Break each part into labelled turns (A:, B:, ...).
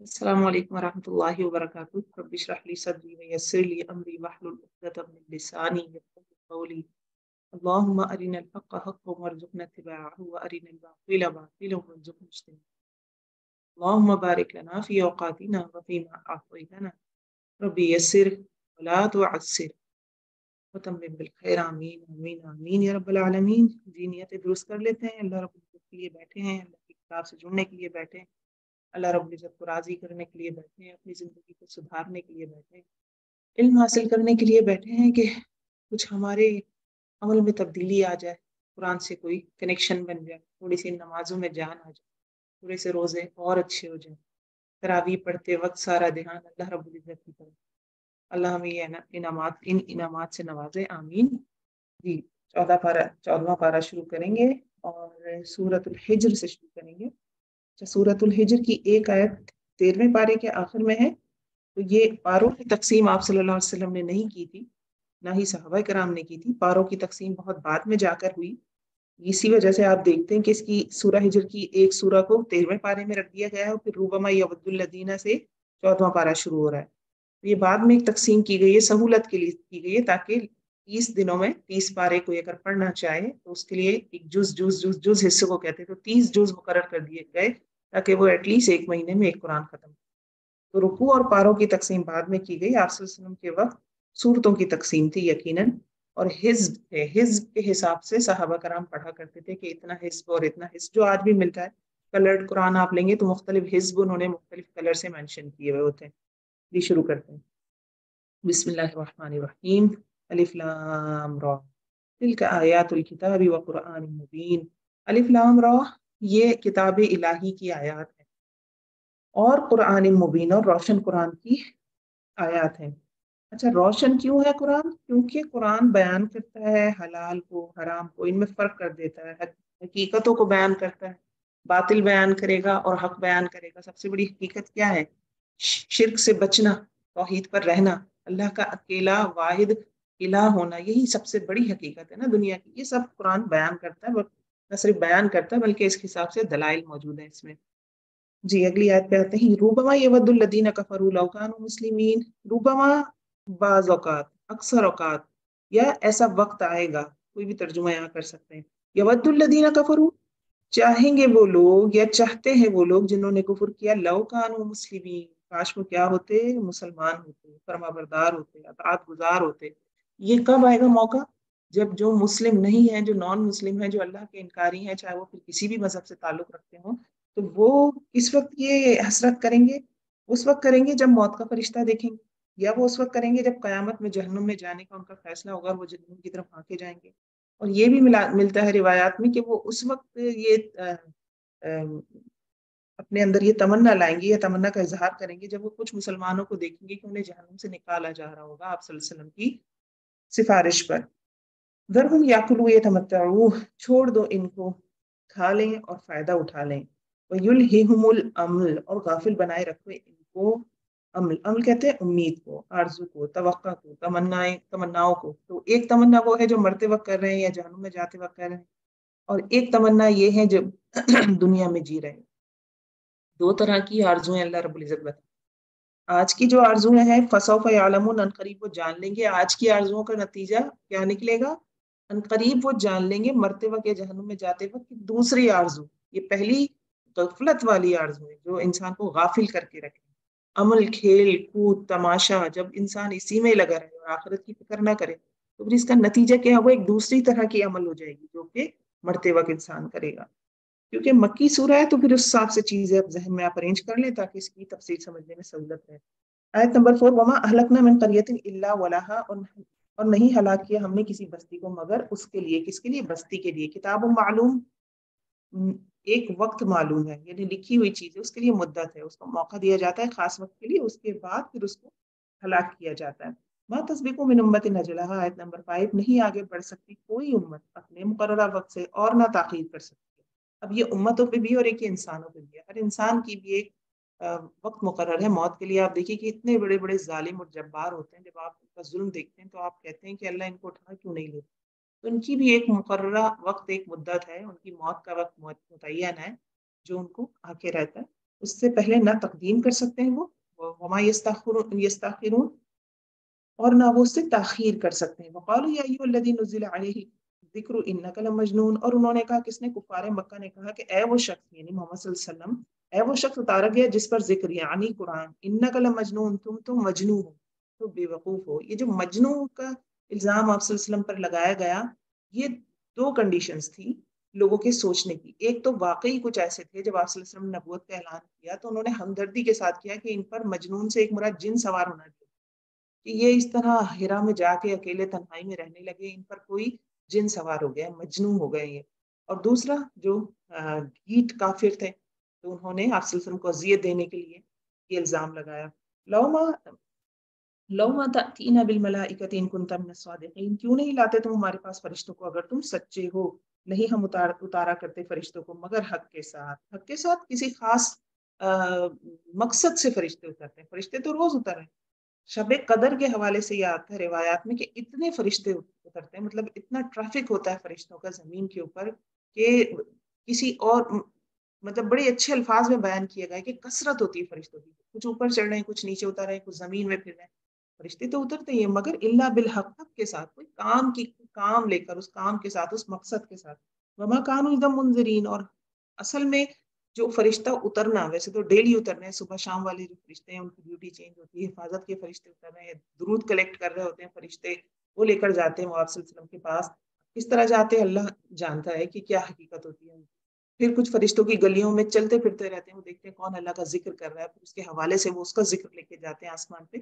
A: السلام علیکم ورحمۃ اللہ وبرکاتہ. رب اشرح لی صدری ویسر لی امری واحلل عقدۃ من لسانی یفقهوا قولی. اللهم ارنا الحق حقا وارزقنا اتباعه وارنا الباطل باطلا وارزقنا اجتنابه. اللهم بارك لنا في اوقاتنا وفيما اعطيتنا. ربي يسر ولا تعسر وتمم بالخیر. آمین آمین آمین یا رب العالمین. جی نیت درست کر لیتے ہیں. اللہ رب العزت کے لیے بیٹھے ہیں, اللہ کی کتاب سے جڑنے کے لیے بیٹھے ہیں, اللہ رب العزت کو راضی کرنے کے لیے بیٹھے ہیں, اپنی زندگی کو سدھارنے کے لیے بیٹھے ہیں, علم حاصل کرنے کے لیے بیٹھے ہیں کہ کچھ ہمارے عمل میں تبدیلی آ جائے, قرآن سے کوئی کنیکشن بن جائے, تھوڑی سی نمازوں میں جان آ جائے, تھوڑے سے روزے اور اچھے ہو جائیں, تراویح پڑھتے وقت سارا دھیان اللہ رب العزت کی طرف. اللہ ہمیں یہ انعامات سے نوازے. آمین. جی 14واں پارہ شروع کریں گے اور سورۃ الحجر سے شروع کریں گے. سورۃ الحجر کی ایک آیت 13ویں پارے کے آخر میں ہے. تو یہ پاروں کی تقسیم آپ صلی اللہ علیہ وسلم نے نہیں کی تھی, نہ ہی صحابہ کرام نے کی تھی. پاروں کی تقسیم بہت بعد میں جا کر ہوئی. اسی وجہ سے آپ دیکھتے ہیں کہ اس کی سورہ ہجر کی ایک سورہ کو 13ویں پارے میں رکھ دیا گیا ہے اور پھر ربما یود الذین سے 14واں پارہ شروع ہو رہا ہے. تو یہ بعد میں ایک تقسیم کی گئی ہے, سہولت کے لیے کی گئی ہے, تاکہ 30 دنوں میں 30 پارے کو اگر پڑھنا چاہے تو اس کے لیے ایک جز حصے کو کہتے ہیں, تو 30 جز مقرر کر دیے گئے تاکہ وہ ایٹ لیسٹ ایک مہینے میں ایک قرآن ختم. تو رکوع اور پاروں کی تقسیم بعد میں کی گئی. آپ صلی اللہ علیہ وسلم کے وقت سورتوں کی تقسیم تھی یقیناً, اور حزب کے حساب سے صحابہ کرام پڑھا کرتے تھے کہ اتنا حزب اور اتنا حزب, جو آج بھی ملتا ہے. کلرڈ قرآن آپ لیں گے تو مختلف حزب انہوں نے مختلف کلر سے مینشن کیے ہوئے ہوتے ہیں. یہ شروع کرتے ہیں. بسم اللہ الرحمن الرحیم. الف لام را تلک آیات الکتاب وقرآن مبین. الف لام را یہ کتاب الہی کی آیات ہیں, اور قرآن مبین اور روشن قرآن کی آیات ہیں. اچھا, روشن کیوں ہے قرآن؟ کیونکہ قرآن بیان کرتا ہے حلال کو, حرام کو, ان میں فرق کر دیتا ہے, حقیقتوں کو بیان کرتا ہے. باطل بیان کرے گا اور حق بیان کرے گا. سب سے بڑی حقیقت کیا ہے؟ شرک سے بچنا, توحید پر رہنا, اللہ کا اکیلا واحد الہ ہونا, یہی سب سے بڑی حقیقت ہے نا دنیا کی. یہ سب قرآن بیان کرتا ہے, نہ صرف بیان کرتا ہے بلکہ اس کے حساب سے دلائل موجود ہیں اس میں. جی اگلی آیت پہ آتے ہیں. روبما یود الذین کفروا لو کانوا مسلمین. روبما بعض اوقات, اکثر اوقات, یا ایسا وقت آئے گا, کوئی بھی ترجمہ یہاں کر سکتے ہیں. یود الذین کفروا, چاہیں گے وہ لوگ یا چاہتے ہیں وہ لوگ جنہوں نے کفر کیا, لو کانوا مسلمین, کاش وہ کیا ہوتے, مسلمان ہوتے, فرما بردار ہوتے, اطاعت گزار ہوتے. یہ کب آئے گا موقع؟ جب جو مسلم نہیں ہیں, جو نان مسلم ہیں, جو اللہ کے انکاری ہیں, چاہے وہ پھر کسی بھی مذہب سے تعلق رکھتے ہوں, تو وہ اس وقت یہ حسرت کریں گے. اس وقت کریں گے جب موت کا فرشتہ دیکھیں گے, یا وہ اس وقت کریں گے جب قیامت میں جہنم میں جانے کا ان کا فیصلہ ہوگا اور وہ جہنم کی طرف آنکے جائیں گے. اور یہ بھی ملتا ہے روایات میں کہ وہ اس وقت یہ اپنے اندر یہ تمنا لائیں گے یا تمنا کا اظہار کریں گے جب وہ کچھ مسلمانوں کو دیکھیں گے کہ انہیں جہنم سے نکالا جا رہا ہوگا آپ صلی اللہ علیہ وسلم کی سفارش پر. ذرہم یاکلوا یتمتعوا, چھوڑ دو ان کو, کھا لیں اور فائدہ اٹھا لیں. وَیُلْہِہُمُ الْأَمْلَ, اور غافل بنائے رکھو ان کو عمل کہتے ہیں امید کو, آرزو کو, توقع کو, تمناؤں کو. تو ایک تمنا وہ ہے جو مرتے وقت کر رہے ہیں یا جہنم میں جاتے وقت کر رہے ہیں, اور ایک تمنا یہ ہے جو دنیا میں جی رہے ہیں. دو طرح کی آرزویں اللہ رب العزت بتا. آج کی جو آرزویں ہیں فسوف یعلمون, ان قریب وہ جان لیں گے. آج کی آرزوؤں کا نتیجہ کیا نکلے گا؟ ان قریب وہ جان لیں گے مرتے وقت یا جہنم میں جاتے وقت دوسری آرزو. یہ پہلی غفلت والی آرزو ہے جو انسان کو غافل کر کے رکھے. عمل, کھیل کود, تماشا, جب انسان اسی میں لگا رہے اور آخرت کی فکر نہ کرے تو پھر اس کا نتیجہ کیا ہے؟ وہ ایک دوسری طرح کی عمل ہو جائے گی جو کہ مرتے وقت انسان کرے گا. کیونکہ مکی سورہ ہے تو پھر اس حساب سے چیزیں اب ذہن میں آپ ارینج کر لیں تاکہ اس کی تفصیل سمجھنے میں سہولت رہے. آیت نمبر 4, وما اہلکنا من قریۃ الا ولہا, اور نہیں ہلاک کیا ہم نے کسی بستی کو مگر اس کے لیے. کس کے لیے؟ بستی کے لیے. کتاب معلوم, ایک وقت معلوم ہے, یعنی لکھی ہوئی چیز ہے, اس کے لیے مدت ہے, اس کو موقع دیا جاتا ہے خاص وقت کے لیے, اس کے بعد پھر اس کو ہلاک کیا جاتا ہے. ما تسبق من امت اجلھا, آیت نمبر 5, نہیں آگے بڑھ سکتی کوئی امت اپنے مقررہ وقت سے اور نہ تاخیر کر سکتی. اب یہ امتوں پہ بھی اور ایک انسانوں پہ بھی ہے. ہر انسان کی بھی ایک وقت مقرر ہے موت کے لیے. آپ دیکھیے کہ اتنے بڑے بڑے ظالم اور جبار ہوتے ہیں, جب آپ ان کا ظلم دیکھتے ہیں تو آپ کہتے ہیں کہ اللہ ان کو اٹھا کیوں نہیں لیتا. تو ان کی بھی ایک مقررہ وقت, ایک مدت ہے, ان کی موت کا وقت متعین ہے جو ان کو آ کے رہتا ہے. اس سے پہلے نہ تقدیم کر سکتے ہیں وہ وما یستاخرون، اور نہ وہ اس سے تاخیر کر سکتے ہیں. وقالوا یا ایھا الذی نزل علیہ ذکر انک لمجنون، اور انہوں نے کہا، کس نے؟ کفار مکہ نے کہا کہ اے وہ شخص، یعنی محمد صلی اللہ علیہ وسلم، اے وہ شخص اتارا گیا جس پر ذکر یعنی قرآن، انک لمجنون، تم تو مجنو ہو، تو بے وقوف ہو. یہ جو مجنو کا الزام آپ صلی اللہ علیہ وسلم پر لگایا گیا، یہ دو کنڈیشنز تھی لوگوں کے سوچنے کی. ایک تو واقعی کچھ ایسے تھے جب آپ صلی اللہ علیہ وسلم نے نبوت کا اعلان کیا تو انہوں نے ہمدردی کے ساتھ کیا کہ ان پر مجنون سے ایک مراد جن سوار ہونا چاہیے، کہ یہ اس طرح ہرا میں جا کے اکیلے تنہائی میں رہنے لگے، ان پر کوئی جن سوار ہو گیا، مجنون ہو گئے یہ. اور دوسرا جو گیٹ کافر تھے، تو انہوں نے آپ صلی اللہ علیہ وسلم کو اذیت دینے کے لیے یہ الزام لگایا. لو ما تأتینا بالملائکۃ ان کنت من الصادقین، کیوں نہیں لاتے تم ہمارے پاس فرشتوں کو اگر تم سچے ہو. نہیں ہم اتارا کرتے فرشتوں کو مگر حق کے ساتھ. حق کے ساتھ کسی خاص مقصد سے فرشتے اترتے ہیں. فرشتے تو روز اتر رہے ہیں. شب قدر کے حوالے سے یہ آتا ہے روایات میں کہ اتنے فرشتے اترتے ہیں، مطلب اتنا ٹریفک ہوتا ہے فرشتوں کا زمین کے اوپر کہ کسی اور مطلب بڑے اچھے الفاظ میں بیان کیا گیا ہے کہ کثرت ہوتی ہے فرشتوں کی، کچھ اوپر چڑھ رہے ہیں، کچھ نیچے اتر رہے ہیں، کچھ زمین میں پھر رہے ہیں. فرشتے تو اترتے ہیں مگر الا بالحق، حق کے ساتھ، کوئی کام لے کر، اس کام کے ساتھ، اس مقصد کے ساتھ. وما كانوا اذا منذرین، اور اصل میں جو فرشتہ اترنا ویسے تو ڈیلی اترنا ہے، صبح شام والے جو فرشتے ہیں ان کی ڈیوٹی چینج ہوتی ہے، حفاظت کے فرشتے اتر رہے ہیں، درود کلیکٹ کر رہے ہوتے ہیں فرشتے، وہ لے کر جاتے ہیں وہ آپ صلی اللہ علیہ وسلم کے پاس. کس طرح جاتے ہیں اللہ جانتا ہے کہ کیا حقیقت ہوتی ہے. پھر کچھ فرشتوں کی گلیوں میں چلتے پھرتے رہتے ہیں، وہ دیکھتے ہیں کون اللہ کا ذکر کر رہا ہے، پھر اس کے حوالے سے وہ اس کا ذکر لے کے جاتے ہیں آسمان پہ.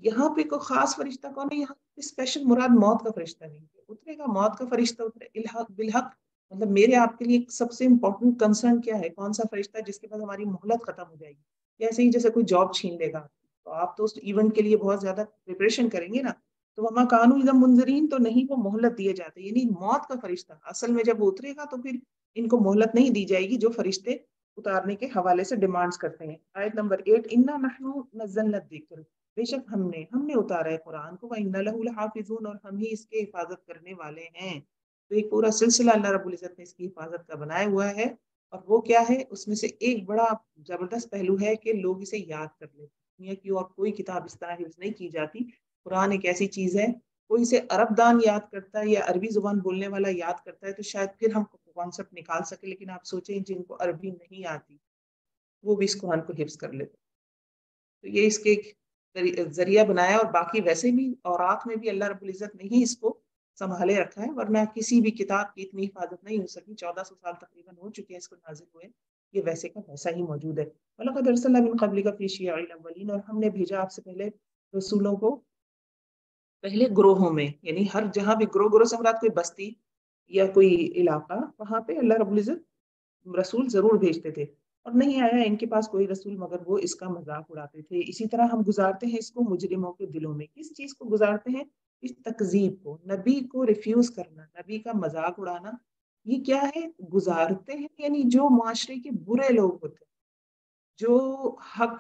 A: یہاں پہ کوئی خاص فرشتہ کون ہے؟ یہاں پہ اسپیشل مراد موت کا فرشتہ نہیں اترے گا، موت کا فرشتہ اترے الحق بالحق. مطلب میرے آپ کے لیے سب سے امپورٹنٹ کنسرن کیا ہے؟ کون سا فرشتہ جس کے بعد ہماری مہلت ختم ہو جائے گی. ایسے ہی جیسے کوئی جاب چھین لے گا تو آپ تو اس ایونٹ کے لیے بہت زیادہ پریپریشن کریں گے نا. تو وما كانوا اذا منذرین، تو نہیں وہ مہلت دیے جاتے، یعنی موت کا فرشتہ اصل میں جب اترے گا تو پھر ان کو مہلت نہیں دی جائے گی جو فرشتے اتارنے کے حوالے سے ڈیمانڈز کرتے ہیں. آیت نمبر 8، انا نحن نزلنا الذکر، بے شک ہم نے اتارا ہے قرآن کو، وَإِنَّ لَهُ لَحَافِظُونَ، اور ہم ہی اس کے حفاظت کرنے والے ہیں. تو ایک پورا سلسلہ اللہ رب العزت نے اس کی حفاظت کا بنایا ہوا ہے. اور وہ کیا ہے؟ اس میں سے ایک بڑا زبردست پہلو ہے کہ لوگ اسے یاد کر لیتے. دنیا کی اور کوئی کتاب اس طرح حفظ نہیں کی جاتی. قرآن ایک ایسی چیز ہے، کوئی اسے عرب دان یاد کرتا ہے یا عربی زبان بولنے والا یاد کرتا ہے تو شاید پھر ہم کانسیپٹ نکال سکے، لیکن آپ سوچیں جن کو عربی نہیں آتی وہ بھی اس قرآن کو حفظ کر لیتے. تو یہ اس کے ذریعہ بنایا. اور باقی ویسے بھی اورات میں بھی اللہ رب العزت نے ہی اس کو سنبھالے رکھا ہے، ورنہ کسی بھی کتاب کی اتنی حفاظت نہیں ہو سکی. 1400 سال تقریباً ہو چکے ہیں اس کو نازل ہوئے، یہ ویسے کا ویسا ہی موجود ہے. وَلَقَدْ أَرْسَلْنَا مِن قَبْلِكَ فِي شِيَعِ الْأَوَّلِينَ، اور ہم نے بھیجا آپ سے پہلے رسولوں کو پہلے گروہوں میں، یعنی ہر جہاں بھی گروہ سے مراد کوئی بستی یا کوئی علاقہ، وہاں پہ اللہ رب العزت رسول ضرور بھیجتے تھے. اور نہیں آیا ان کے پاس کوئی رسول مگر وہ اس کا مذاق اڑاتے تھے. اسی طرح ہم گزارتے ہیں اس کو مجرموں کے دلوں میں. کس چیز کو گزارتے ہیں؟ اس تکذیب کو، نبی کو ریفیوز کرنا، نبی کا مذاق اڑانا. یہ کیا ہے؟ گزارتے ہیں، یعنی جو معاشرے کے برے لوگ ہوتے ہیں، جو حق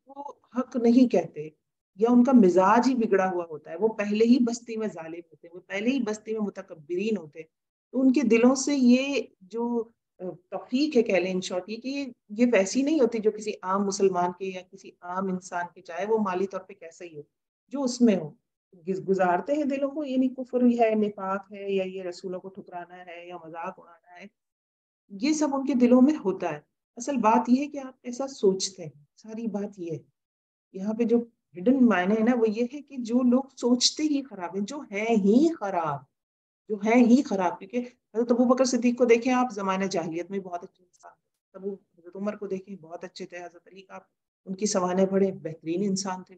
A: کو حق نہیں کہتے، یا ان کا مزاج ہی بگڑا ہوا ہوتا ہے، وہ پہلے ہی بستی میں ظالم ہوتے ہیں، وہ پہلے ہی بستی میں متکبرین ہوتے ہیں، تو ان کے دلوں سے یہ جو توفیق ہے کہہ لیں ان شارٹ، یہ ویسی نہیں ہوتی جو کسی عام مسلمان کے یا کسی عام انسان کے، چاہے وہ مالی طور پہ کیسا ہی ہو، جو اس میں ہو. گزارتے ہیں دلوں کو، یعنی کفر ہے، نفاق ہے، یا یہ رسولوں کو ٹھکرانا ہے یا مذاق اڑانا ہے، یہ سب ان کے دلوں میں ہوتا ہے. اصل بات یہ ہے کہ آپ ایسا سوچتے ہیں، ساری بات یہ ہے. یہاں پہ جو ہڈن معنی ہے نا وہ یہ ہے کہ جو لوگ سوچتے ہی خراب ہیں، جو ہیں ہی خراب، جو ہیں ہی خراب. کیونکہ حضرت ابو بکر صدیق کو دیکھیں آپ، زمانہ جاہلیت میں بہت اچھے انسان تھے. حضرت عمر کو دیکھیں بہت اچھے تھے. حضرت علی کا ان کی سوانح بڑے بہترین انسان تھے.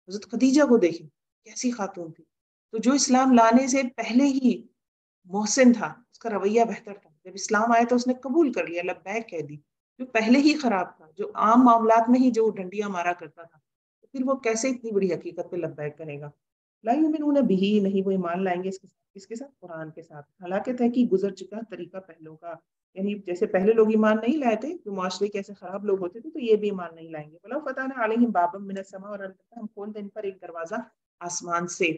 A: حضرت خدیجہ کو دیکھیں کیسی خاتون تھی. تو جو اسلام لانے سے پہلے ہی محسن تھا، اس کا رویہ بہتر تھا، جب اسلام آیا تو اس نے قبول کر لیا، لبیک کہہ دی. جو پہلے ہی خراب تھا، جو عام معاملات میں ہی جو ڈنڈیاں مارا کرتا تھا، پھر وہ کیسے اتنی بڑی حقیقت پہ لبیک کرے گا؟ لا یؤمنون بہ، نہیں وہ ایمان لائیں گے اس کے ساتھ، قرآن کے ساتھ. حالانکہ تحقیق گزر چکا طریقہ پہلوں کا، یعنی جیسے پہلے لوگ ایمان نہیں لائے تھے، جو معاشرے کے ایسے خراب لوگ ہوتے تھے، تو یہ بھی ایمان نہیں لائیں گے. وَلَوْ فَتَحْنَا عَلَيْهِمْ بَابًا مِّنَ السَّمَاءِ، اور البتہ ہم کھول دیں ان پر ایک دروازہ آسمان سے.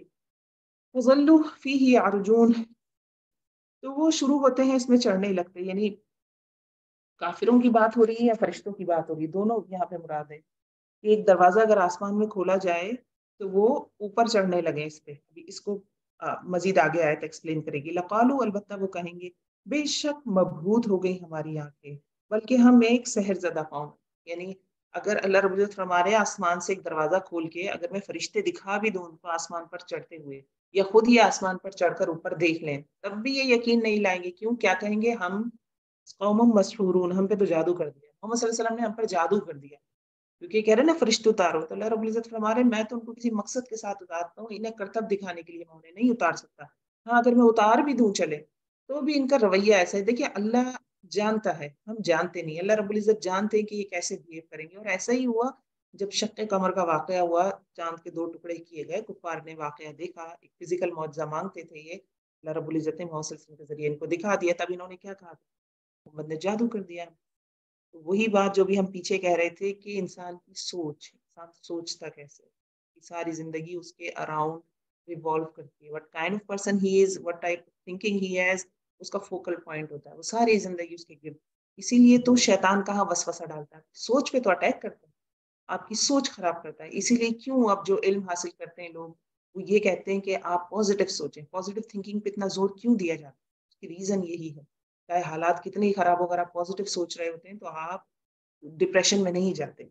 A: فَظَلُّوا فِيهِ يَعْرُجُونَ، تو وہ شروع ہوتے ہیں اس میں چڑھنے لگتے، یعنی کافروں کی بات ہو رہی ہے یا فرشتوں کی بات ہو رہی ہے؟ دونوں یہاں پہ مراد ہے کہ ایک دروازہ اگر آسمان میں کھولا جائے تو وہ اوپر چڑھنے لگے اس پہ. ابھی اس کو مزید آگے آیت ایکسپلین کرے گی. لقالو، البتہ وہ کہیں گے، بے شک مبہوت ہو گئی ہماری آنکھیں، بلکہ ہم ایک سحر زدہ قوم. یعنی اگر اللہ رب العزت فرما رہے آسمان سے ایک دروازہ کھول کے اگر میں فرشتے دکھا بھی دوں ان کو آسمان پر چڑھتے ہوئے، یا خود ہی آسمان پر چڑھ کر اوپر دیکھ لیں، تب بھی یہ یقین نہیں لائیں گے. کیوں؟ کیا کہیں گے؟ ہم قوم مسحورون، ہم پہ تو جادو کر دیا. محمد صلی اللہ علیہ وسلم نے ہم پر جادو کر دیا. کیونکہ کہہ رہے ہیں نا فرشتے اتارو، تو اللہ رب العزت فرما رہے ہیں میں تو ان کو کسی مقصد کے ساتھ اتارتا ہوں، انہیں کرتب دکھانے کے لیے میں انہیں نہیں اتار سکتا. ہاں اگر میں اتار بھی دوں چلے تو بھی ان کا رویہ ایسا ہے. دیکھیے اللہ جانتا ہے، ہم جانتے نہیں. اللہ رب العزت جانتے ہیں کہ یہ کیسے بہیو کریں گے. اور ایسا ہی ہوا جب شق قمر کا واقعہ ہوا، چاند کے 2 ٹکڑے کیے گئے، کفار نے واقعہ دیکھا، ایک فزیکل معجزہ مانگتے تھے یہ، اللہ رب العزت نے محمد صلی اللہ علیہ وسلم کے ذریعے ان کو دکھا دیا. تب انہوں نے کیا کہا؟ محمد نے جادو کر دیا. وہی بات جو بھی ہم پیچھے کہہ رہے تھے کہ انسان کی سوچ، انسان سوچتا کیسے، ساری زندگی اس کے اراؤنڈ ریوالو کرتی ہے. what kind of person he is, what type of thinking he has، اس کا فوکل پوائنٹ ہوتا ہے وہ ساری زندگی اس کے گرد. اسی لیے تو شیطان کہاں وسوسہ ڈالتا ہے؟ سوچ پہ تو اٹیک کرتا ہے، آپ کی سوچ خراب کرتا ہے. اسی لیے کیوں اب جو علم حاصل کرتے ہیں لوگ وہ یہ کہتے ہیں کہ آپ پازیٹیو سوچیں. پازیٹیو تھنکنگ پہ اتنا زور کیوں دیا جاتا ہے؟ اس کی ریزن یہی ہے، چاہے حالات کتنے ہی خراب ہو، اگر آپ پازیٹیو سوچ رہے ہوتے ہیں تو آپ ڈپریشن میں نہیں جاتے.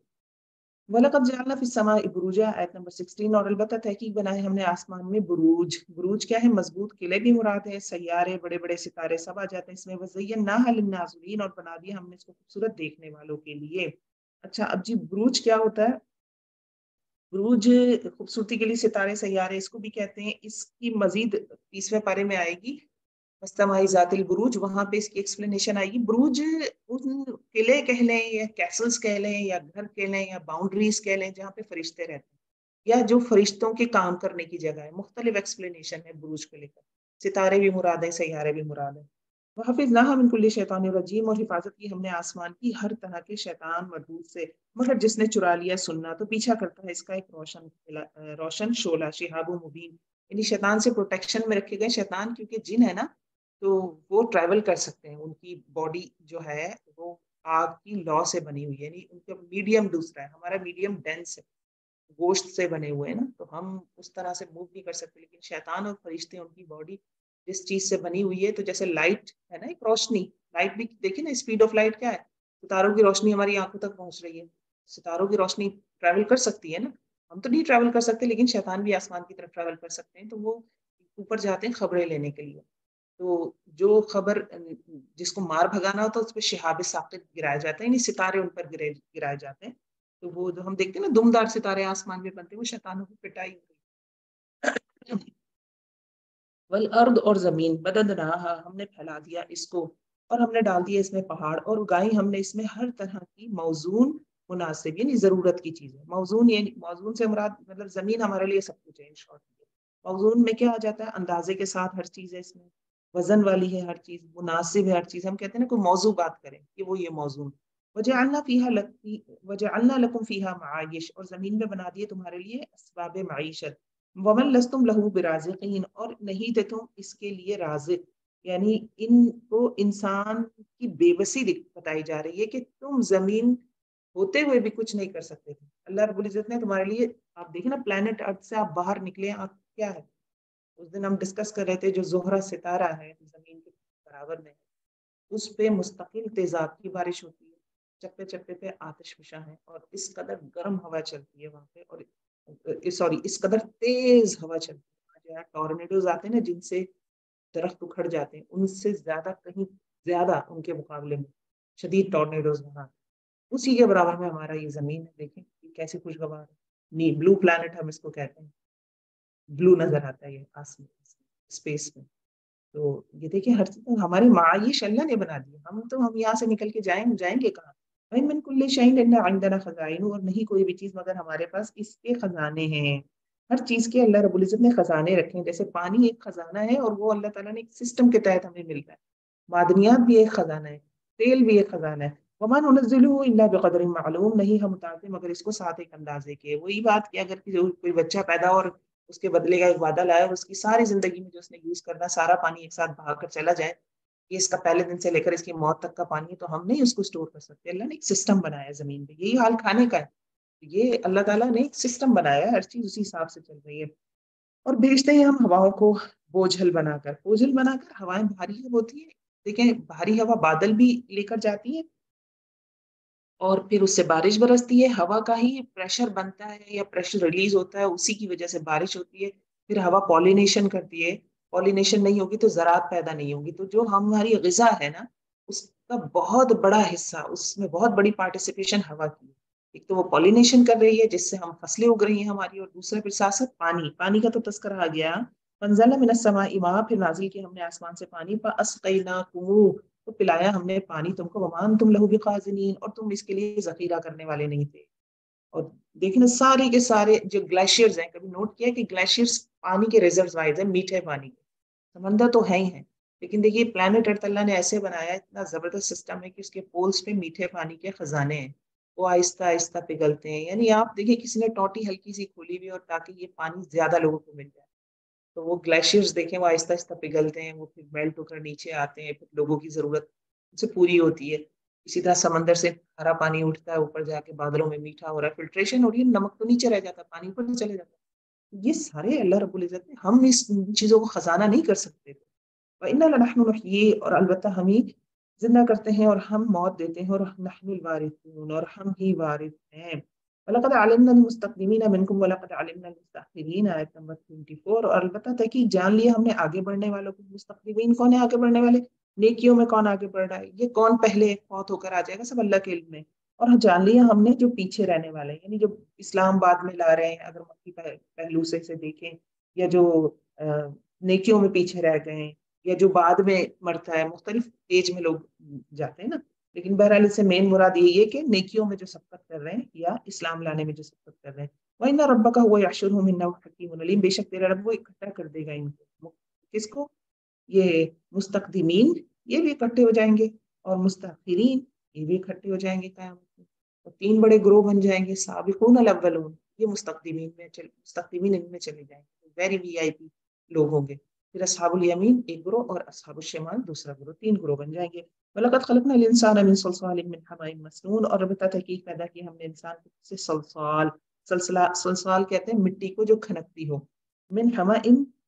A: وَلَقَدْ جَعَلْنَا فِي السَّمَاءِ بُرُوجًا، آیت نمبر 16. اور البتہ تحقیق بنائے ہم نے آسمان میں بروج. بروج کیا ہے؟ مضبوط قلعے بھی مراد ہے. سیارے، بڑے بڑے ستارے سب آ جاتے ہیں اس میں. وَزَيَّنَّاهَا لِلنَّاظِرِينَ، اور بنا دیا ہم نے اس کو خوبصورت دیکھنے والوں کے لیے. اچھا اب جی بروج کیا ہوتا ہے؟ بروج خوبصورتی کے لیے ستارے سیارے اس کو بھی کہتے ہیں. اس کی مزید 30ویں پارے میں آئے گی مستمعی ذات البروج، وہاں پہ اس کی ایکسپلینیشن آئے گی. بروج ان قلعے کہہ لیں یا کیسلز کہہ لیں یا گھر کہہ لیں یا باؤنڈریز کہہ لیں جہاں پہ فرشتے رہتے ہیں، یا جو فرشتوں کے کام کرنے کی جگہ ہے. مختلف ایکسپلینیشن ہے بروج کو لے کر. ستارے بھی مراد ہیں، سیارے بھی مراد ہیں. وَحَفِظْنَاهَا مِن كُلِّ شَيْطَانٍ رَجِيمٍ، اور حفاظت کی ہم نے آسمان کی ہر طرح کے شیطان مردود سے، مگر جس نے چرا لیا سننا تو پیچھا کرتا ہے اس کا ایک روشن شعلہ. شہاب و مبین، یعنی شیطان سے پروٹیکشن میں رکھے گئے. شیطان کیونکہ جن ہے نا تو وہ ٹریول کر سکتے ہیں، ان کی باڈی جو ہے وہ آگ کی لا سے بنی ہوئی ہے. یعنی ان کا میڈیم دوسرا ہے، ہمارا میڈیم ڈینس ہے، گوشت سے بنے ہوئے ہیں نا، تو ہم اس طرح سے موو نہیں کر سکتے. لیکن شیطان اور فرشتے ان کی باڈی جس چیز سے بنی ہوئی ہے، تو جیسے لائٹ ہے نا، ایک روشنی، لائٹ بھی دیکھیں نا، اسپیڈ آف لائٹ کیا ہے؟ ستاروں کی روشنی ہماری آنکھوں تک پہنچ رہی ہے. ستاروں کی روشنی ٹریول کر سکتی ہے نا، ہم تو نہیں ٹریول کر سکتے، لیکن شیطان بھی آسمان کی طرف ٹریول کر سکتے ہیں. تو وہ اوپر جاتے ہیں خبریں لینے کے لیے. تو جو خبر جس کو مار بھگانا ہوتا ہے اس پہ شہاب ثاقب گرائے جاتے ہیں، یعنی ستارے ان پر گرائے جاتے ہیں. تو وہ جو ہم دیکھتے ہیں نا دمدار ستارے آسمان میں بنتے ہیں، وہ شیطانوں کی پٹائی ہوئی. والارض، اور زمین، مددناہا، ہم نے پھیلا دیا اس کو، اور ہم نے ڈال دیا اس میں پہاڑ، اور اگائی ہم نے اس میں ہر طرح کی موزون مناسب، یعنی ضرورت کی چیزیں. موزون یعنی موزون سے مراد مطلب زمین ہمارے لیے سب کچھ ہے. ان شارٹ موزون میں کیا آ جاتا ہے؟ اندازے کے ساتھ ہر چیز ہے اس میں، وزن والی ہے ہر چیز، مناسب ہے ہر چیز. ہم کہتے ہیں نا کوئی موضوع بات کریں کہ وہ یہ موزون. وجعلنا لکم فیہا معایش، اور زمین میں بنا دیے تمہارے لیے اسباب معیشت. ومن لستم لہو برازقین، اور نہیں تھے تم اس کے لیے رازق. یعنی ان کو انسان کی بے بسی بتائی جا رہی ہے کہ تم زمین ہوتے ہوئے بھی کچھ نہیں کر سکتے تھے. اللہ رب العزت نے تمہارے لیے، آپ دیکھیں نا پلانٹ ارتھ سے آپ باہر نکلے، آپ کیا ہے؟ اس دن ہم ڈسکس کر رہے تھے جو زہرہ ستارہ ہے زمین کے برابر میں، اس پہ مستقل تیزاب کی بارش ہوتی ہے، چپے چپے پہ آتش فشاں ہے، اور اس قدر گرم ہوا چلتی ہے وہاں پہ، اور اس قدر تیز ہوا چلتی ہے. ٹورنیڈوز آتے ہیں نا جن سے درخت اکھڑ جاتے ہیں، ان سے زیادہ، کہیں زیادہ ان کے مقابلے میں شدید ٹورنیڈوز وہاں. اسی کے برابر میں ہمارا یہ زمین ہے. دیکھیں کیسی خوشگوار ہے. نہیں، بلو پلانٹ ہم اس کو کہتے ہیں، بلو نظر آتا ہے یہ آسمان اسپیس میں. تو یہ دیکھیں ہر چیز ہمارے معایش اللہ نے بنا دی. ہم یہاں سے نکل کے جائیں گے کہاں؟ من کل شیء الا عندنا خزائن، اور نہیں کوئی بھی چیز مگر ہمارے پاس اس کے خزانے ہیں. ہر چیز کے اللہ رب العزت نے خزانے رکھے ہیں. جیسے پانی ایک خزانہ ہے، اور وہ اللہ تعالیٰ نے ایک سسٹم کے تحت ہمیں ملتا ہے. معدنیات بھی ایک خزانہ ہے، تیل بھی ایک خزانہ ہے. وما ننزله الا بقدر معلوم، نہیں ہم اتارتے مگر اس کو ساتھ ایک اندازے کے. وہی بات کہ اگر کوئی بچہ پیدا اور اس کے بدلے کا ایک وعدہ لایا اور اس کی ساری زندگی میں جو اس نے یوز کرنا سارا پانی ایک ساتھ بہا کر چلا جائے، یہ اس کا پہلے دن سے لے کر اس کی موت تک کا پانی ہے، تو ہم نہیں اس کو اسٹور کر سکتے. اللہ نے ایک سسٹم بنایا ہے زمین پہ. یہی حال کھانے کا ہے. یہ اللہ تعالیٰ نے ایک سسٹم بنایا ہے، ہر چیز اسی حساب سے چل رہی ہے. اور بھیجتے ہیں ہم ہواؤں کو بوجھل بنا کر ہوائیں بھاری ہوتی ہیں. دیکھیں بھاری ہوا بادل بھی لے کر جاتی ہے اور پھر اس سے بارش برستی ہے. ہوا کا ہی پریشر بنتا ہے یا پریشر ریلیز ہوتا ہے، اسی کی وجہ سے بارش ہوتی ہے. پھر ہوا پولینیشن کرتی ہے. پولینیشن نہیں ہوگی تو زراعت پیدا نہیں ہوگی. تو جو ہماری غذا ہے نا، اس کا بہت بڑا حصہ، اس میں بہت بڑی پارٹیسپیشن ہوا کی ہے. ایک تو وہ پولینیشن کر رہی ہے جس سے ہم فصلیں اگ رہی ہیں ہماری، اور دوسرا پھر ساتھ ساتھ پانی کا تو تذکرہ آ گیا. منزل من السماء ماء، پھر نازل کیا ہم نے آسمان سے پانی. فاسقیناکم، تو پلایا ہم نے پانی تم کو. وما انتم لہ بخازنین، اور تم اس کے لیے ذخیرہ کرنے والے نہیں تھے. اور دیکھیں نا سارے کے سارے جو گلیشیئرز ہیں، کبھی نوٹ کیا کہ گلیشیئرز پانی کے ریزروائرز ہیں، میٹھے پانی کے. سمندر تو ہے ہی ہیں، لیکن دیکھیے پلانٹ ارتھ اللہ نے ایسے بنایا ہے، اتنا زبردست سسٹم ہے کہ اس کے پولز پہ میٹھے پانی کے خزانے ہیں. وہ آہستہ آہستہ پگھلتے ہیں. یعنی آپ دیکھیں کسی نے ٹوٹی ہلکی سی کھولی ہوئی اور تاکہ یہ پانی زیادہ لوگوں کو مل جائے، تو وہ گلیشیئرز دیکھیں وہ آہستہ آہستہ پگھلتے ہیں، وہ پھر میلٹ ہو کر نیچے آتے ہیں، پھر لوگوں کی ضرورت ان سے پوری ہوتی ہے. اسی طرح سمندر سے کھارا پانی اٹھتا ہے، اوپر جا کے بادلوں میں میٹھا ہو رہا ہے، فلٹریشن ہو رہی ہے، نمک تو نیچے رہ جاتا ہے، پانی اوپر چلے جاتا ہے. یہ سارے اللہ رب العزت نے، ہم اس چیزوں کو خزانہ نہیں کر سکتے تھے. وَإِنَّا لَنَحْنُ نُحْيِي، اور البتہ ہم ہی زندہ کرتے ہیں اور ہم موت دیتے ہیں، اور نحن الوارثون، اور ہم ہی وارث ہیں. وَلَقَدْ عَلِمْنَا الْمُسْتَقْدِمِينَ مِنْكُمْ وَلَقَدْ عَلِمْنَا الْمُسْتَأْخِرِينَ، آیت نمبر 24. اور البتہ تحقیق جان لیا ہم نے آگے بڑھنے والوں کو. مستقدمین کون ہے آگے بڑھنے والے؟ نیکیوں میں کون آگے بڑھ رہا ہے، یہ کون پہلے فوت ہو کر آ جائے گا، سب اللہ کے علم میں. اور جان لیا ہم نے جو پیچھے رہنے والے ہیں، یعنی جو اسلام بعد میں لا رہے ہیں، اگر مکی پہلو سے دیکھیں، یا جو نیکیوں میں پیچھے رہ گئے ہیں، یا جو بعد میں مرتا ہے. مختلف ایج میں لوگ جاتے ہیں نا، لیکن بہرحال اس سے مین مراد یہی ہے کہ نیکیوں میں جو سبقت کر رہے ہیں یا اسلام لانے میں جو سبقت کر رہے ہیں. وَإِنَّ رَبَّكَ هُوَ يَحْشُرُهُمْ إِنَّهُ حَكِيمٌ عَلِيمٌ، بے شک تیرا رب وہ اکٹھا کر دے گا ان کو. کس کو؟ یہ مستقدمین، یہ بھی اکٹھے ہو جائیں گے، اور مستاخرین یہ بھی اکٹھے ہو جائیں گے قیامت میں. اور تین بڑے گروہ بن جائیں گے. سابقون الاولون، یہ مستقدمین ان میں چلے جائیں گے، ویری وی آئی پی لوگ ہوں گے. پھر اصحاب الیمین ایک گروہ، اور اصحاب الشمال دوسرا گروہ، تین گروہ بن جائیں گے. وَلَقَدْ خَلَقْنَا الْإِنسَانَ مِنْ صَلْصَالٍ مِنْ حَمَإٍ مَسْنُونٍ، اور البتہ تحقیق پیدا کی ہم نے انسان کو سے سلسال کہتے ہیں مٹی کو جو کھنکتی ہو. من حمأ،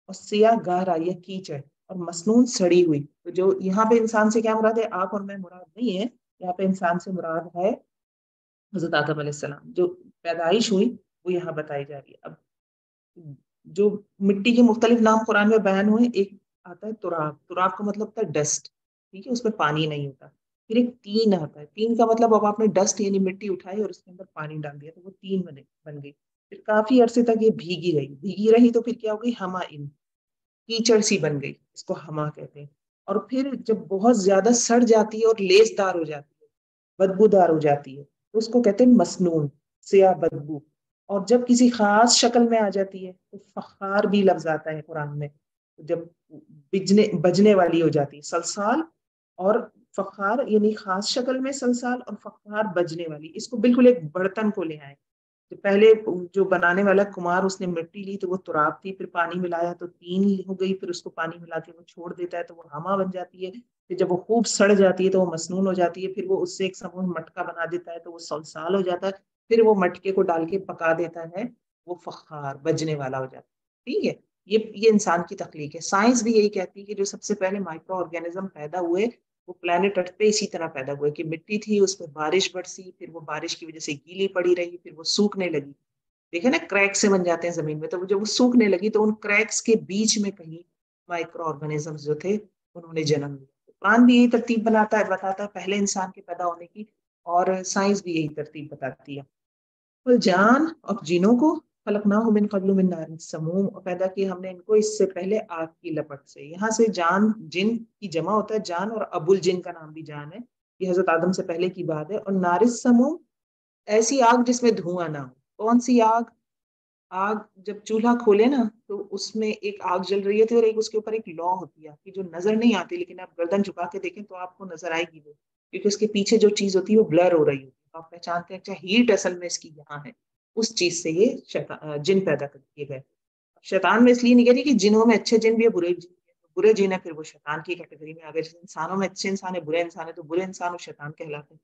A: اور سیاہ گہرا یا کیچڑ، اور مسنون سڑی ہوئی. تو جو یہاں پہ انسان سے کیا مراد ہے؟ آپ اور میں مراد نہیں ہے یہاں پہ. انسان سے مراد ہے حضرت آدم علیہ السلام. جو پیدائش ہوئی وہ یہاں بتائی جا رہی ہے. اب جو مٹی کے مختلف نام قرآن میں بیان ہوئے، ایک آتا ہے تراب. تراب کا مطلب ہوتا ہے ڈسٹ، ٹھیک ہے، اس میں پانی نہیں ہوتا. پھر ایک تین آتا ہے. تین کا مطلب اب آپ نے ڈسٹ یعنی مٹی اٹھائی اور اس کے اندر پانی ڈال دیا تو وہ تین بن گئی. پھر کافی عرصے تک یہ بھیگی رہی تو پھر کیا ہو گئی؟ ہما ان، کیچڑ سی بن گئی، اس کو ہما کہتے ہیں. اور پھر جب بہت زیادہ سڑ جاتی ہے اور لیس دار ہو جاتی ہے، بدبو دار ہو جاتی ہے، تو اس کو کہتے ہیں مسنون، سیاہ بدبو. اور جب کسی خاص شکل میں آ جاتی ہے تو فخار بھی لفظ آتا ہے قرآن میں، جب بجنے والی ہو جاتی ہے. سلسال اور فخار، یعنی خاص شکل میں سلسال، اور فخار بجنے والی. اس کو بالکل ایک برتن کو لے آئے. تو پہلے جو بنانے والا کمار، اس نے مٹی لی تو وہ تراب تھی، پھر پانی ملایا تو تین ہو گئی، پھر اس کو پانی ملا کے وہ چھوڑ دیتا ہے تو وہ ہما بن جاتی ہے. پھر جب وہ خوب سڑ جاتی ہے تو وہ مسنون ہو جاتی ہے. پھر وہ اس سے ایک سمون مٹکا بنا دیتا ہے تو وہ سلسال ہو جاتا ہے. پھر وہ مٹکے کو ڈال کے پکا دیتا ہے، وہ فخار بجنے والا ہو جاتا ہے. ٹھیک ہے، یہ انسان کی تخلیق ہے. سائنس بھی یہی کہتی ہے کہ جو سب سے پہلے مائکرو آرگینزم پیدا ہوئے وہ پلانٹ ارتھ پہ اسی طرح پیدا ہوئے کہ مٹی تھی، اس پہ بارش برسی، پھر وہ بارش کی وجہ سے گیلی پڑی رہی، پھر وہ سوکھنے لگی. دیکھیں نا کریک سے بن جاتے ہیں زمین میں، تو جب وہ سوکھنے لگی تو ان کریکس کے بیچ میں کہیں مائکرو آرگینزم جو تھے انہوں نے جنم لیا. قرآن بھی یہی ترتیب بتاتا ہے پہلے انسان کے پیدا ہونے کی، اور سائنس بھی یہی ترتیب بتاتی ہے. جان اور جنوں کو خلقناہ من قبل من نار السموم، اور پیدا کیا ہم نے ان کو اس سے پہلے آگ کی لپٹ سے. یہاں سے جان جن کی جمع ہوتا ہے جان، اور ابو الجن کا نام بھی جان ہے، یہ حضرت آدم سے پہلے کی بات ہے. اور نار السموم ایسی آگ جس میں دھواں نہ ہو. کون سی آگ؟ آگ جب چولہا کھولے نا تو اس میں ایک آگ جل رہی ہوتی ہے، اور ایک اس کے اوپر ایک لو ہوتی ہے کہ جو نظر نہیں آتی، لیکن آپ گردن جھکا کے دیکھیں تو آپ کو نظر آئے گی وہ، کیونکہ اس کے پیچھے جو چیز ہوتی ہے وہ بلر ہو رہی ہوتی ہے. آپ پہچانتے ہیں اچھا ہیٹ اصل میں اس کی یہاں ہے. اس چیز سے یہ جن پیدا کر دیے گئے. شیطان میں اس لیے نہیں کہہ رہی کہ جنوں میں اچھے جن بھی ہے برے جن بھی ہے. برے جن ہے پھر وہ شیطان کی کیٹیگری میں آ گئے. جیسے انسانوں میں اچھے انسان ہے، برے انسان ہے، تو برے انسان اور شیطان کہلاتے ہیں.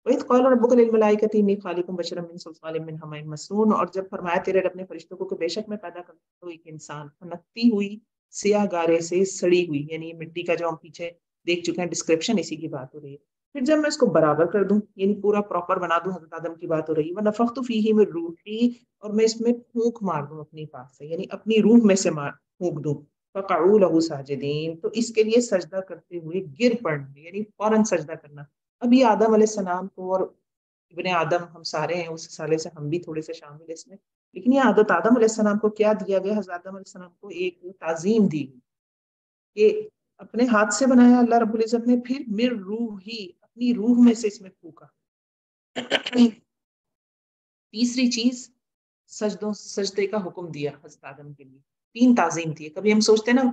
A: وَإِذْ قَالَ رَبُّكَ لِلْمَلَائِكَةِ إِنِّي خَالِقٌ بَشَرًا مِّن صَلْصَالٍ مِّنْ حَمَإٍ مَّسْنُونٍ، اور جب فرمایا تیرے رب نے فرشتوں کو کہ بے شک میں پیدا کرتا ہوں ایک انسان پھنکتی ہوئی سیاہ گارے سے سڑی ہوئی، یعنی مٹی کا جو ہم پیچھے دیکھ چکے ہیں ڈسکرپشن، اسی کی بات ہو رہی ہے. پھر جب میں اس کو برابر کر دوں، یعنی پورا پراپر بنا دوں، حضرت آدم کی بات ہو رہی ہے. وَنَفَخْتُ فِيهِ مِن رُوحِي، اور میں اس میں پھونک مار دوں اپنی پاس سے، یعنی اپنی روح میں سے پھونک دوں. فَقَعُوا لَهُ سَاجِدِينَ، تو اس کے لیے سجدہ کرتے ہوئے گر پڑنا، یعنی فوراً سجدہ کرنا. اب یہ آدم علیہ السلام کو، اور ابن آدم ہم سارے ہیں، اس سالے سے ہم بھی تھوڑے سے شامل ہیں اس میں، لیکن یہ عادت آدم علیہ السلام کو کیا دیا گیا؟ حضرت آدم علیہ السلام کو ایک تعظیم دی کہ اپنے ہاتھ سے بنایا اللہ رب العزت نے، پھر مر روح ہی، اپنی روح میں سے اس میں پھونکا. تیسری چیز، سجدے کا حکم دیا حضرت آدم کے لیے. 3 تعظیم تھی. کبھی ہم سوچتے ہیں نا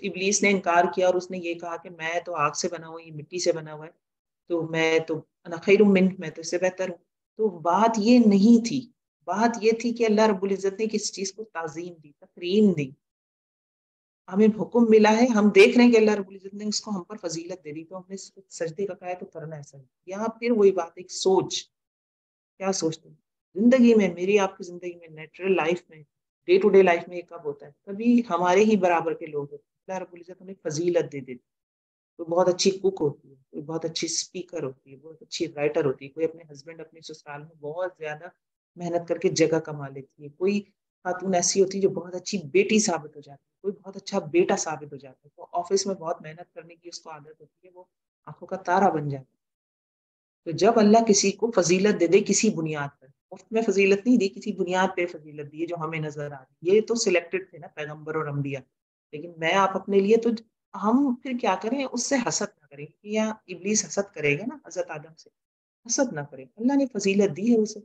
A: ابلیس نے انکار کیا اور اس نے یہ کہا کہ میں تو آگ سے بنا ہوا ہوں، یہ مٹی سے بنا ہوا ہے، تو میں تو انا خیر من، میں تو اس سے بہتر ہوں. تو بات یہ نہیں تھی، بات یہ تھی کہ اللہ رب العزت نے کس چیز کو تعظیم دی، تکریم دی. ہمیں حکم ملا ہے، ہم دیکھ رہے ہیں کہ اللہ رب العزت نے اس کو ہم پر فضیلت دے دی، تو ہم نے سجدے کا کہا ہے تو کرنا ہے سجدہ. یہاں پھر وہی بات، ایک سوچ، کیا سوچتے ہیں زندگی میں، میری آپ کی زندگی میں، نیچرل لائف میں، ڈے ٹو ڈے لائف میں یہ کب ہوتا ہے؟ کبھی ہمارے ہی برابر کے لوگ ہوتے ہیں، اللہ رب العزت ہمیں فضیلت دے دیتی. کوئی بہت اچھی کوک ہوتی ہے، کوئی بہت اچھی اسپیکر ہوتی ہے، بہت اچھی رائٹر ہوتی ہے، کوئی اپنے ہسبینڈ اپنے سسرال میں بہت زیادہ محنت کر کے جگہ کما لیتی ہے، کوئی خاتون ایسی ہوتی ہے جو بہت اچھی بیٹی ثابت ہو جاتی ہے، کوئی بہت اچھا بیٹا ثابت ہو جاتا ہے، وہ آفس میں بہت محنت کرنے کی اس کو عادت ہوتی ہے، وہ آنکھوں کا تارا بن جاتا ہے. تو جب اللہ کسی کو فضیلت دے دے کسی بنیاد پر، مفت میں فضیلت نہیں دی، کسی بنیاد پہ فضیلت دی ہے جو ہمیں نظر آ رہی ہے. یہ تو سلیکٹڈ تھے نا پیغمبر اور انبیاء، لیکن میں آپ اپنے لیے تو ہم پھر کیا کریں؟ اس سے حسد نہ کریں، یا ابلیس حسد کرے گا نا حضرت آدم سے، حسد نہ کریں. اللہ نے فضیلت دی ہے اسے،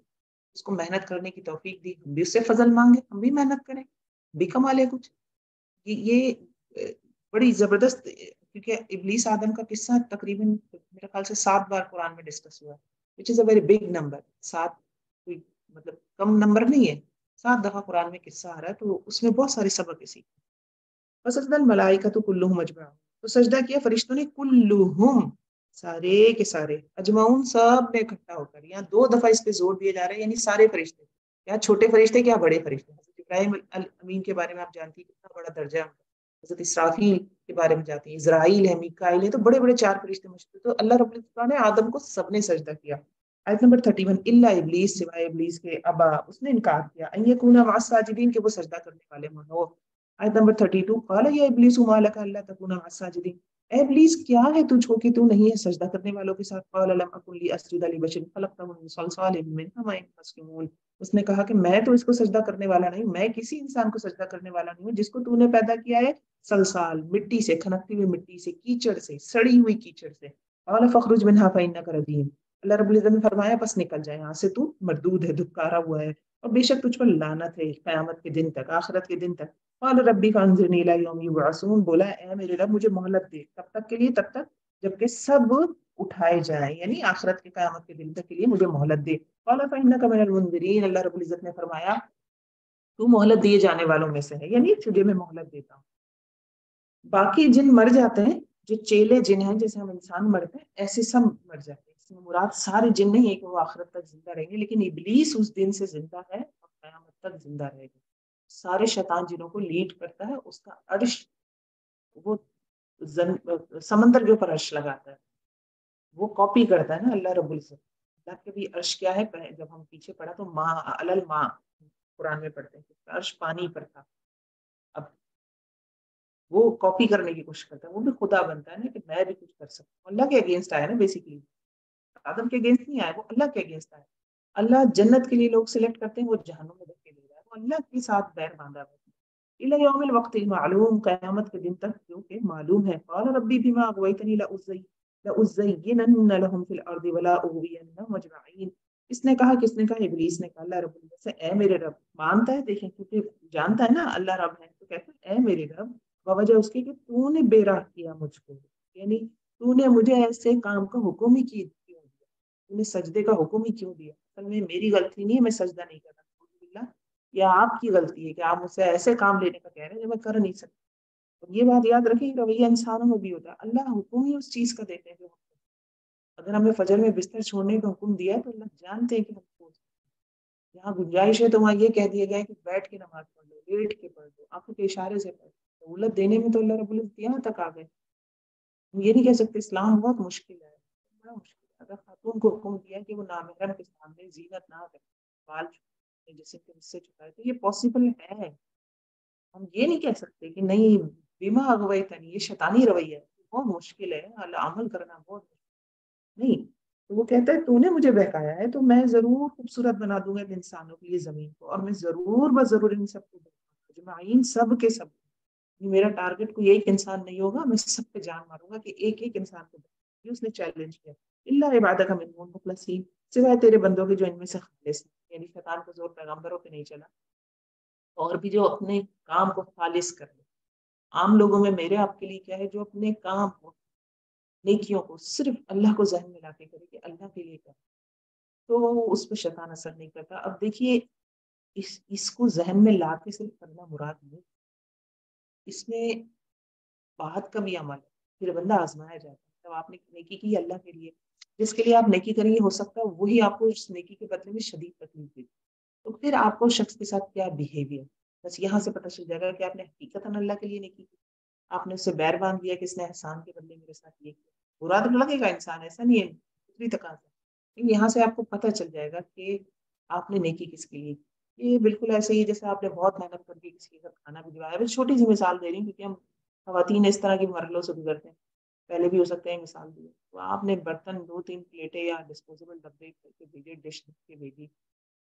A: اس کو محنت کرنے کی توفیق دی، ہم بھی اس سے فضل مانگے، ہم بھی محنت کریں، بھی کما لے کچھ. یہ بڑی زبردست، کیونکہ ابلیس آدم کا قصہ تقریباً میرے خیال سے 7 بار قرآن میں ڈسکس ہوا ہے، which is a very big number. 7 کوئی مطلب کم نمبر نہیں ہے، 7 دفعہ قرآن میں قصہ آ رہا ہے، تو اس میں بہت سارے سبق اسی. فسجد الملائکۃ کلھم اجمعون، تو سجدہ کیا فرشتوں نے، کلھم، سارے کے سارے، اجمعون سب نے اکٹھا ہو کر. یہاں 2 دفعہ اس پہ زور دیا جا رہا ہے، یعنی سارے فرشتے، کیا چھوٹے فرشتے کیا بڑے فرشتے. حضرت ابراہیم الامین کے بارے میں آپ جانتی ہیں کتنا بڑا درجہ ہے. حضرت اسرافیل کے بارے میں جاتی ہیں، اسرائیل ہے، میکائیل ہے، تو بڑے بڑے 4 فرشتے مشہور. تو اللہ رب العزت نے آدم کو سب نے سجدہ کیا. آیت نمبر 31، الا ابلیس، سوائے ابلیس کے، ابا، اس نے انکار کیا، ان یکون مع الساجدین، کہ وہ سجدہ کرنے والے ہوں. آیت نمبر 32، قال یا ابلیس ما لک الا تکون مع الساجدین، اے ابلیس کیا ہے تجھ کو کہ تو نہیں ہے سجدہ کرنے والوں کے ساتھ. قال لم اکن لاسجد لبشر خلقته من صلصال من حمأ مسنون، اس نے کہا کہ میں تو اس کو سجدہ کرنے والا نہیں، میں کسی انسان کو سجدہ کرنے والا نہیں ہوں جس کو تو نے پیدا کیا ہے سلسال، مٹی سے، کھنکتی ہوئی مٹی سے، کیچڑ سے، سڑی ہوئی کیچڑ سے. قال فاخرج منها فانك رجيم، اللہ رب العزت نے فرمایا بس نکل جائے یہاں سے، تو مردود ہے، دھتکارا ہوا ہے، اور بے شک تجھ پر لعنت ہے قیامت کے دن تک، آخرت کے دن تک. قال ربی فانظرنی الی یوم یبعثون، بولا اے میرے رب مجھے مہلت دے، کب تک کے لیے؟ تب تک جب کہ سب اٹھائے جائیں، یعنی آخرت کے قیامت کے دن تک کے لیے مجھے مہلت دے. قال فانک من المنذرین، اللہ رب العزت نے فرمایا تو مہلت دیے جانے والوں میں سے ہے، یعنی تجھے میں مہلت دیتا ہوں. باقی جن مر جاتے ہیں، جو چیلے جن ہیں، جیسے ہم انسان مرتے ہیں ایسے سب مر جاتے ہیں. اس میں مراد سارے جن نہیں ہے کہ وہ آخرت تک زندہ رہیں گے، لیکن ابلیس اس دن سے زندہ ہے اور قیامت تک زندہ رہے گا. سارے شیطان جنوں کو لیڈ کرتا ہے، اس کا عرش، وہ سمندر کے اوپر عرش لگاتا ہے، وہ کاپی کرتا ہے نا اللہ رب العزت. اللہ کے بھی عرش کیا ہے، جب ہم پیچھے پڑھا تو ماں، علل ماں قرآن میں پڑھتے ہیں، عرش پانی پر تھا. اب وہ کاپی کرنے کی کوشش کرتا ہے، وہ بھی خدا بنتا ہے نا کہ میں بھی کچھ کر سکتا ہوں. اللہ کے اگینسٹ آیا نا بیسیکلی، آدم کے اگینسٹ نہیں آیا، وہ اللہ کے اگینسٹ آیا. اللہ جنت کے لیے لوگ سلیکٹ کرتے ہیں، وہ جہنم میں دھکے دے رہا ہے، وہ اللہ کے ساتھ بیر باندھا ہوا ہے. الی یوم الوقت المعلوم، قیامت کے دن تک جو کہ معلوم ہے. قال ربی بما اغویتنی لأزینن لهم فی الارض ولا اغوینہم اجمعین. اس نے کہا، کس نے کہا؟ ابلیس نے کہا اللہ رب العزت سے، اے میرے رب، مانتا ہے، دیکھیں کیونکہ جانتا ہے نا اللہ رب ہے، تو کہتا ہے اے میرے رب، بوجہ اس کی کہ تو نے بے راہ کیا مجھ کو، یعنی تو نے مجھے ایسے کام کا حکم ہی کیوں دیا، تو نے سجدے کا حکم ہی کیوں دیا. اصل میں میری غلطی نہیں ہے، میں سجدہ نہیں کر رہا، یا آپ کی غلطی ہے کہ آپ مجھ سے ایسے کام لینے کا کہہ رہے ہیں جو میں کر نہیں سکتا. اور یہ بات یاد رکھیں، رویہ انسانوں میں بھی ہوتا ہے، اللہ حکم ہی اس چیز کا دیتے ہیں جو اگر ہمیں فجر میں بستر چھوڑنے کا حکم دیا ہے تو اللہ جانتے ہیں کہ ہم چھوڑ سکتے ہیں۔ جہاں گنجائش ہے تو وہاں یہ کہہ دیا گیا ہے کہ بیٹھ کے نماز پڑھ لو، لیٹ کے پڑھ لو، آنکھوں کے اشارے سے پڑھ لو۔ سہولت دینے میں تو اللہ رب العزت یہاں تک آ گئے۔ ہم یہ نہیں کہہ سکتے اسلام بہت مشکل ہے، بڑا مشکل ہے۔ اگر خاتون کو حکم دیا کہ وہ نامحرم کے سامنے زینت نہ کرے، بال چھپائے، جسم کے حصے چھپائے، تو یہ پاسبل ہے۔ ہم یہ نہیں کہہ سکتے کہ نہیں بما اغویتنی، یہ شیطانی رویہ ہے، بہت مشکل ہے عمل کرنا، بہت مشکل نہیں۔ تو وہ کہتا ہے تو نے مجھے بہکایا ہے تو میں ضرور خوبصورت بنا دوں گا ان انسانوں کے لیے زمین کو، اور میں ضرور ضرور ان سب کو اجمعین، سب کے سب۔ میرا ٹارگٹ کوئی ایک انسان نہیں ہوگا، میں سب پہ جان ماروں گا کہ ایک ایک انسان کو یہ اس نے چیلنج کیا۔ اللہ عبادک منهم المخلصین، سوائے تیرے بندوں کے جو ان میں سے خالص ہیں، یعنی شیطان کا زور پیغمبروں پہ نہیں چلا، اور بھی جو اپنے کام کو خالص کر لے۔ عام لوگوں میں میرے آپ کے لیے کیا ہے، جو اپنے کام کو، نیکیوں کو صرف اللہ کو ذہن میں لا کے کرے کہ اللہ کے لیے کرے، تو اس پہ شیطان اثر نہیں کرتا۔ اب دیکھیے اس کو ذہن میں لا کے صرف کرنا مراد نہیں، اس میں بات کا بھی عمل ہے، پھر بندہ آزمایا جاتا ہے۔ جب آپ نے نیکی کی اللہ کے لیے، جس کے لیے آپ نیکی کریں گے ہو سکتا ہے وہی آپ کو اس نیکی کے بدلے میں شدید تکلیف دے، تو پھر آپ کو شخص کے ساتھ کیا بیہیویئر، بس یہاں سے پتہ چل جائے گا کہ آپ نے حقیقتاً اللہ کے لیے نیکی کی، آپ نے اس سے بیر باندھ دیا کہ اس نے احسان کے بدلے میرے ساتھ یہ کیا۔ برا تو لگے گا انسان، ایسا نہیں ہے، دوسری تقاضا، لیکن یہاں سے آپ کو پتہ چل جائے گا کہ آپ نے نیکی کس کے لیے کی۔ یہ بالکل ایسے ہی جیسے آپ نے بہت محنت کر کے کسی کے گھر کھانا بھجوایا۔ بس چھوٹی سی مثال دے رہی ہوں کیونکہ ہم خواتین اس طرح کی مرحلوں سے گزرتے ہیں، پہلے بھی ہو سکتے ہیں مثال دی، تو آپ نے برتن 2-3 پلیٹیں یا ڈسپوزیبل ڈبے کے بھیجے، ڈش کے بھیجی،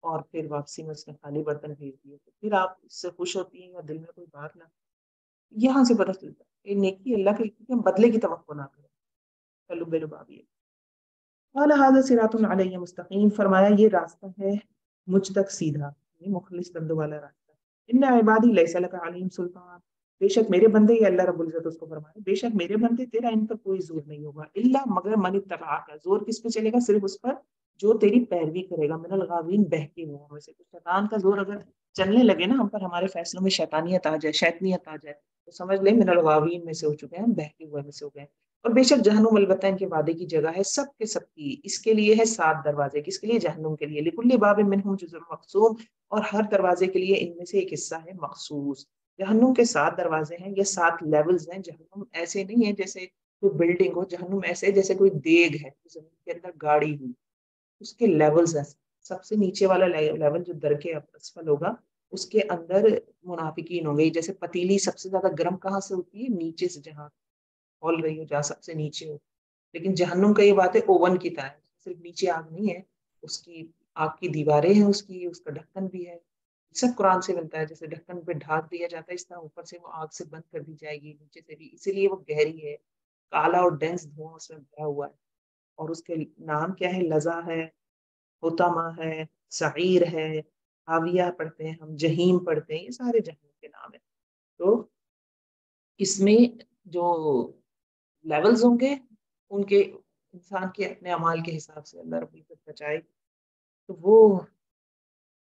A: اور پھر واپسی میں اس نے خالی برتن بھیج دیے، تو پھر آپ اس سے خوش ہوتی ہیں یا دل میں کوئی بات نہ، یہاں سے پتہ چلتا ہے یہ نیکی اللہ کے لیے، ہم بدلے کی توقع نہ کریں۔ چلو بے لبابی قال هذا صراط علیہ مستقیم، فرمایا یہ راستہ ہے مجھ تک سیدھا، یہ مخلص بندوں والا راستہ۔ ان عبادی لیس لک علیہم سلطان، بے شک میرے بندے، یہ اللہ رب العزت اس کو فرمایا، بے شک میرے بندے تیرا ان پر کوئی زور نہیں ہوگا، الا مگر من اتبعک، زور کس پہ چلے گا؟ صرف اس پر جو تیری پیروی کرے گا، من الغاوین، بہکے ہوا میں سے۔ شیطان کا زور اگر چلنے لگے نا ہم پر، ہمارے فیصلوں میں شیطانیت آ جائے، شیطنیت آ جائے، تو سمجھ لیں من الغاوین میں سے ہو چکے ہیں، ہم بہکے ہوئے میں سے ہو گئے۔ اور بے شک جہنم البتہ ان کے وعدے کی جگہ ہے، سب کے سب کی، اس کے لیے ہے 7 دروازے، کس کے لیے؟ جہنم کے لیے، لکل باب منہم جزء مقسوم، اور ہر دروازے کے لیے ان میں سے ایک حصہ ہے مخصوص۔ جہنم کے 7 دروازے ہیں، یہ 7 لیولز ہیں۔ جہنم ایسے نہیں ہے جیسے کوئی بلڈنگ ہو، جہنم ایسے جیسے کوئی دیگ ہے زمین کے اندر گاڑی ہوئی، اس کے لیولز ہیں۔ سب سے نیچے والا لیول جو درکے اسفل ہوگا، اس کے اندر منافقین ہوں گے۔ جیسے پتیلی سب سے زیادہ گرم کہاں سے ہوتی ہے؟ نیچے سے، جہاں کھول رہی ہو، جہاں سب سے نیچے ہو۔ لیکن جہنم کا یہ بات ہے اوون کی طرح، صرف نیچے آگ نہیں ہے، اس کی آگ کی دیواریں ہیں، اس کا ڈھکن بھی ہے، سب قرآن سے ملتا ہے۔ جیسے ڈھکن پہ ڈھانک دیا جاتا ہے، اس طرح اوپر سے وہ آگ سے بند کر دی جائے گی، نیچے سے بھی، اسی لیے وہ گہری ہے، کالا اور ڈینس دھواں اس میں بھرا ہوا ہے۔ اور اس کے نام کیا ہے؟ لظا ہے، حطمہ ہے، سعیر ہے، حاویہ پڑھتے ہیں ہم، جہیم پڑھتے ہیں، یہ سارے جہنم کے نام ہیں۔ تو اس میں جو لیولز ہوں گے ان کے، انسان کے اپنے اعمال کے حساب سے اللہ رب العزت بچائے، تو وہ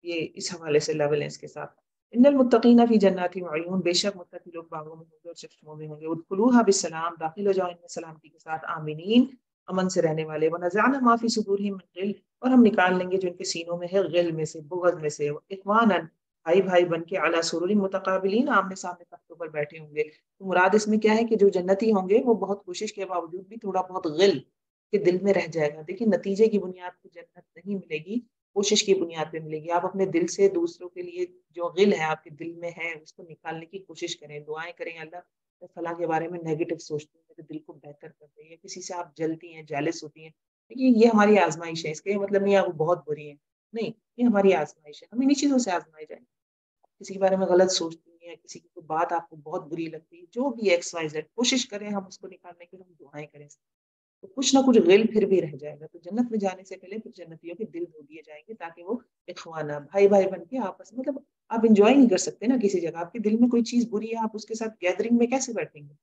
A: یہ اس حوالے سے لیول ہے اس کے ساتھ۔ ان المتقین فی جنات وعیون، بے شک متقی لوگ باغوں میں ہوں گے اور چشموں میں ہوں گے۔ ادخلوها بالسلام، داخل ہو جاؤ ان میں سلامتی کے ساتھ، آمینین، امن سے رہنے والے۔ ونزعنا ما فی صدورہم من غل، اور ہم نکال لیں گے جو ان کے سینوں میں ہے، غل میں سے، بغض میں سے، اخوانا، بھائی بھائی بن کے، علی سرور متقابلین، آمنے سامنے تختوں پر بیٹھے ہوں گے۔ تو مراد اس میں کیا ہے کہ جو جنتی ہوں گے وہ بہت کوشش کے باوجود بھی تھوڑا بہت غل کے دل میں رہ جائے گا۔ دیکھیں نتیجے کی بنیاد پہ جنت نہیں ملے گی، کوشش کی بنیاد پہ ملے گی۔ آپ اپنے دل سے دوسروں کے لیے جو غل ہے آپ کے دل میں ہے اس کو نکالنے کی کوشش کریں، دعائیں کریں، اللہ میں فلاں کے بارے میں نیگیٹو سوچتی ہوں، میرے دل کو بہتر کر دے، یا کسی سے آپ جلتی ہیں، جیلس ہوتی ہیں، لیکن یہ ہماری آزمائش ہے، اس کا یہ مطلب نہیں ہے وہ بہت بری ہے، نہیں، یہ ہماری آزمائش ہے، ہم انہیں چیزوں سے آزمائے جائیں۔ کسی کے بارے میں غلط سوچتی ہیں، کسی کی کوئی بات آپ کو بہت بری لگتی ہے، جو بھی ایکس وائی زیڈ، کوشش کریں ہم اس کو نکالنے کی، ہم دعائیں کریں، تو کچھ نہ کچھ غل پھر بھی رہ جائے گا۔ تو جنت میں جانے سے پہلے پھر جنتیوں کے دل دھو دیے جائیں گے تاکہ وہ اخوانہ، بھائی بھائی بن کے آپس میں، مطلب آپ انجوائے نہیں کر سکتے نا کسی جگہ، آپ کے دل میں کوئی چیز بری ہے، آپ اس کے ساتھ گیدرنگ میں کیسے بیٹھیں گے؟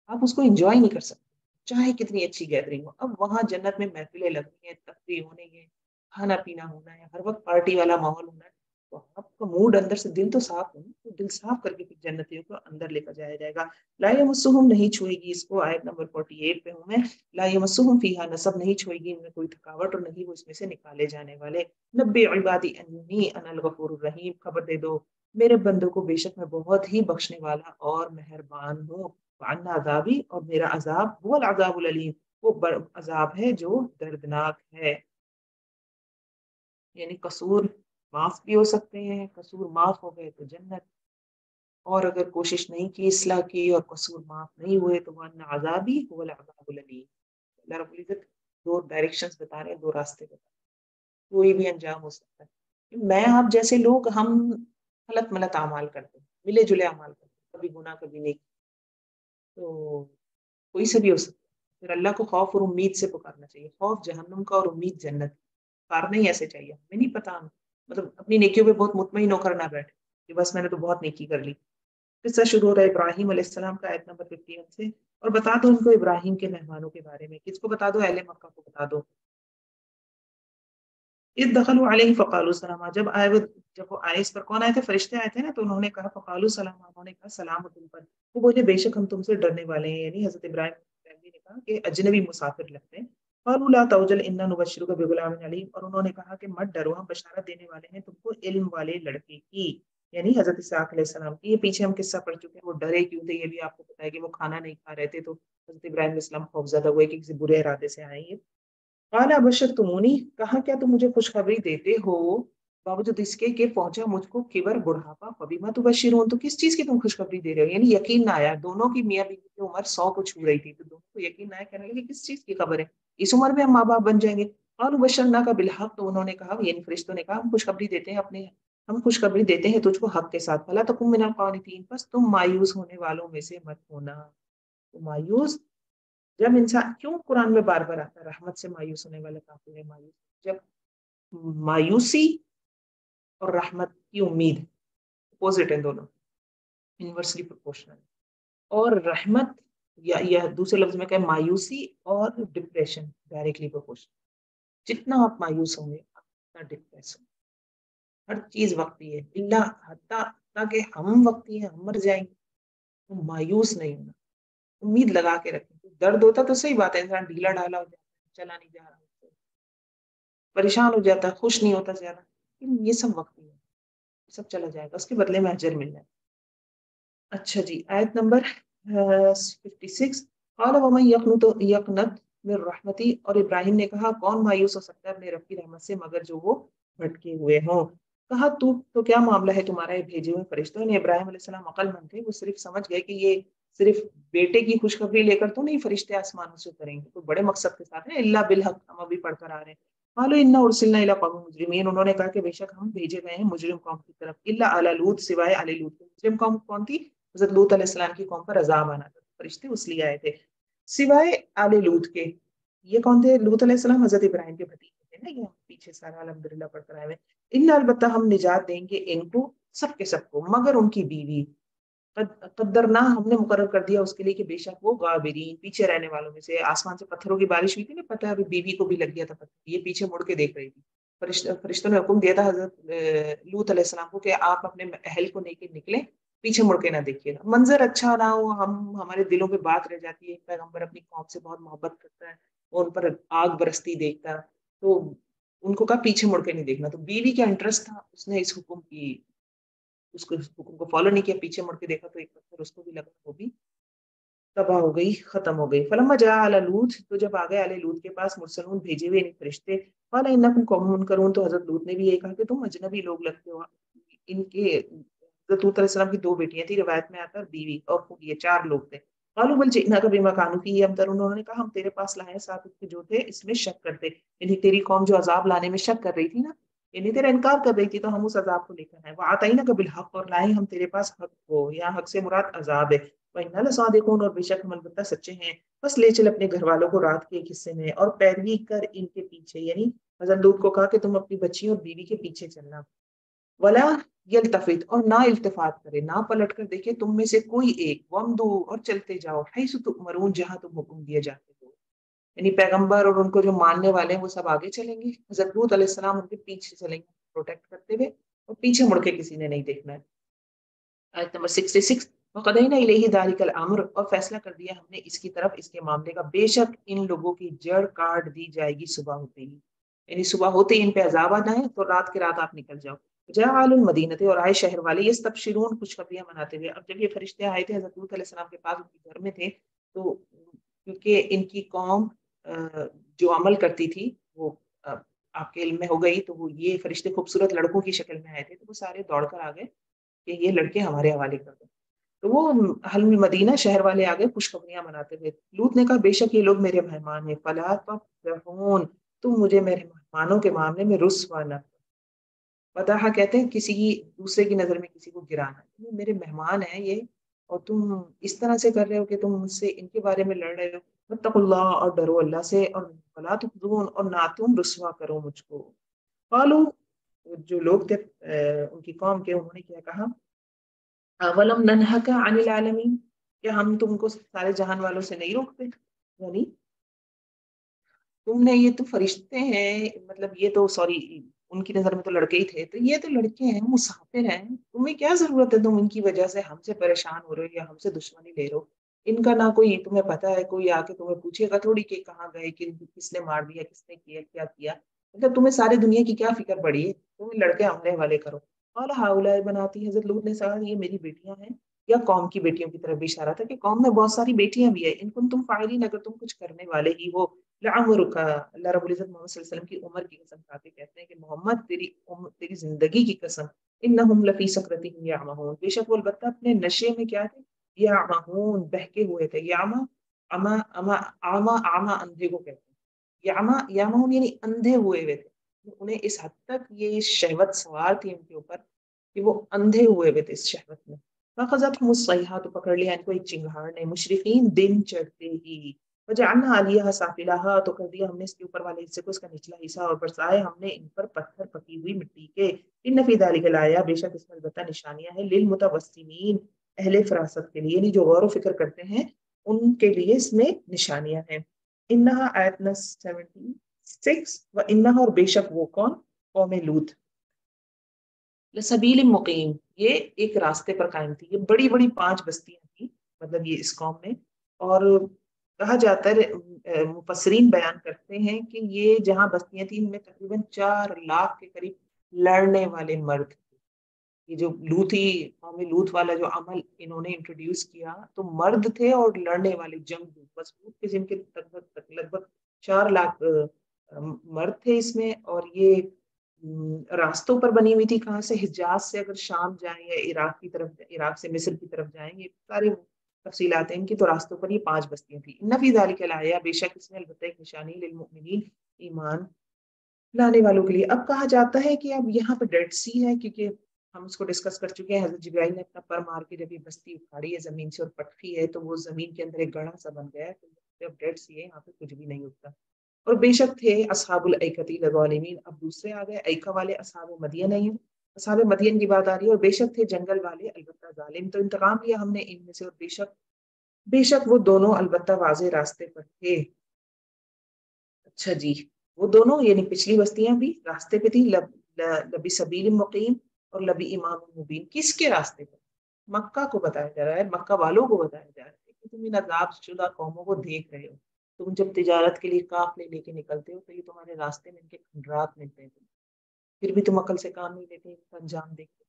A: آپ اس کو انجوائے نہیں کر سکتے چاہے کتنی اچھی گیدرنگ ہو۔ اب وہاں جنت میں محفلیں لگنی ہیں، تفریح ہونی ہے، کھانا پینا ہونا ہے، ہر وقت پارٹی والا ماحول ہونا ہے، تو آپ کا موڈ اندر سے دل تو صاف ہو نا، تو دل صاف کر کے پھر جنتیوں کو اندر لے کر جایا جائے گا. لا یمسہم نہیں چھوئے گی اس کو، آیت نمبر 48 پہ ہوں میں. لا یمسہم فیہا نصب نہیں چھوئے گی ان میں کوئی تھکاوٹ، اور نہیں وہ اس میں سے نکالے جانے والے. نبی عبادی انی انا الغفور الرحیم، خبر دے دو میرے بندوں کو بے شک میں بہت ہی بخشنے والا اور مہربان ہوں. وعن عذابی، اور میرا عذاب وہ العذاب العلیم، وہ عذاب ہے جو دردناک ہے. یعنی قصور معاف بھی ہو سکتے ہیں، قصور معاف ہو گئے تو جنت، اور اگر کوشش نہیں کی اصلاح کی اور قصور معاف نہیں ہوئے تو وَأَنَّ عَذَابِي هُوَ الْعَذَابُ الْأَلِيمُ. اللہ رب العزت دو ڈائریکشنز بتا رہے ہیں، دو راستے بتا رہے ہیں، کوئی بھی انجام ہو سکتا ہے. میں آپ جیسے لوگ ہم غلط ملت اعمال کرتے ہیں، ملے جلے اعمال کرتے ہیں، کبھی گناہ کبھی نیکی، تو کوئی سے بھی ہو سکتا ہے. پھر اللہ کو خوف اور امید سے پکارنا چاہیے، خوف جہنم کا اور امید جنت. پکارنا ہی ایسے چاہیے. ہمیں نہیں پتا، مطلب اپنی نیکیوں پہ بہت مطمئن ہو کر نہ بیٹھے کہ بس میں نے تو بہت نیکی کر لی. قصہ شروع ہو رہا ہے ابراہیم علیہ السلام کا، آیت نمبر 51 سے. اور بتا دو ان کو ابراہیم کے مہمانوں کے بارے میں. کس کو بتا دو؟ اہل مکہ کو بتا دو. اذ دخلوا علیہ فقالوا سلاما، جب وہ آئے اس پر، کون آئے تھے؟ فرشتے آئے تھے نا. تو انہوں نے کہا فقالوا سلاما، انہوں نے کہا سلام تم پر. وہ بولے بے شک ہم تم سے ڈرنے والے ہیں. یعنی حضرت ابراہیم نے کہا کہ اجنبی مسافر لگتے ہیں. قالوا لا توجل انا نبشرک بغلام علیم، اور انہوں نے کہا کہ مت ڈرو، ہم بشارت دینے والے ہیں تم کو علم والے لڑکے کی، یعنی حضرت اسحاق علیہ السلام کی. یہ پیچھے ہم قصہ پڑھ چکے ہیں. وہ ڈرے کیوں تھے یہ بھی آپ کو پتا ہے کہ وہ کھانا نہیں کھا رہے تھے. تو حضرت ابراہیم علیہ السلام خوفزدہ ہوئے کہ کسی برے ارادے سے آئے ہیں. قال ابشرتمونی، کہا کیا تم مجھے خوشخبری دیتے ہو باوجود اس کے کہ پہنچا مجھ کو کبر، بڑھاپا. فبما تبشرون، تو کس چیز کی تم خوشخبری دے رہے ہو؟ یعنی یقین نہ آیا. دونوں کی میاں بیوی کی عمر 100 کو چھو رہی تھی، تو دونوں کو یقین نہ آیا. کہنے لگے کس چیز کی خبر ہے، اس عمر میں ہم ماں باپ بن جائیں گے. قالوا بشرناک بالحق، تو انہوں نے کہا، یعنی فرشتوں نے کہا ہم خوشخبری دیتے ہیں تجھ کو حق کے ساتھ. فلا تکن من القانتین، بس تم مایوس ہونے والوں میں سے مت ہونا. تو مایوس جب انسان، کیوں قرآن میں بار بار آتا ہے رحمت سے مایوس ہونے والا کافر ہے مایوس؟ جب مایوسی اور رحمت کی امید اپوزٹ ہیں، دونوں انورسلی پروپورشنل. اور رحمت یا دوسرے لفظ میں کہ مایوسی اور ڈپریشن ڈائریکٹلی پروپورشنل. جتنا آپ مایوس ہوں گے اتنا ڈپریس ہوں گے. ہر چیز وقتی ہے، اللہ حتیٰ کہ ہم وقتی ہیں، ہم مر جائیں گے. تو مایوس نہیں ہونا، امید لگا کے رکھیں. درد ہوتا تو صحیح بات ہے، انسان ڈھیلا ڈھالا ہو جاتا ہے، چلا نہیں جا رہا، پریشان ہو جاتا ہے، خوش نہیں ہوتا زیادہ. لیکن یہ سب وقتی ہے، یہ سب چلا جائے گا، اس کے بدلے میں اجر مل جائے گا. اچھا جی، آیت نمبر 56. قال ومن یقنط من رحمتی، اور ابراہیم نے کہا کون مایوس ہو سکتا ہے اپنے رب کی رحمت سے مگر جو وہ بھٹکے ہوئے ہوں. کہا تو کیا معاملہ ہے تمہارا یہ بھیجے ہوئے فرشتوں نے؟ ابراہیم علیہ السلام عقل مند تھے، وہ صرف سمجھ گئے کہ یہ صرف بیٹے کی خوشخبری لے کر تو نہیں فرشتے آسمانوں سے اتریں گے، تو بڑے مقصد کے ساتھ ہیں. اللہ بالحق، ہم ابھی پڑھ کر آ رہے ہیں. قالوا انا ارسلنا الى قوم مجرمین، انہوں نے کہا کہ بے شک ہم بھیجے گئے ہیں مجرم قوم کی طرف. الا آل لوط، سوائے آل لوط کے. مجرم قوم کون تھی؟ حضرت لوط علیہ السلام کی قوم پر عذاب آنا تھا، فرشتے اس لیے آئے تھے. سوائے آل لوط کے. یہ کون تھے؟ لوط علیہ السلام حضرت ابراہیم کے بھتیجے تھے نا. یہ پیچھے سارا الحمدللہ پڑھ کر آئے ہوئے. ان البتہ ہم نجات دیں گے ان کو، سب کے سب کو، مگر ان کی بیوی. قدرنا، ہم نے مقرر کر دیا اس کے لیے کہ بے شک وہ غابرین، پیچھے رہنے والوں میں سے. آسمان سے پتھروں کی بارش ہوئی تھی نا، پتہ ہے بیوی کو بھی لگ گیا تھا پتھر، یہ پیچھے مڑ کے دیکھ رہی تھی. فرشتوں نے حکم دیا تھا حضرت لوط علیہ السلام کو کہ آپ اپنے اہل کو لے کے نکلیں، پیچھے مڑ کے نہ دیکھیے. منظر اچھا نہ ہو، ہمارے دلوں پہ بات رہ جاتی ہے. پیغمبر اپنی قوم سے بہت محبت کرتا ہے اور ان پر آگ برستی دیکھتا ہے، تو ان کو کہا پیچھے مڑ کے نہیں دیکھنا. تو بیوی کا انٹرسٹ تھا، اس نے اس حکم کی، اس کو حکم کو فالو نہیں کیا، پیچھے مڑ کے دیکھا تو ایک پتھر اس کو بھی لگا، وہ بھی تباہ ہو گئی، ختم ہو گئی. فلما جاء آل لوط، تو جب آ گئے آل لوط کے پاس مرسلون، بھیجے ہوئے فرشتے. قال انکم قوم منکرون، تو حضرت لوط نے بھی یہ کہا کہ تم اجنبی لوگ لگتے ہو. ان کے حضرت لوط علیہ السلام کی 2 بیٹیاں تھیں، روایت میں آتا ہے بیوی، اور یہ 4 لوگ تھے. قالوا بل جئناک بما كانوا فيه يمترون، انہوں نے کہا ہم تیرے پاس لائے ساتھ اس کے جو تھے اس میں شک کرتے. یعنی تیری قوم جو عذاب لانے میں شک کر رہی تھی نا، یعنی تیرا انکار کر رہی تھی، تو ہم اس عذاب کو لے کر آئے. وآتیناک بالحق، اور لائے ہم تیرے پاس حق کو. یہاں حق سے مراد عذاب ہے. وإنا لصادقون، اور بے شک ہم البتہ سچے ہیں. بس لے چل اپنے گھر والوں کو رات کے ایک حصے میں، اور پیروی کر ان کے پیچھے. یعنی حضرت لوط کو کہا کہ تم اپنی بچیوں اور بیوی کے پیچھے چلنا. ولا یلتفت، اور نہ التفات کرے، نہ پلٹ کر دیکھے تم میں سے کوئی ایک. وامدو، اور چلتے جاؤ. حیث تؤمرون، جہاں تم حکم دیے جاتے ہو. یعنی پیغمبر اور ان کو جو ماننے والے ہیں وہ سب آگے چلیں گے، حضرت لوط علیہ السلام ان کے پیچھے چلیں گے پروٹیکٹ کرتے ہوئے. اور پیچھے مڑ کے کسی نے نہیں دیکھنا ہے۔ آیت نمبر 66، وَقَضَيْنَا إِلَيْهِ ذَلِكَ الْأَمْرَ، اور فیصلہ کر دیا ہم نے اس کی طرف اس کے معاملے کا، بے شک ان لوگوں کی جڑ کاٹ دی جائے گی صبح ہوتے ہی، یعنی صبح ہوتے ہی ان پہ عذاب آنا ہے تو رات کے رات آپ نکل جاؤ۔ جَاءَ الْمَدِينَةِ، اور آئے شہر والے، یستبشرون، خوشخبریاں مناتے ہوئے۔ اب جب یہ فرشتے آئے تھے حضرت لوط علیہ السلام کے پاس، ان کے گھر میں تھے، تو کیونکہ ان کی قوم جو عمل کرتی تھی وہ آپ کے علم میں ہو گئی، تو وہ یہ فرشتے خوبصورت لڑکوں کی شکل میں آئے تھے، تو وہ سارے دوڑ کر آ گئے کہ یہ لڑکے ہمارے حوالے کر دو۔ تو وہ اہل المدینہ شہر والے آگے خوشخبریاں مناتے ہوئے، لوط نے کہا بے شک یہ لوگ میرے مہمان ہیں، فلا تفضحون، تم مجھے میرے مہمانوں کے معاملے میں رسوا نہ کرو۔ فضاحہ کہتے ہیں کسی کی دوسرے کی نظر میں کسی کو گرانا، یہ میرے مہمان ہیں یہ، اور تم اس طرح سے کر رہے ہو کہ تم مجھ سے ان کے بارے میں لڑ رہے ہو۔ واتقوا اللہ، اور ڈرو اللہ سے، اور فلا تفضحون، اور نہ تم رسوا کرو مجھ کو۔ قالو، جو لوگ تھے ان کی قوم کے، انہوں نے کیا کہا، اولم ننہک عن العالمین، کیا ہم تم کو سارے جہان والوں سے نہیں روکتے، یعنی تم نے، یہ تو فرشتے ہیں، مطلب یہ تو سوری ان کی نظر میں تو لڑکے ہی تھے، تو یہ تو لڑکے ہیں، مسافر ہیں، تمہیں کیا ضرورت ہے تم ان کی وجہ سے ہم سے پریشان ہو رہے ہو یا ہم سے دشمنی لے رہے ہو؟ ان کا نہ کوئی تمہیں پتا ہے، کوئی آ کے تمہیں پوچھے گا تھوڑی کہ کہاں گئے، کس نے مار دیا، کس نے کیا کیا کیا، مطلب تمہیں ساری دنیا کی کیا فکر پڑی ہے، تمہیں لڑکے حملے والے کرو۔ اور ہاؤلائے بناتی، حضرت لوط نے کہا یہ میری بیٹیاں ہیں، یا قوم کی بیٹیوں کی طرف بھی اشارہ تھا کہ قوم میں بہت ساری بیٹیاں بھی ہیں، ان کو تم فاعلین، اگر تم کچھ کرنے والے ہی ہو، لعمرک، اللہ رب العزت محمد صلی اللہ علیہ وسلم کی عمر کی قسم کھا کے کہتے ہیں کہ محمد تیری زندگی کی قسم، انہم لفی سکرتہم یعمہون، بے شک وہ البتہ اپنے نشے میں کیا تھے، یعمہون، بہکے ہوئے تھے۔ یعمہ، اما اما اعما، اعما اندھے کو کہتے ہیں، یعمہ یعمہون یعنی اندھے ہوئے ہوئے تھے، انہیں اس حد تک یہ شہوت سوار تھی ان کے اوپر کہ وہ اندھے ہوئے ہوئے تھے اس شہوت میں۔ فَأَخَذَتْهُمُ الصَّيْحَةُ، تو پکڑ لیا ان کو ایک چنگھاڑ نے، مشرقین، دن چڑھتے ہی، وجعلنا علیہا سافلہا، تو کر دیا ہم نے اس کے اوپر والے حصے کو اس کا نچلا حصہ، اور برسائے ہم نے ان پر پتھر پکی ہوئی مٹی کے، ان فی ذلک لآیہ، بے شک اس میں البتہ نشانیاں ہیں، للمتوسمین، اہل فراست کے لیے، یعنی جو غور و فکر کرتے ہیں ان کے لیے اس میں نشانیاں ہیں۔ انہا، آیت 76، و انہا، اور بے شک وہ کون، قوم لوط، لسبیل مقیم، یہ ایک راستے پر قائم تھی، یہ بڑی بڑی 5 بستیاں تھیں، مطلب یہ اس قوم میں، اور کہا جاتا ہے مفسرین بیان کرتے ہیں کہ یہ جہاں بستیاں تھیں ان میں تقریباً 4 لاکھ کے قریب لڑنے والے مرد تھے۔ یہ جو لوطی قوم لوط والا جو عمل انہوں نے انٹروڈیوس کیا تو مرد تھے اور لڑنے والے جنگ مضبوط قسم کے، لگ بھگ 4 لاکھ مرد تھے اس میں، اور یہ راستوں پر بنی ہوئی تھی، کہاں سے، حجاز سے اگر شام جائیں یا عراق کی طرف، عراق سے مصر کی طرف جائیں، یہ سارے تفصیلات ہیں ان کی، تو راستوں پر یہ 5 بستیاں تھیں۔ ان فی ذلک لآیہ، بے شک اس میں البتہ ایک نشانی، للمؤمنین، ایمان لانے والوں کے لیے۔ اب کہا جاتا ہے کہ اب یہاں پہ ڈیڈ سی ہے، کیونکہ ہم اس کو ڈسکس کر چکے ہیں، حضرت جبرائیل نے اپنا پر مار کے جب یہ بستی اکھاڑی ہے زمین سے اور پٹکی ہے، تو وہ زمین کے اندر ایک گڑھا سا بن گیا ہے، تو اب ڈیڈ سی ہے، یہاں پہ کچھ بھی نہیں اگتا۔ اور بے شک تھے اصحاب الایکۃ لظالمین، اب دوسرے آ گئے ایکا والے، اصحاب مدین نہیں ہیں، اصحاب مدین کی بات آ رہی ہے، اور بے شک تھے جنگل والے البتہ ظالم، تو انتقام لیا ہم نے ان میں سے، اور بے شک وہ دونوں البتہ واضح راستے پر تھے۔ اچھا جی، وہ دونوں یعنی پچھلی بستیاں بھی راستے پہ تھی، لبی سبیل مقیم اور لبی امام مبین، کس کے راستے پر؟ مکہ کو بتایا جا رہا ہے، مکہ والوں کو بتایا جا رہا ہے کہ تم ان عذاب شدہ قوموں کو دیکھ رہے ہو، تم جب تجارت کے لیے قافلے لے کے نکلتے ہو تو یہ تمہارے راستے میں ان کے کھنڈرات ملتے ہیں، پھر بھی تم عقل سے کام نہیں لیتے، ان کا انجام دیکھتے۔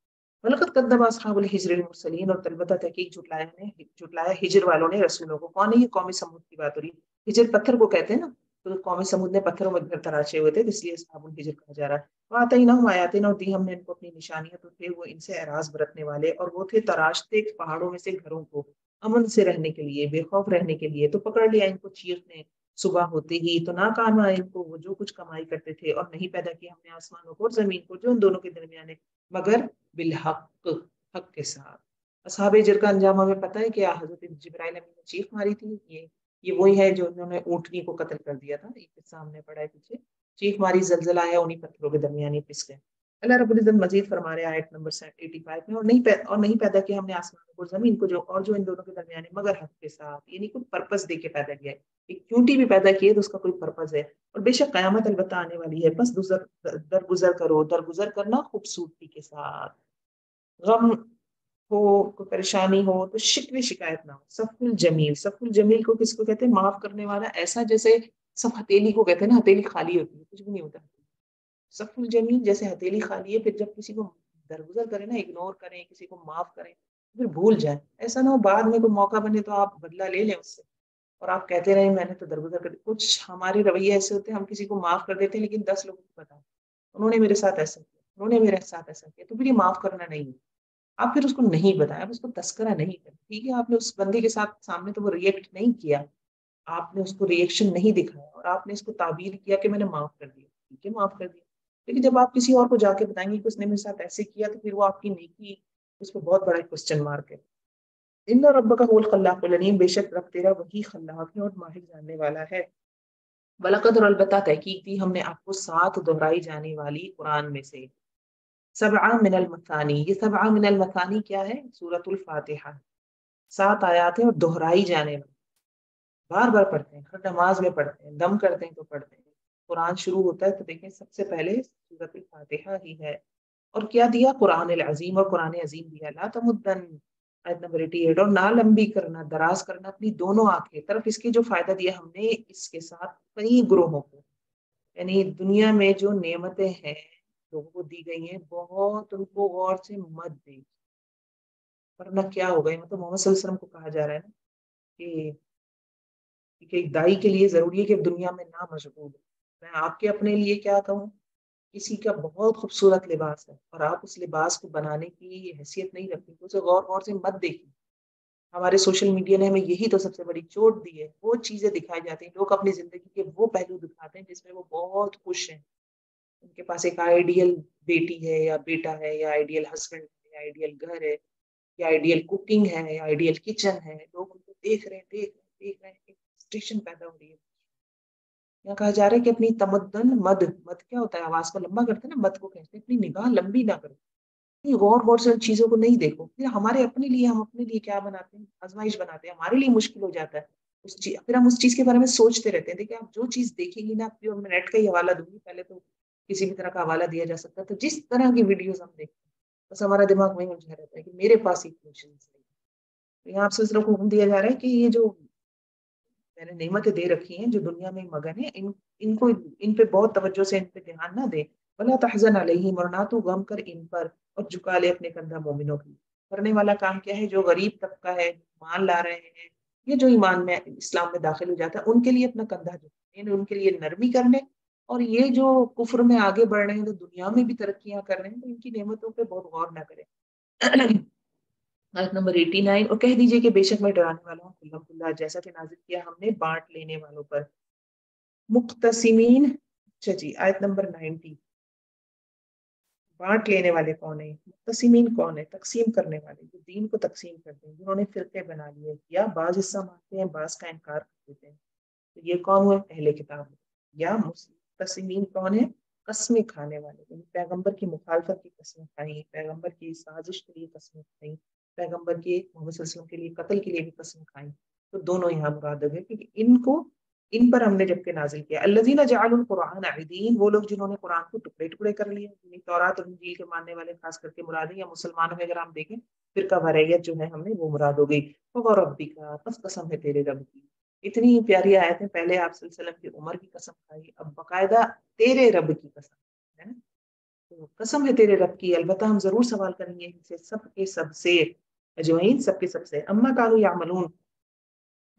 A: وَلَقَدْ كَذَّبَ أَصْحَابُ الْحِجْرِ الْمُرْسَلِينَ، اور البتہ تحقیق جھٹلایا ہجر والوں نے رسولوں کو۔ کون ہے یہ؟ قوم سمود کی بات ہو رہی ہے، ہجر پتھر کو کہتے ہیں نا، تو قوم سمود نے پتھروں میں گھر تراشے ہوئے تھے، اس لیے اصحاب الحجر کہا جا رہا ہے۔ وَآتَيْنَاهُمْ آیَاتِنَا، اور دی ہم نے ان کو اپنی نشانیاں، تو تھے وہ ان سے اعراض برتنے والے، اور وہ تھے تراشتے پہاڑوں میں سے گھروں کو امن سے رہنے کے لیے، بے خوف رہنے کے لیے، تو پکڑ لیا ان کو چیخ نے صبح ہوتے ہی، تو نہ کام آئے ان کو وہ جو کچھ کمائی کرتے تھے، اور نہیں پیدا کیا ہم نے آسمانوں کو اور زمین کو جو ان دونوں کے درمیان ہے، مگر بالحق، حق کے ساتھ۔ اصحاب ہجر کا انجام ہمیں پتہ ہے کہ حضرت جبرائیل امین نے چیخ ماری تھی، یہ وہی ہے جو انہوں نے اونٹنی کو قتل کر دیا تھا، یہ سامنے پڑا ہے پیچھے، چیخ ماری، زلزلہ آیا، انہی پتھروں کے درمیان یہ پس گئے۔ اللہ رب العزت مزید فرما رہے ہیں آیت نمبر 85 میں، اور نہیں پیدا کیا ہم نے آسمان کو زمین کو جو ان دونوں کے درمیان ہے مگر حق کے ساتھ، یعنی کوئی پرپس دے کے پیدا کیا ہے. ایک چونٹی بھی پیدا کی ہے تو اس کا کوئی پرپس ہے. اور بے شک قیامت البتہ آنے والی ہے، بس درگزر کرو، درگزر کرنا خوبصورتی کے ساتھ. غم ہو، کوئی پریشانی ہو تو شکوے شکایت نہ ہو. صف الجمیل، صف الجمیل کو کس کو کہتے ہیں؟ معاف کرنے والا. ایسا جیسے سب ہتھیلی کو کہتے ہیں نا، ہتھیلی خالی ہوتی ہے، کچھ بھی نہیں ہوتا. صف الجمیل جیسے ہتھیلی خالی ہے، پھر جب کسی کو درگزر کریں نا، اگنور کریں، کسی کو معاف کریں، پھر بھول جائیں. ایسا نہ ہو بعد میں کوئی موقع بنے تو آپ بدلہ لے لیں اس سے اور آپ کہتے رہیں میں نے تو درگزر کر دیا. کچھ ہمارے رویے ایسے ہوتے ہیں، ہم کسی کو معاف کر دیتے ہیں لیکن 10 لوگوں کو پتا انہوں نے میرے ساتھ ایسا کیا، انہوں نے میرے ساتھ ایسا کیا. تو پھر یہ معاف کرنا نہیں ہے. آپ پھر اس کو نہیں بتایا، آپ اس کو تذکرہ نہیں کریں. ٹھیک ہے، آپ نے اس بندے کے ساتھ سامنے تو وہ ریئیکٹ نہیں کیا، آپ نے اس کو ریئیکشن نہیں دکھایا اور آپ نے اس کو تعبیر کیا کہ میں نے معاف کر دیا. ٹھیک ہے، معاف کر دیا. لیکن جب آپ کسی اور کو جا کے بتائیں گے کہ اس نے میرے ساتھ ایسے کیا، تو پھر وہ آپ کی نیکی، اس پہ بہت بڑا کوسچن مارک ہے. ان ربک هو الخلاق العلیم، بے شک رب تیرا وہی خلاق ہے اور ماہر جاننے والا ہے. وَلَقَدْ اور البتہ تحقیق دی ہم نے آپ کو 7 دہرائی جانے والی قرآن میں سے. سبع من المثانی، یہ سبع من المثانی کیا ہے؟ سورۃ الفاتحہ. 7 آیات ہیں اور دہرائی جانے والی، بار بار پڑھتے ہیں، ہر نماز میں پڑھتے ہیں، دم کرتے ہیں تو پڑھتے ہیں. قرآن شروع ہوتا ہے تو دیکھیں سب سے پہلے سورۃ الفاتحہ ہی ہے. اور کیا دیا؟ قرآن العظیم، اور قرآن عظیم دیا. لا تمدن، آیت نمبر 88. اور نہ لمبی کرنا، دراز کرنا اپنی دونوں آنکھیں طرف اس کے جو فائدہ دیا ہم نے اس کے ساتھ کئی گروہوں کو. یعنی دنیا میں جو نعمتیں ہیں لوگوں کو دی گئی ہیں، بہت ان کو غور سے مت دے، ورنہ کیا ہوگا. مطلب محمد صلی اللہ علیہ وسلم کو کہا جا رہا ہے نا کہ ایک دائی کے لیے ضروری ہے کہ دنیا میں نہ مشغول ہو. میں آپ کے اپنے لیے کیا کہوں، کسی کا بہت خوبصورت لباس ہے اور آپ اس لباس کو بنانے کی حیثیت نہیں رکھتے، اسے غور سے مت دیکھیں. ہمارے سوشل میڈیا نے ہمیں یہی تو سب سے بڑی چوٹ دی ہے. وہ چیزیں دکھائی جاتی ہیں، لوگ اپنی زندگی کے وہ پہلو دکھاتے ہیں جس میں وہ بہت خوش ہیں. ان کے پاس ایک آئیڈیل بیٹی ہے یا بیٹا ہے، یا آئیڈیل ہسبینڈ ہے، یا آئیڈیل گھر ہے، یا آئیڈیل کوکنگ ہے، یا آئیڈیل کچن ہے. لوگ ان کو دیکھ رہے ہیں، ایک اسٹیشن پیدا ہو رہی ہے. یہاں کہا جا رہا ہے کہ اپنی تمدن، مد کیا ہوتا ہے؟ آواز کو لمبا کرتے ہیں نا، مد کو کہتے ہیں. اپنی نگاہ لمبی نہ کرو، غور سے ان چیزوں کو نہیں دیکھو. پھر ہمارے اپنے لیے، ہم اپنے لیے کیا بناتے ہیں؟ آزمائش بناتے ہیں. ہمارے لیے مشکل ہو جاتا ہے پھر ہم اس چیز کے بارے میں سوچتے رہتے ہیں. دیکھیں آپ جو چیز دیکھیں گی نا، میں نیٹ کا ہی حوالہ دوں گی، پہلے تو کسی بھی طرح کا حوالہ دیا جا سکتا ہے. تو جس طرح کی ویڈیوز ہم دیکھتے ہیں بس ہمارا دماغ وہیں الجھا رہتا ہے کہ میرے پاس ہی سولوشنز ہے. یہاں آپ سے صرف حکم دیا جا رہا ہے کہ یہ جو میں نے نعمتیں دے رکھی ہیں جو دنیا میں مگن ہیں، ان پہ بہت توجہ سے ان پہ دھیان نہ دے. ولا تحزن علیہم، اور نہ تو غم کر ان پر، اور جھکا لے اپنے کندھا مومنوں کی. کرنے والا کام کیا ہے؟ جو غریب طبقہ ہے، ایمان لا رہے ہیں، یہ جو ایمان میں اسلام میں داخل ہو جاتا ہے، ان کے لیے اپنا کندھا جھکانے، یعنی ان کے لیے نرمی کرنے. اور یہ جو کفر میں آگے بڑھ رہے ہیں، تو دنیا میں بھی ترقیاں کر رہے ہیں، تو ان کی نعمتوں پہ بہت غور نہ کریں. آیت نمبر 89. اور کہہ دیجئے کہ بے شک میں ڈرانے والا ہوں کھلا کھلا، جیسا کہ نازل کیا ہم نے بانٹ لینے والوں پر. مقتسمین. اچھا جی، آیت نمبر 90. بانٹ لینے والے کون ہیں؟ مقتسمین کون ہے؟ تقسیم کرنے والے، جو دین کو تقسیم کرتے ہیں، جنہوں نے فرقے بنا لیے، یا بعض حصہ مانتے ہیں، بعض کا انکار کر دیتے ہیں. تو یہ کون ہوئے؟ اہل کتاب. یا مقتسمین کون ہے؟ قسمیں کھانے والے، یعنی پیغمبر کی مخالفت کی قسمیں کھائیں، پیغمبر کی سازش کے لیے قسمیں کھائیں، پیغمبر کے محمد صلی اللہ علیہ وسلم کے لیے قتل کے لیے بھی قسمیں کھائیں. تو دونوں یہاں مراد ہے، کیونکہ ان پر ہم نے جب کہ نازل کیا. الذین جعلوا القرآن عیدین، وہ لوگ جنہوں نے قرآن کو ٹکڑے ٹکڑے کر لیے. یعنی تورات اور انجیل کے ماننے والے خاص کر کے مراد ہیں، یا مسلمانوں میں اگر ہم دیکھیں فرقہ واریت جو ہے ہم نے وہ مراد ہو گئی. وَرَبِّکَ، پس قسم ہے تیرے رب کی. اتنی پیاری آیت ہے. پہلے آپ صلی اللہ علیہ وسلم کی عمر کی قسم کھائی، اب باقاعدہ تیرے رب کی قسم ہے نا. تو قسم ہے تیرے رب کی، البتہ ہم ضرور سوال کریں گے ان سے سب کے سب سے، اجمعین سب کے سب سے. اما کانوا یعملون،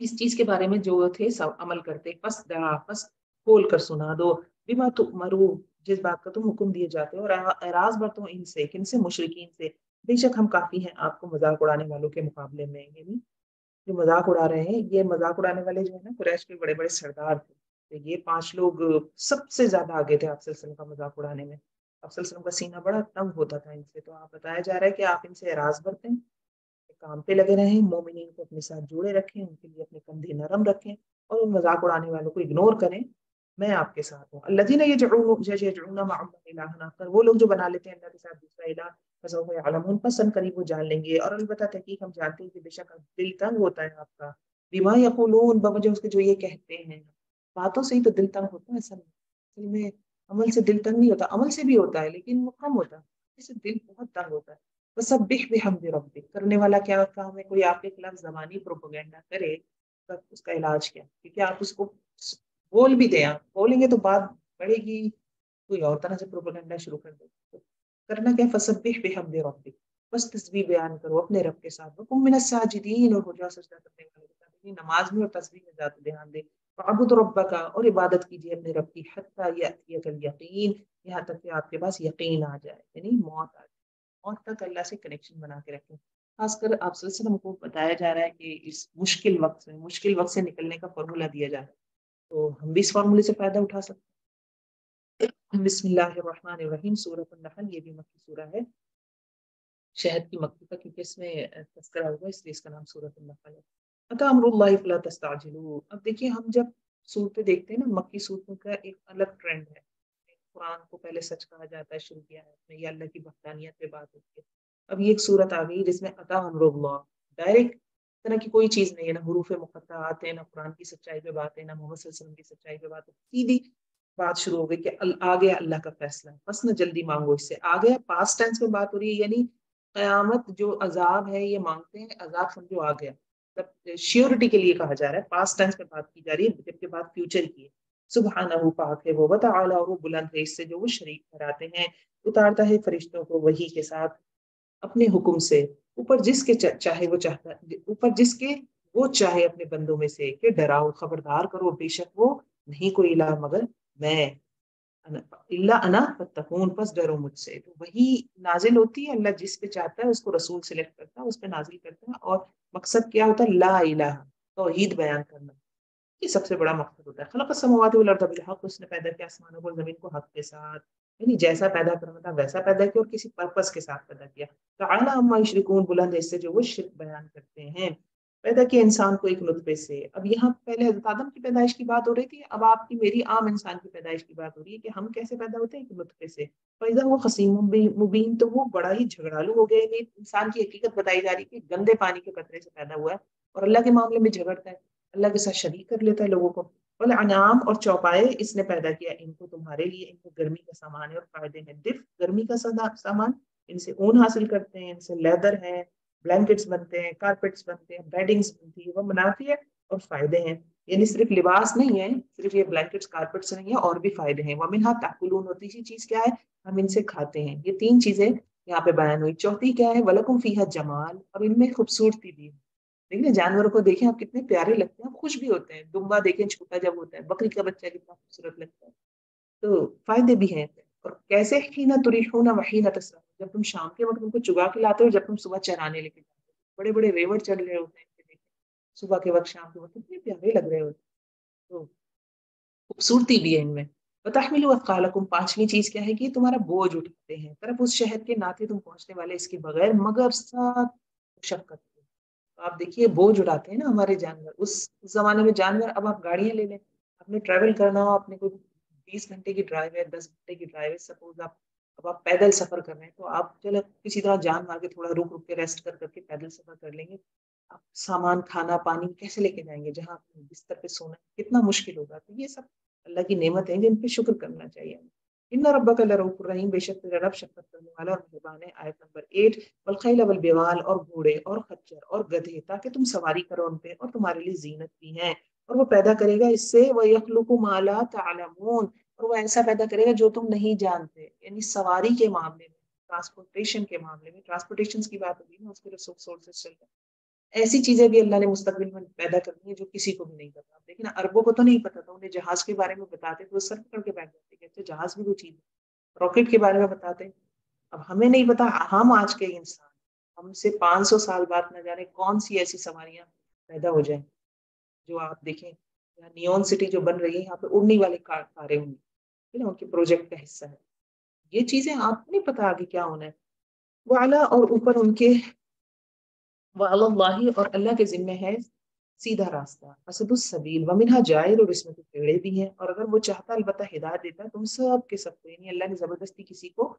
A: اس چیز کے بارے میں جو تھے سب عمل کرتے. پس دعا، پس کھول کر سنا دو، بما تؤمرو، جس بات کا تم حکم دیے جاتے ہو، اور اعراض برتو ان سے، کن سے؟ مشرکین سے. بے شک ہم کافی ہیں آپ کو مذاق اڑانے والوں کے مقابلے میں. یعنی جو مذاق اڑا رہے ہیں، یہ مذاق اڑانے والے جو ہے نا قریش کے بڑے بڑے سردار تھے. تو یہ 5 لوگ سب سے زیادہ آگے تھے آپ صلی اللہ علیہ وسلم کا مذاق اڑانے میں. آپ صلی اللہ علیہ وسلم کا سینہ بڑا تنگ ہوتا تھا ان سے. تو آپ بتایا جا رہا ہے کہ آپ ان سے اعراض برتیں، کام پہ لگے رہیں، مومنین کو اپنے ساتھ جوڑے رکھیں، ان کے لیے اپنے کندھے نرم رکھیں، اور ان مذاق اڑانے والوں کو اگنور کریں. میں آپ کے ساتھ ہوں. الذین یجعلون مع اللہ الہا آخر، وہ لوگ جو بنا لیتے ہیں اللہ کے ساتھ دوسرا الہ. فسوف یعلمون، پس ان قریب وہ جان لیں گے. اور البتہ تحقیق ہم جانتے ہیں کہ بے شک دل تنگ ہوتا ہے آپ کا بما یقولون، بوجہ اس کے جو یہ کہتے ہیں. باتوں سے ہی تو دل تنگ ہوتا ہے، اصل میں عمل سے دل تنگ نہیں ہوتا. عمل سے بھی ہوتا ہے لیکن وہ کم ہوتا ہے، اس سے دل بہت تنگ ہوتا ہے. فسبح بحمد ربک، کرنے والا کیا کام ہے؟ کوئی آپ کے خلاف زبانی پروپیگنڈا کرے تب اس کا علاج کیا؟ کیونکہ آپ اس کو بول بھی دیں، آپ بولیں گے تو بات بڑھے گی، کوئی اور طرح سے پروپیگنڈا شروع کر دے. تو کرنا کیا؟ فسبح بحمد ربک، بس تسبیح بیان کرو اپنے رب کے ساتھ. وقم من الساجدین، اور ہو جاؤ سجدہ کرنے والے. نماز میں اور تسبیح میں زیادہ دھیان دے. وعبد ربک، اور عبادت کیجیے اپنے رب کی. حتی یأتیک الیقین، یہاں تک کہ آپ کے پاس یقین آ جائے، یعنی موت آ جائے. موت تک اللہ سے کنیکشن بنا کے رکھیں. خاص کر آپ صلی اللہ علیہ وسلم کو بتایا جا رہا ہے کہ اس مشکل وقت سے نکلنے کا فارمولہ دیا جا رہا ہے، تو ہم بھی اس فارمولے سے فائدہ اٹھا سکتے ہیں. بسم اللہ الرحمن الرحیم. سورۃ النحل، یہ بھی مکی سورہ ہے، شہد کی مکھی کا، کیونکہ اس میں تذکرہ ہوگا اس لیے اس کا نام سورۃ النحل ہے. اتی امر اللہ فلا تستعجلوا. اب دیکھیے ہم جب صورتیں دیکھتے ہیں نا، مکی صورتوں کا ایک الگ ٹرینڈ ہے. قرآن کو پہلے سچ کہا جاتا ہے شروع کیا ہے، یہ اللہ کی وحدانیت پہ بات ہوتی ہے. اب یہ ایک صورت آ گئی جس میں اتی امر اللہ، ڈائریکٹ طرح کی کوئی چیز نہیں ہے، نہ حروف مقطعات ہیں، نہ قرآن کی سچائی پہ بات ہے، نہ محمد صلی اللہ علیہ وسلم کی سچائی پہ بات ہے. سیدھی بات شروع ہو گئی کہ آ گیا اللہ کا فیصلہ، بس نہ جلدی مانگو اس سے. آ گیا پاسٹ ٹینس میں بات ہو رہی ہے، یعنی قیامت جو عذاب ہے یہ مانگتے ہیں، عذاب سمجھو آ گیا. شیورٹی کے لیے کہا جا رہا ہے، پاسٹ ٹینس میں بات کی جا رہی ہے، جبکہ بات فیوچر کی ہے. سبحانہ، پاک ہے وہ، وتعالی، اور وہ بلند ہے اس سے جو وہ شریک ٹھہراتے ہیں. اتارتا ہے فرشتوں کو وحی کے ساتھ اپنے حکم سے، اوپر جس کے چاہے وہ چاہتا ہے، اوپر جس کے وہ چاہے اپنے بندوں میں سے، کہ ڈراؤ خبردار کرو، بے شک وہ نہیں کوئی الہ مگر میں، اللہ انا فتقون، پس ڈرو مجھ سے. تو وہی نازل ہوتی ہے، اللہ جس پہ چاہتا ہے اس کو رسول سلیکٹ کرتا ہے، اس پہ نازل کرتا ہے. اور مقصد کیا ہوتا ہے؟ لا الہ، توحید بیان کرنا، یہ سب سے بڑا مقصد ہوتا ہے. خلق السماوات والارض بالحق، اس نے پیدا کیا آسمانوں کو زمین کو حق کے ساتھ، یعنی جیسا پیدا کرنا تھا ویسا پیدا کیا، اور کسی پرپس کے ساتھ پیدا کیا. تعالی عما یشرکون، بلند ہے اس سے جو وہ شرک بیان کرتے ہیں. پیدا کیا انسان کو ایک نطفے سے. اب یہاں پہلے حضرت آدم کی پیدائش کی بات ہو رہی تھی، اب آپ کی میری عام انسان کی پیدائش کی بات ہو رہی ہے کہ ہم کیسے پیدا ہوتے ہیں، ایک نطفے سے. فَإِذَا هُوَ خَصِيمٌ مُبِينٌ، تو وہ بڑا ہی جھگڑالو ہو گئے. انسان کی حقیقت بتائی جا رہی ہے کہ گندے پانی کے قطرے سے پیدا ہوا ہے اور اللہ کے معاملے میں جھگڑتا ہے، اللہ کے ساتھ شریک کر لیتا ہے لوگوں کو. والانعام، اور چوپائے اس نے پیدا کیا ان کو تمہارے لیے، ان کو گرمی کا سامان ہے اور فائدے ہیں. دف، گرمی کا سامان، ان سے اون حاصل کرتے ہیں، ان سے لیدر ہے، بلینکٹس بنتے ہیں، کارپیٹس بنتے ہیں، بیڈنگز بنتی ہے. وہ منافع ہے اور فائدے ہیں، یعنی صرف لباس نہیں ہے، صرف یہ بلینکٹس کارپیٹس نہیں ہے، اور بھی فائدے ہیں. ومنها تاکلون، اور تیسری چیز کیا ہے؟ ہم ان سے کھاتے ہیں. یہ تین چیزیں یہاں پہ بیان ہوئی. چوتھی کیا ہے؟ ولکم فیہا جمال، اور ان میں خوبصورتی بھی ہے. دیکھیں جانوروں کو دیکھیں آپ کتنے پیارے لگتے ہیں، خوش بھی ہوتے ہیں. دمبا دیکھیں چھوٹا جب ہوتا ہے، بکری کا بچہ کتنا خوبصورت لگتا ہے. تو فائدے بھی ہیں. اور کیسے حین تریحون وحین تسرحون، جب تم شام کے وقت ان کو چگا کے لاتے ہو، جب تم صبح چرانے لے کے جاتے ہو. بڑے بڑے ریوڑ چل رہے ہوتے ہیں صبح کے وقت، شام کے وقت کتنے پیارے لگ رہے ہوتے ہیں. تو خوبصورتی بھی ہے ان میں. وتحملوا اثقالکم، پانچویں چیز کیا ہے کہ تمہارا بوجھ اٹھاتے ہیں طرف اس شہر کے ناطے تم پہنچنے والے اس کے بغیر، مگر ساتھ مشقت. آپ دیکھیے بوجھ اٹھاتے ہیں نا ہمارے جانور. اس زمانے میں جانور، اب آپ گاڑیاں لے لیں، آپ نے ٹریول کرنا ہو، آپ نے کوئی 20 گھنٹے کی ڈرائیو ہے، 10 گھنٹے کی ڈرائیو ہے، سپوز اب آپ پیدل سفر کر رہے ہیں، تو آپ چلو کسی طرح جان مار کے تھوڑا رک رک کے ریسٹ کر کے پیدل سفر کر لیں گے. آپ سامان، کھانا، پانی کیسے لے کے جائیں گے؟ جہاں آپ بستر پہ سونا ہے کتنا مشکل ہوگا. تو یہ سب اللہ کی نعمت ہیں جن پہ شکر کرنا چاہیے. ان ربک لرؤوف رحیم، بے شک تیرا رب شفقت کرنے والا اور مہربان ہے. آیت نمبر 8. والخیل والبغال، اور گھوڑے اور خچر اور گدھے، تاکہ تم سواری کرو ان پہ، اور تمہارے لیے زینت بھی ہیں. اور وہ پیدا کرے گا اس سے وَيَخْلُقُ مَا لَا تَعْلَمُونَ، اور وہ ایسا پیدا کرے گا جو تم نہیں جانتے. یعنی سواری کے معاملے میں، ٹرانسپورٹیشن کے معاملے میں، ٹرانسپورٹیشن کی بات ہوگی نا، اس کے سورسز چل رہے ہیں. ایسی چیزیں بھی اللہ نے مستقبل میں پیدا کرنی ہے جو کسی کو بھی نہیں پتا. لیکن عربوں کو تو نہیں پتا تھا، انہیں جہاز کے بارے میں بتاتے تو وہ سر پکڑ کے بیٹھ جاتے، کہتے جہاز بھی کوئی چیز ہے. راکٹ کے بارے میں بتاتے، اب ہمیں نہیں پتا. ہم آج کے انسان، ہم سے 500 سال بعد نہ جانے کون سی ایسی سواریاں پیدا ہو جائیں جو آپ دیکھیں. نیون سٹی جو بن رہی ہے، یہاں پہ اڑنے والے کاریں ہوں گی، ان کے پروجیکٹ کا حصہ ہے. یہ چیزیں آپ کو نہیں پتا آگے کیا ہونا ہے. وعلا، اور اوپر ان کے، وعلی اللہ، اور اللہ کے ذمہ ہے سیدھا راستہ، اسد السبیل ومنہا جائر، اور اس میں تو ٹیڑے بھی ہیں، اور اگر وہ چاہتا البتہ ہدایت دیتا تم سب کے سب کو، یعنی اللہ نے زبردستی کسی کو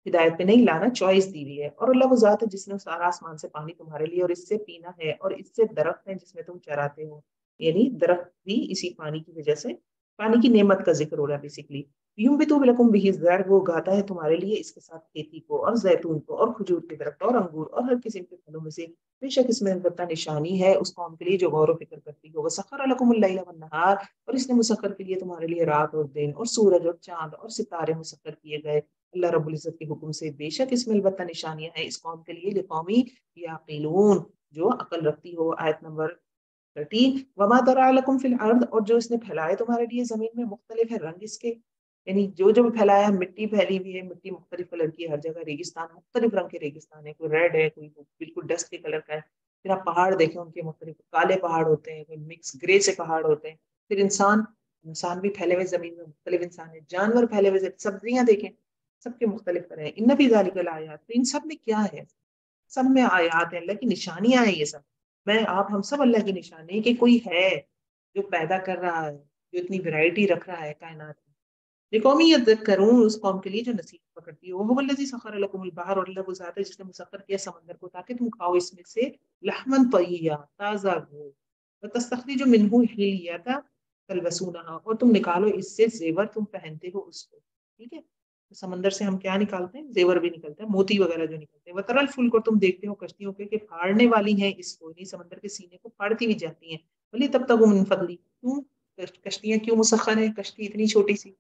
A: ہدایت پہ نہیں لانا، چوائس دی ہوئی ہے۔ اور اللہ وہ ذات ہے جس نے سارا آسمان سے پانی تمہارے لیے اور اس سے پینا ہے، اور اس سے درخت ہیں جس میں تم چراتے ہو، یعنی درخت بھی اسی پانی کی وجہ سے، پانی کی نعمت کا ذکر ہو رہا ہے بیسکلی۔ یوں بھی تو بلکم بھی زرع، وہ اگاتا ہے تمہارے لیے اس کے ساتھ کھیتی کو، اور زیتون کو، اور کھجور کے درخت، اور انگور، اور ہر قسم کے پھلوں میں سے، بے شک اس میں البتہ نشانی ہے اس قوم کے لیے جو غور و فکر کرتی ہو۔ وسخر لکم اللیل والنہار، اور اس نے مسخر کے لیے تمہارے لیے رات اور دن، اور سورج اور چاند اور ستارے مسخر کیے گئے اللہ رب العزت کے حکم سے، بے شک اس میں البتہ نشانیاں ہیں اس قوم کے لیے، لقومی یعقلون، جو عقل رکھتی ہو۔ آیت نمبر 13، وما ذرأ لکم فی الارض، اور جو اس نے پھیلائے تمہارے لیے زمین میں، مختلف ہے رنگ اس کے، یعنی جو جو پھیلایا ہے، مٹی پھیلی ہوئی ہے، مٹی مختلف کلر کی ہے ہر جگہ، ریگستان مختلف رنگ کے ریگستان ہے، کوئی ریڈ ہے، کوئی بالکل ڈسٹ کے کلر کا ہے، پھر آپ پہاڑ دیکھیں ان کے مختلف، کالے پہاڑ ہوتے ہیں، کوئی مکس گرے سے پہاڑ ہوتے ہیں، پھر انسان بھی پھیلے ہوئے زمین میں، مختلف انسان ہے، جانور پھیلے ہوئے، سبزیاں دیکھیں سب کے مختلف طرح ہیں، ان فی ذالک الآیات، تو ان سب میں کیا ہے، سب میں آیات ہیں، اللہ کی نشانیاں ہیں یہ سب، میں آپ ہم سب اللہ کی نشانی ہے کہ کوئی ہے جو پیدا کر رہا ہے، جو اتنی ویرائٹی رکھ رہا ہے کائنات میں، یہ قومی یذکرون، اس قوم کے لیے جو نصیحت پکڑتی ہے۔ وہ الذی سخر لکم البحر، اور اللہ وہ ذات ہے جس نے مسخر کیا سمندر کو تاکہ تم کھاؤ اس میں سے لحمن طریا، تازہ گوشت، وتستخرجوا منہ حلیۃ تلبسونہا، اور تم نکالو اس سے زیور تم پہنتے ہو اس کو، ٹھیک ہے، سمندر سے ہم کیا نکالتے ہیں، زیور بھی نکلتا ہے، موتی وغیرہ جو نکلتے ہیں، وترل الفلک، اور تم دیکھتے ہو کشتیوں کے کہ پھاڑنے والی ہیں اس کو، یعنی سمندر کے سینے کو پھاڑتی بھی جاتی ہیں، ولی تبتغوا من فضلی، کیوں کشتیاں کیوں مسخر ہیں، کشتی اتنی چھوٹی سی،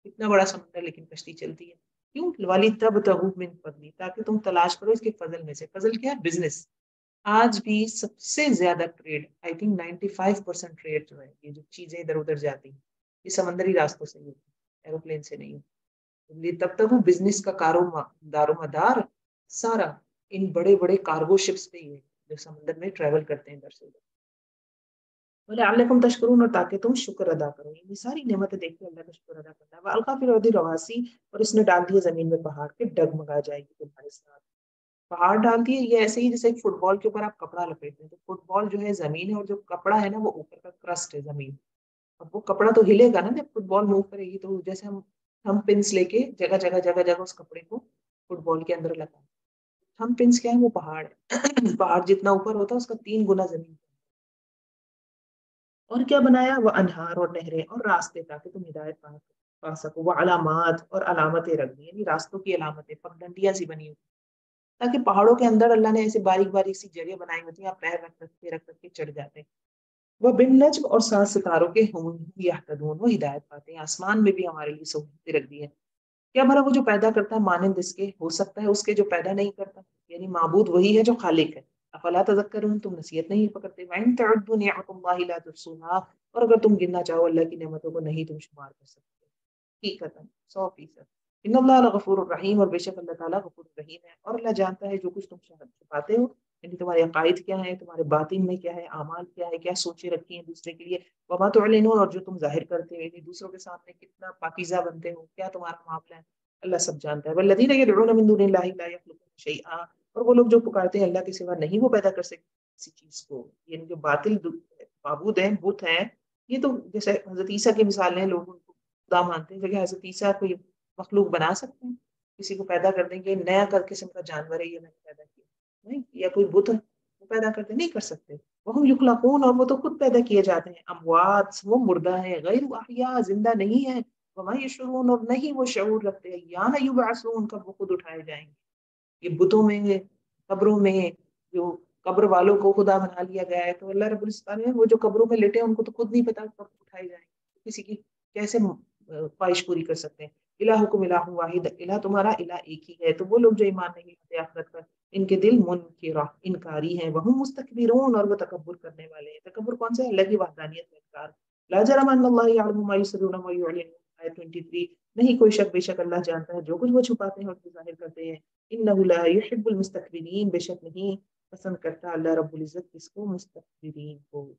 A: اتنا بڑا سمندر لیکن کشتی چلتی ہے، کیوں، والی تبتغوا من فضلی، تاکہ تم تلاش کرو اس کے فضل میں سے، فضل کیا ہے، بزنس، آج بھی سب سے زیادہ ٹریڈ، آئی تھنک 95% ٹریڈ جو ہے، یہ جو چیزیں ادھر ادھر جاتی ہیں یہ سمندری راستوں سے ہی ہوتی ہے، ایروپلین سے نہیں ہوتی، تب تک وہ بزنس کا دار و مدار سارا ان بڑے بڑے کارگو شپس پہ ہی ہے جو سمندر میں ٹریول کرتے ہیں ادھر سے ادھر، وَلَعَلَّكُمْ تَشْكُرُونَ، اور تاکہ تم شکر ادا کرو، یہ ساری نعمتیں دیکھ کے اللہ کا شکر ادا کرنا ہے۔ وَأَلْقَىٰ فِي الْأَرْضِ رَوَاسِيَ، اور اس نے ڈال دیے زمین میں پہاڑ کے، ڈگمگا جائے گی تمہارے ساتھ، پہاڑ ڈال دیے، یہ ایسے ہی جیسے ایک فٹ بال کے اوپر آپ کپڑا لپیٹتے ہیں، تو فٹ بال جو ہے زمین ہے، اور جو کپڑا ہے نا وہ اوپر کا کرسٹ ہے زمین، اب وہ کپڑا تو ہلے گا نا جب فٹ بال موو کرے گی، تو جیسے ہم پنس لے کے جگہ جگہ جگہ جگہ اس کپڑے کو فٹ بال کے اندر لگا، ہم پنس کیا ہے، وہ پہاڑ ہے پہاڑ جتنا اوپر ہوتا ہے اس کا 3 گنا زمین، اور کیا بنایا، وہ انہار اور نہریں اور راستے، تاکہ تم ہدایت پا سکو، وہ علامات اور علامتیں رکھ دی، یعنی راستوں کی علامتیں پگڈنڈیاں سی بنی ہوئی، تاکہ پہاڑوں کے اندر اللہ نے ایسے باریک باریک سی جگہ بنائی ہوتی ہیں، آپ پیر رکھ کے چڑھ جاتے ہیں، وہ بن نجم، اور 7 ستاروں کے ہم یہتدون، وہ ہدایت پاتے ہیں، آسمان میں بھی ہمارے لیے سہولتیں رکھ دی ہیں، کیا بھلا وہ جو پیدا کرتا ہے مانند اس کے ہو سکتا ہے اس کے جو پیدا نہیں کرتا، یعنی معبود وہی ہے جو خالق ہے، افلا تذکرون، تم نصیحت نہیں پکڑتے، وَإِن تَعُدُّوا نِعْمَتَ اللَّهِ لَا تُحْصُوهَا، اور اگر تم گننا چاہو اللہ کی نعمتوں کو نہیں تم شمار کر سکتے، حقیقتاً 100%، ان اللہ لغفور الرحیم، اور بے شک اللہ تعالیٰ غفور الرحیم ہے، اور اللہ جانتا ہے جو کچھ تم چھپاتے ہو، یعنی تمہارے عقائد کیا ہیں، تمہارے باطن میں کیا ہے، اعمال کیا ہے، کیا سوچے رکھی ہیں دوسرے کے لیے، وما تعلنون، اور جو تم ظاہر کرتے ہو، یعنی دوسروں کے سامنے کتنا پاکیزہ بنتے ہو، کیا تمہارا معاملہ ہے، اللہ سب جانتا ہے۔ والذین یدعون من دون اللہ لا یخلقون شیئا، اور وہ لوگ جو پکارتے ہیں اللہ کے سوا نہیں وہ پیدا کر سکتے کسی چیز کو، یعنی جو باطل معبود ہیں، بت ہیں، یہ تو جیسے حضرت عیسیٰ کی مثال ہیں، لوگ ان کو خدا مانتے ہیں، لیکن حضرت عیسیٰ کوئی مخلوق بنا سکتے ہیں، کسی کو پیدا کر دیں گے، نیا کر قسم کا جانور ہے یہ میں نے پیدا کیا نہیں، یا کوئی بت وہ پیدا کرتے نہیں کر سکتے، وہ یخلقون، اور وہ تو خود پیدا کیے جاتے ہیں، اموات، وہ مردہ ہیں، غیر احیاء، زندہ نہیں ہے، وما یشعرون، اور نہیں وہ شعور رکھتے ہیں، یا نہ یبعثون، کب وہ خود اٹھائے جائیں گے، یہ بتوں میں قبروں میں جو قبر والوں کو خدا بنا لیا گیا ہے، تو اللہ رب العزت نے وہ جو قبروں میں لیٹے ہیں ان کو تو خود نہیں پتا کب اٹھائے جائیں گے، کسی کی کیسے خواہش پوری کر سکتے ہیں، الہکم الہ واحد، الہ تمہارا الہ ایک ہی ہے، تو وہ لوگ جو ایمان نہیں لاتے آخرت پر، ان کے دل منکرہ، انکاری ہیں، وہم مستکبرون، اور وہ تکبر کرنے والے ہیں، تکبر کون سا ہے، اللہ کی وحدانیت کا انکار، لا جرم ان اللہ یعلم ما یسرون وما یعلنون، آیت 23، نہیں کوئی شک، بے شک اللہ جانتا ہے جو کچھ وہ چھپاتے ہیں اور جو ظاہر کرتے ہیں، انہ لا یحب المستکبرین، بے شک نہیں پسند کرتا اللہ رب العزت کس کو، مستکبرین کو۔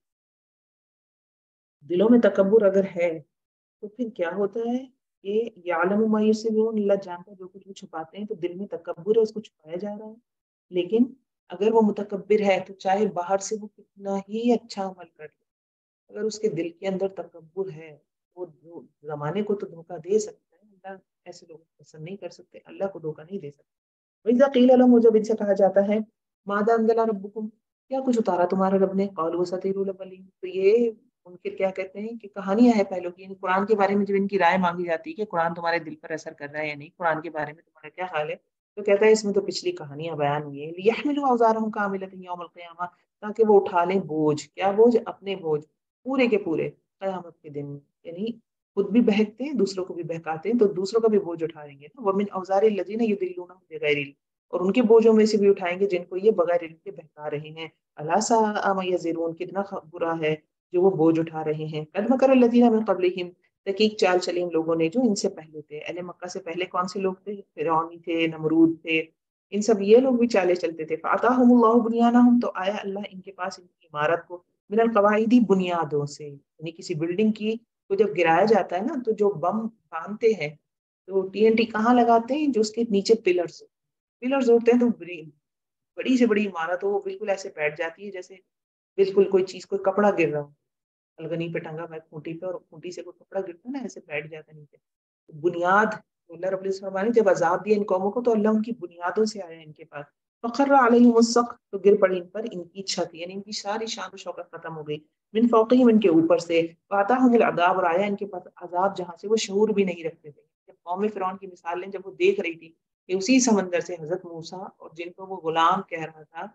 A: دلوں میں تکبر اگر ہے تو پھر کیا ہوتا ہے کہ یعلم ما یسرون، اللہ جانتا ہے جو کچھ وہ چھپاتے ہیں، تو دل میں تکبر ہے، اس کو چھپایا جا رہا ہے، لیکن اگر وہ متکبر ہے تو چاہے باہر سے وہ کتنا ہی اچھا عمل کر لے، اگر اس کے دل کے اندر تکبر ہے، وہ زمانے کو تو دھوکہ دے سکتا ہے، اللہ ایسے لوگ پسند نہیں کر سکتے، اللہ کو دھوکہ نہیں دے سکتے۔ وَإِذَا قِيلَ لَهُمْ، جب ان سے کہا جاتا ہے مَاذَا أَنزَلَ رَبُّكُمْ، کیا کچھ اتارا تمہارے رب نے، قَالُوا أَسَاطِيرُ الْأَوَّلِينَ، تو یہ منکر کیا کہتے ہیں کہ کہانیاں ہیں پہلوں کی، یعنی قرآن کے بارے میں جب ان کی رائے مانگی جاتی ہے کہ قرآن تمہارے دل پر اثر کر رہا ہے یا نہیں، قرآن کے بارے میں تمہارا کیا خیال ہے، تو کہتا ہے اس میں تو پچھلی کہانیاں بیان ہوئی ہیں، لِيَحْمِلُوا أَوْزَارَهُمْ كَامِلَةً يَوْمَ الْقِيَامَةِ، تاکہ وہ اٹھا لیں بوجھ، کیا بوجھ، اپنے بوجھ پورے کے پورے قیامت کے دن، یعنی خود بھی بہکتے ہیں دوسروں کو بھی بہکاتے ہیں تو دوسروں کا بھی بوجھ اٹھائیں گے، وَمِنْ أَوْزَارِ الَّذِينَ يُضِلُّونَهُم بِغَيْرِ علم، اور ان کے بوجھوں میں سے بھی اٹھائیں گے جن کو یہ بغیر علم کے بہکا رہے ہیں، الا ساء ما يزرون، کتنا برا ہے جو وہ بوجھ اٹھا رہے ہیں، قد مکر الذین من قبلہم، تحقیق چال چلی ان لوگوں نے جو ان سے پہلے تھے، اہل مکہ سے پہلے کون سے لوگ تھے، فرعون تھے، نمرود تھے، ان سب یہ لوگ بھی چالے چلتے تھے، فاتاہم اللہ بنیانہم، تو آیا اللہ ان کے پاس ان کی عمارت کو، من القواعد، بنیادوں سے، یعنی کسی بلڈنگ کی کو جب گرایا جاتا ہے نا تو جو بم باندھتے ہیں تو ٹی این ٹی کہاں لگاتے ہیں، جو اس کے نیچے پلرز ہوتے ہیں، تو بڑی سے بڑی عمارت ہو وہ بالکل ایسے بیٹھ جاتی ہے جیسے بالکل کوئی چیز، کوئی کپڑا گر رہا ہو الگنی پہ ٹنگا ہوا ہے کھوٹی پہ، اور کھوٹی سے کوئی کپڑا گرتا ہے نا ایسے بیٹھ جاتا ہے نیچے، بنیاد اللہ رب العزت نے جب عذاب دیا ان قوموں کو تو اللہ ان کی بنیادوں سے آیا ان کے پاس، فخر علیہم السقف، تو گر پڑی ان پر ان کی چھت، یعنی ان کی ساری شان و شوکت ختم ہو گئی، من فوقہم، ان کے اوپر سے، فاتاہم العذاب، اور آیا ان کے پاس عذاب جہاں سے وہ شعور بھی نہیں رکھتے تھے، جب قوم فرعون کی مثال لیں جب وہ دیکھ رہی تھی کہ اسی سمندر سے حضرت موسیٰ اور جن کو وہ غلام کہہ رہا تھا،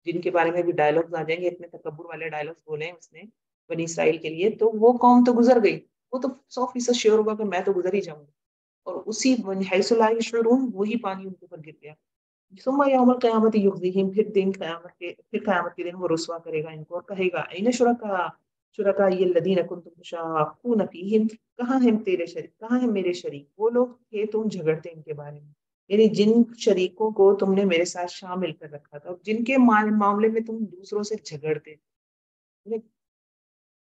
A: جن کے بارے میں بھی ڈائلگز آ جائیں گے، اتنے تکبر والے ڈائلگز بولے ہیں اس نے بنی اسرائیل کے لیے، تو وہ قوم تو گزر گئی، وہ تو 100% شیور ہوگا کہ میں تو گزر ہی جاؤں گا، اور اسی حیث لا یشعرون وہی پانی ان کے اوپر گر گیا، ثم یوم القیامت یخزیہم، پھر قیامت کے دن وہ رسوا کرے گا ان کو اور کہے گا این شرکائی الذین کنتم تشاقون فیہم، کہاں ہیں تیرے شریک، کہاں ہیں میرے شریک، وہ لوگ تھے تم جھگڑتے ان کے بارے میں، یعنی جن شریکوں کو تم نے میرے ساتھ شامل کر رکھا تھا، جن کے معاملے میں تم دوسروں سے جھگڑتے تھے،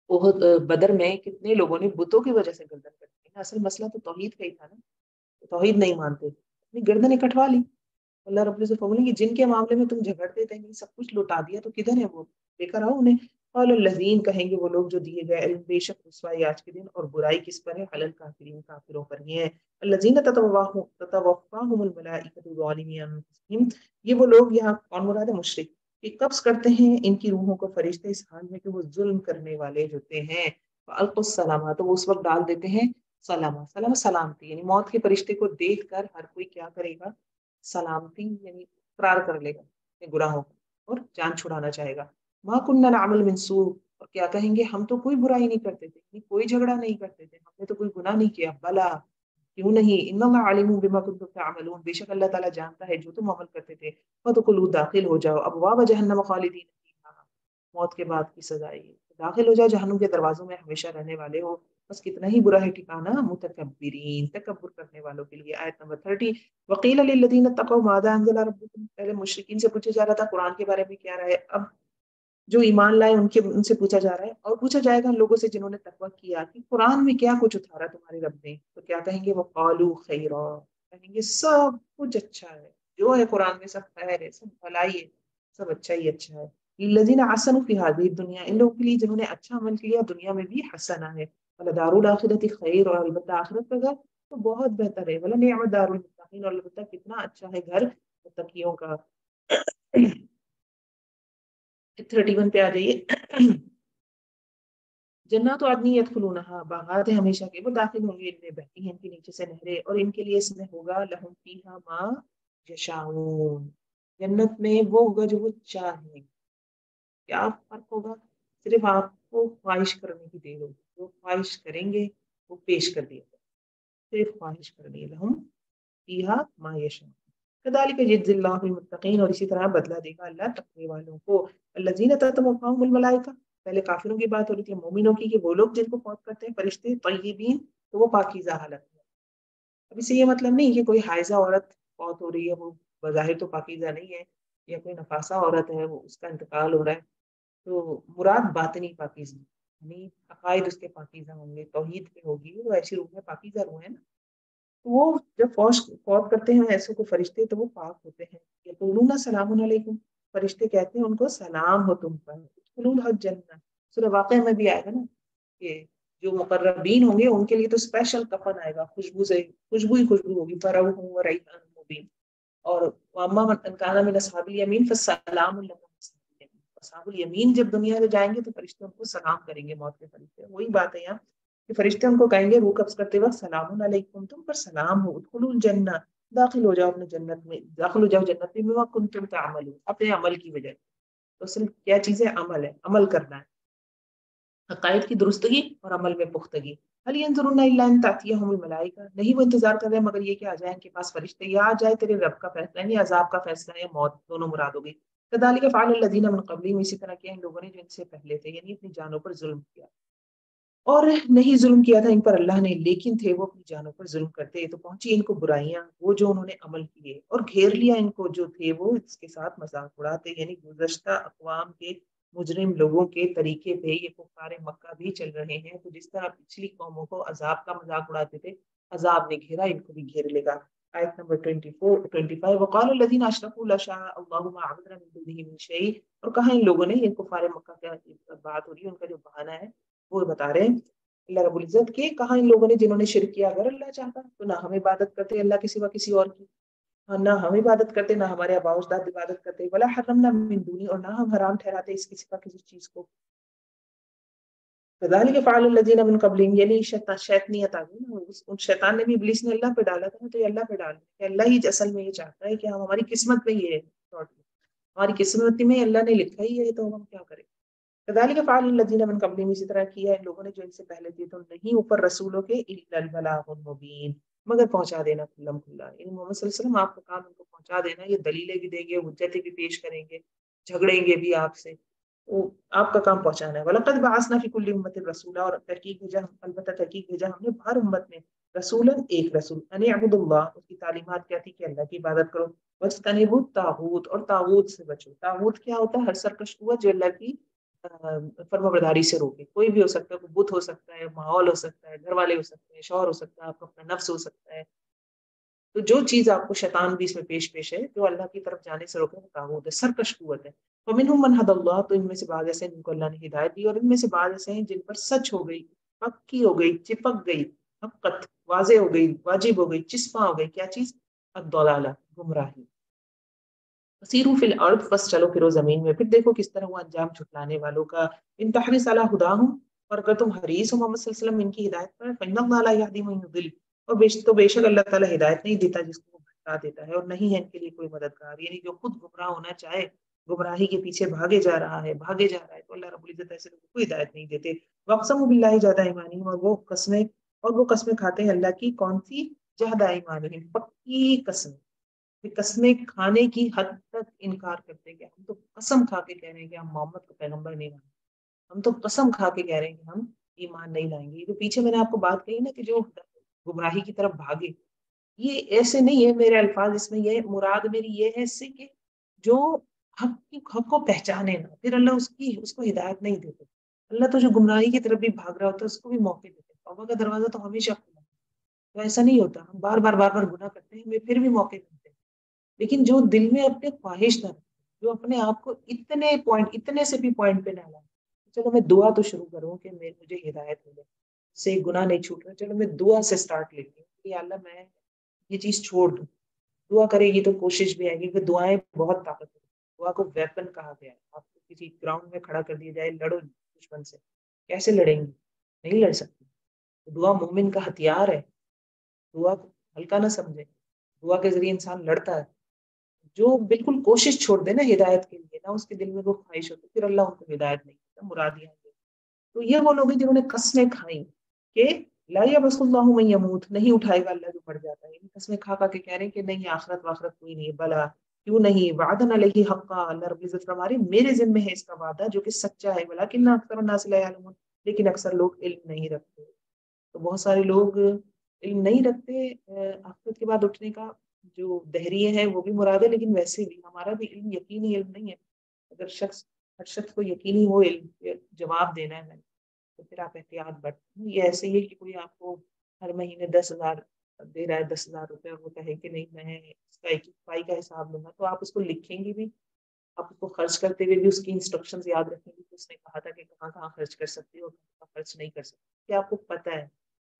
A: بہت بدر میں کتنے لوگوں نے بتوں کی وجہ سے گردن کٹی، اصل مسئلہ تو توحید کا ہی تھا نا، توحید نہیں مانتے، اپنی گردنیں کٹوا لی، اللہ رب العزت فرمائیں گے جن کے معاملے میں تم جھگڑتے تھے نہیں سب کچھ لوٹا دیا تو کدھر ہے وہ، لے کر آؤ انہیں، قال الذین، کہیں گے وہ لوگ جو دیے گئے علم، بے شک رسوائی آج کے دن اور برائی کس پر ہے، حلال کافرین، کافروں پر ہی ہے، الذین تتوفاہم الملائکۃ ظالمی انفسہم، یہ وہ لوگ، یہاں کون مراد ہے، مشرک، کہ قبض کرتے ہیں ان کی روحوں کو فرشتے اس حال میں کہ وہ ظلم کرنے والے ہوتے ہیں، فالقوا السلام، تو وہ اس وقت ڈال دیتے ہیں سلام سلامتی، یعنی موت کے فرشتے کو دیکھ کر ہر کوئی کیا کرے گا، سلامتی، یعنی اقرار کر لے گا اپنے گناہوں کو اور جان چھڑانا چاہے گا، ما کننا نعمل من سوء، اور کیا کہیں گے ہم تو کوئی برائی نہیں کرتے تھے، یعنی کوئی جھگڑا نہیں کرتے تھے، ہم نے تو کوئی گناہ نہیں کیا، بلا، کیوں نہیں، ان اللہ علیم بما کنتم تعملون، بے شک اللہ تعالیٰ جانتا ہے جو تم عمل کرتے تھے، فادخلوا، داخل ہو جاؤ، ابواب جہنم خالدین فیہا، موت کے بعد کی سزا یہ، داخل ہو جاؤ جہنم کے دروازوں میں ہمیشہ رہنے والے ہو، بس کتنا ہی برا ہے ٹھکانہ متکبرین، تکبر کرنے والوں کے لیے، آیت نمبر 30، وقیل للذین اتقوا ماذا انزل ربکم، پہلے مشرکین سے پوچھا جا رہا تھا قرآن کے بارے میں کیا رہا ہے، اب جو ایمان لائے ان سے پوچھا جا رہا ہے، اور پوچھا جائے گا ان لوگوں سے جنہوں نے تقویٰ کیا کہ قرآن میں کیا کچھ اتارا تمہارے رب نے، تو کیا کہیں گے، وہ قالوا خیرا، کہیں گے سب کچھ اچھا ہے، جو ہے قرآن میں سب خیر ہے، سب بھلائی ہے، سب اچھا ہی اچھا ہے، للذین احسنوا فی ہذہ الدنیا، ان لوگوں کے لیے جنہوں نے اچھا عمل کیا دنیا میں بھی حسنہ ہے، ولدار الاخرۃ خیر، اور البتہ آخرت کا گھر تو بہت بہتر ہے، ولنعم دار المتقین، اور البتہ کتنا اچھا ہے گھر متقیوں کا، 31 پہ آ جائیے، جنات عدن یدخلونہا، باغات ہیں ہمیشہ کے، وہ داخل ہوں گے ان میں، بہتی ہیں ان کے نیچے سے نہریں، اور ان کے لیے اس میں ہوگا لہم فیہا ما یشاؤون، جنت میں وہ ہوگا جو وہ چاہیں، کیا فرق ہوگا، صرف آپ کو خواہش کرنے کی دیر ہوگی، جو خواہش کریں گے وہ پیش کر دیا جائے، صرف خواہش کرنی ہے، لہم فیہا ما یشاؤون، کذالک یجزی اللہ المتقین، اور اسی طرح بدلہ دے گا اللہ تقوی والوں کو، الذین تتوفاہم الملائکہ، پہلے کافروں کی بات ہو رہی تھی، مومنوں کی کہ وہ لوگ جن کو فوت کرتے ہیں فرشتے طیبین، تو وہ پاکیزہ حالت میں، اب اس سے یہ مطلب نہیں کہ کوئی حائضہ عورت فوت ہو رہی ہے وہ بظاہر تو پاکیزہ نہیں ہے، یا کوئی نفاسہ عورت ہے وہ اس کا انتقال ہو رہا ہے، تو مراد باطنی پاکیزہ، یعنی عقائد اس کے پاکیزہ ہوں گے، توحید پہ ہوگی، وہ ایسی روح ہے، پاکیزہ روح ہے نا، تو وہ جب فوت کرتے ہیں ایسے کو فرشتے تو وہ پاک ہوتے ہیں، یقولون سلام علیکم، فرشتے کہتے ہیں ان کو سلام ہو تم پر، ادخلوا الجنہ. سورہ واقعہ میں بھی آئے گا نا کہ جو مقربین ہوں گے ان کے لیے تو اسپیشل کفن آئے گا، خوشبو سے، خوشبو ہی خوشبو ہوگی، فروح و ریحان مبین. اور واما من کان من اصحاب الیمین فسلام لکم. اصحاب الیمین جب دنیا میں جائیں گے تو فرشتے ان کو سلام کریں گے، موت کے فرشتے. وہی بات ہے یہاں کہ فرشتے ان کو کہیں گے روح قبض کرتے وقت سلام علیکم، تم پر سلام ہو، ادخلوا الجنہ، داخل ہو جاؤ اپنے جنت میں، داخل ہو جاؤ جنت میں، بما کنتم تعملون، اپنے عمل کی وجہ. تو اصل کیا چیز ہے؟ عمل ہے، عمل کرنا ہے، عقائد کی درستگی اور عمل میں پختگی. هل ينظرون الا ان تاتيهم الملائکہ، نہیں وہ انتظار کر رہے ہیں مگر یہ کہ آ جائیں ان کے پاس فرشتے، یا آ جائے تیرے رب کا فیصلہ، یعنی عذاب کا فیصلہ یا موت، دونوں مراد ہو گئی. كذلك فعل الذين من قبلهم، اسی طرح کیا ان لوگوں نے جو ان سے پہلے تھے، یعنی اپنی جانوں پر ظلم کیا. اور نہیں ظلم کیا تھا ان پر اللہ نے، لیکن تھے وہ اپنی جانوں پر ظلم کرتے. تو پہنچی ان کو برائیاں وہ جو انہوں نے عمل کیے، اور گھیر لیا ان کو جو تھے وہ اس کے ساتھ مذاق اڑاتے. یعنی گزشتہ اقوام کے مجرم لوگوں کے طریقے پہ یہ کفار مکہ بھی چل رہے ہیں. تو جس طرح پچھلی قوموں کو عذاب کا مذاق اڑاتے تھے، عذاب نے گھیرا، ان کو بھی گھیر لے گا. آیت نمبر 25 وقال الذين اشركوا لا شاء الله ما عبدنا من دونه من شيء. اور کہا ان لوگوں نے، یہ کفار مکہ کا بات ہو رہی ہے، ان کا جو بہانہ ہے وہ بتا رہے ہیں اللہ رب العزت کے. کہا ان لوگوں نے جنہوں نے شرک کیا، اگر اللہ چاہتا تو نہ ہم عبادت کرتے اللہ کے سوا کسی اور کی، نہ ہم عبادت کرتے، نہ ہمارے آباء و اجداد عبادت کرتے، ولا حرمنا من دونی، اور نہ ہم حرام ٹھہراتے اس کی سوا کسی چیز کو. كذلك فعل الذين من قبلهم، یعنی شیطانیت آ گئی نا، ان شیطان نے بھی، ابلیس نے اللہ پہ ڈالا تھا تو یہ اللہ پہ ڈال دیا. اللہ ہی اصل میں یہ چاہتا ہے کہ ہم، ہماری قسمت میں یہ ہے، ہماری قسمت میں اللہ نے لکھا ہی ہے، تو ہم کیا کریں. كذلك فعل الذين من قبلهم، اسی طرح کیا ہے لوگوں نے جو ان سے پہلے تھے. تو نہیں اوپر رسولوں کے الا البلاغ المبین، مگر پہنچا دینا کھلم کھلا. یعنی محمد صلی اللہ علیہ وسلم آپ کا کام ان کو پہنچا دینا. یہ دلیلیں بھی دیں گے، حجتیں بھی پیش کریں گے، جھگڑیں گے بھی آپ سے، وہ آپ کا کام پہنچانا ہے. وَلَقَدْ بَعَثْنَا فِي كُلِّ أُمَّةٍ رَسُولًا، اور تحقیق بھیجا، البتہ تحقیق بھیجا ہم نے ہر امت میں رسولا، ایک رسول. ان اعبدوا اللہ، اس کی تعلیمات کیا تھی کہ اللہ کی عبادت کرو. واجتنبوا الطاغوت، اور طاغوت سے بچو. طاغوت کیا ہوتا ہے؟ ہر سرکش قوت جو اللہ کی فرما برداری سے روکے. کوئی بھی ہو سکتا ہے، کوئی بت ہو سکتا ہے، ماحول ہو سکتا ہے، گھر والے ہو سکتے ہیں، شوہر ہو سکتا ہے، آپ کا اپنا نفس ہو سکتا ہے. تو جو چیز آپ کو شیطان بھی اس میں پیش ہے جو اللہ کی طرف جانے سے روکے، وہ طاغوت ہے، سرکش قوت ہے. وَمِنْهُمْ مَنْ هَدَى اللَّهُ، تو ان میں سے بعض ایسے ہیں جن کو اللہ نے ہدایت دی، اور ان میں سے بعض ایسے ہیں جن پر سچ ہو گئی، پکی ہو گئی، چپک گئی، حقت واضح ہو گئی، واجب ہو گئی، چسپاں ہو گئی. کیا چیز؟ الضلالہ، گمراہی. سیرو فی الارض، بس چلو پھرو زمین میں، پھر دیکھو کس طرح وہ انجام چھٹلانے والوں کا. ان تحرص علی ہداہم، اور اگر تم حریص ہو محمد صلی اللہ علیہ وسلم ان کی ہدایت پر، فإن اللہ لا یہدی من یضل، اور بے شک اللہ تعالیٰ ہدایت نہیں دیتا جس کو وہ بھٹکا دیتا ہے، اور نہیں ہے ان کے لیے کوئی مددگار. یعنی جو خود گمراہ ہونا چاہے، گمراہی کے پیچھے بھاگے جا رہا ہے، تو اللہ رب العزت ایسے لوگوں کو ہدایت نہیں دیتے. واقسموا باللہ جہد ایمانہم، اور وہ قسمیں کھاتے ہیں اللہ کی، کون سی؟ جہد ایمانہم، پکی قسم. قسمیں کھانے کی حد تک انکار کرتے ہیں کہ ہم تو قسم کھا کے کہہ رہے ہیں کہ ہم محمد کو پیغمبر نہیں مانتے، ہم تو قسم کھا کے کہہ رہے ہیں کہ ہم ایمان نہیں لائیں گے. یہ جو پیچھے میں نے آپ کو بات کہی نا کہ جو گمراہی کی طرف بھاگے، یہ ایسے نہیں ہے میرے الفاظ، اس میں یہ مراد میری یہ ہے اس سے کہ جو حق کو پہچانے نا، پھر اللہ اس کو ہدایت نہیں دیتے. اللہ تو جو گمراہی کی طرف بھی بھاگ رہا ہوتا ہے اس کو بھی موقع دیتے. توبہ کا دروازہ تو ہمیشہ کھلا ہے، تو ایسا نہیں ہوتا ہم بار بار گناہ کرتے ہیں، ہمیں پھر بھی موقع ملتے ہیں. لیکن جو دل میں اپنے خواہش نہ رکھے، جو اپنے آپ کو اتنے سے بھی پوائنٹ پہ نہ لائے، چلو میں دعا تو شروع کروں کہ مجھے ہدایت ملے، سے گناہ نہیں چھوٹ رہا، چلو میں دعا سے سٹارٹ لیتی ہوں کہ اللہ میں یہ چیز چھوڑ دوں. دعا کرے گی تو کوشش بھی آئے گی، کہ دعائیں بہت طاقت ہے. دعا کو ویپن کہا گیا ہے. آپ کو کسی گراؤنڈ میں کھڑا کر دیا جائے، لڑو دشمن سے، کیسے لڑیں گی؟ نہیں لڑ سکتی. دعا مومن کا ہتھیار ہے. دعا کو ہلکا نہ سمجھے، دعا کے ذریعے انسان لڑتا ہے. جو بالکل کوشش چھوڑ دے نا ہدایت کے لیے، نہ اس کے دل میں وہ خواہش ہوتی، پھر اللہ ان کو ہدایت نہیں دیتا، مرادیاں. تو یہ وہ لوگ ہیں جنہوں نے قسمیں کھائیں کہ لا یبعث اللہ من یموت، نہیں اٹھائے گا اللہ جو مر جاتا ہے. قسمیں کھا کے کہہ رہے ہیں کہ نہیں آخرت واخرت کوئی نہیں ہے. بلا، کیوں نہیں، وعدن علیہ حقا، اللہ رب العزت فرمارے میرے ذمہ ہے اس کا وعدہ جو کہ سچا ہے. ولکن اکثر الناس لا یعلمون، لیکن اکثر لوگ علم نہیں رکھتے. تو بہت سارے لوگ علم نہیں رکھتے آخرت کے بعد اٹھنے کا. جو دہریے ہیں وہ بھی مراد ہے، لیکن ویسے بھی ہمارا بھی علم یقینی علم نہیں ہے. اگر ہر شخص کو یقینی ہو علم جواب دینا ہے تو پھر آپ احتیاط برتیں. یہ ایسے ہی ہے کہ کوئی آپ کو ہر مہینے 10,000 دے رہا ہے، 10,000 روپے، اور وہ کہے کہ نہیں میں اس کا ایک پائی کا حساب لوں گا، تو آپ اس کو لکھیں گی بھی، آپ اس کو خرچ کرتے ہوئے بھی اس کی انسٹرکشنز یاد رکھیں گے کہ اس نے کہا تھا کہ کہاں کہاں خرچ کر سکتے ہو اور کہاں خرچ نہیں کر سکتے. کیا آپ کو پتہ ہے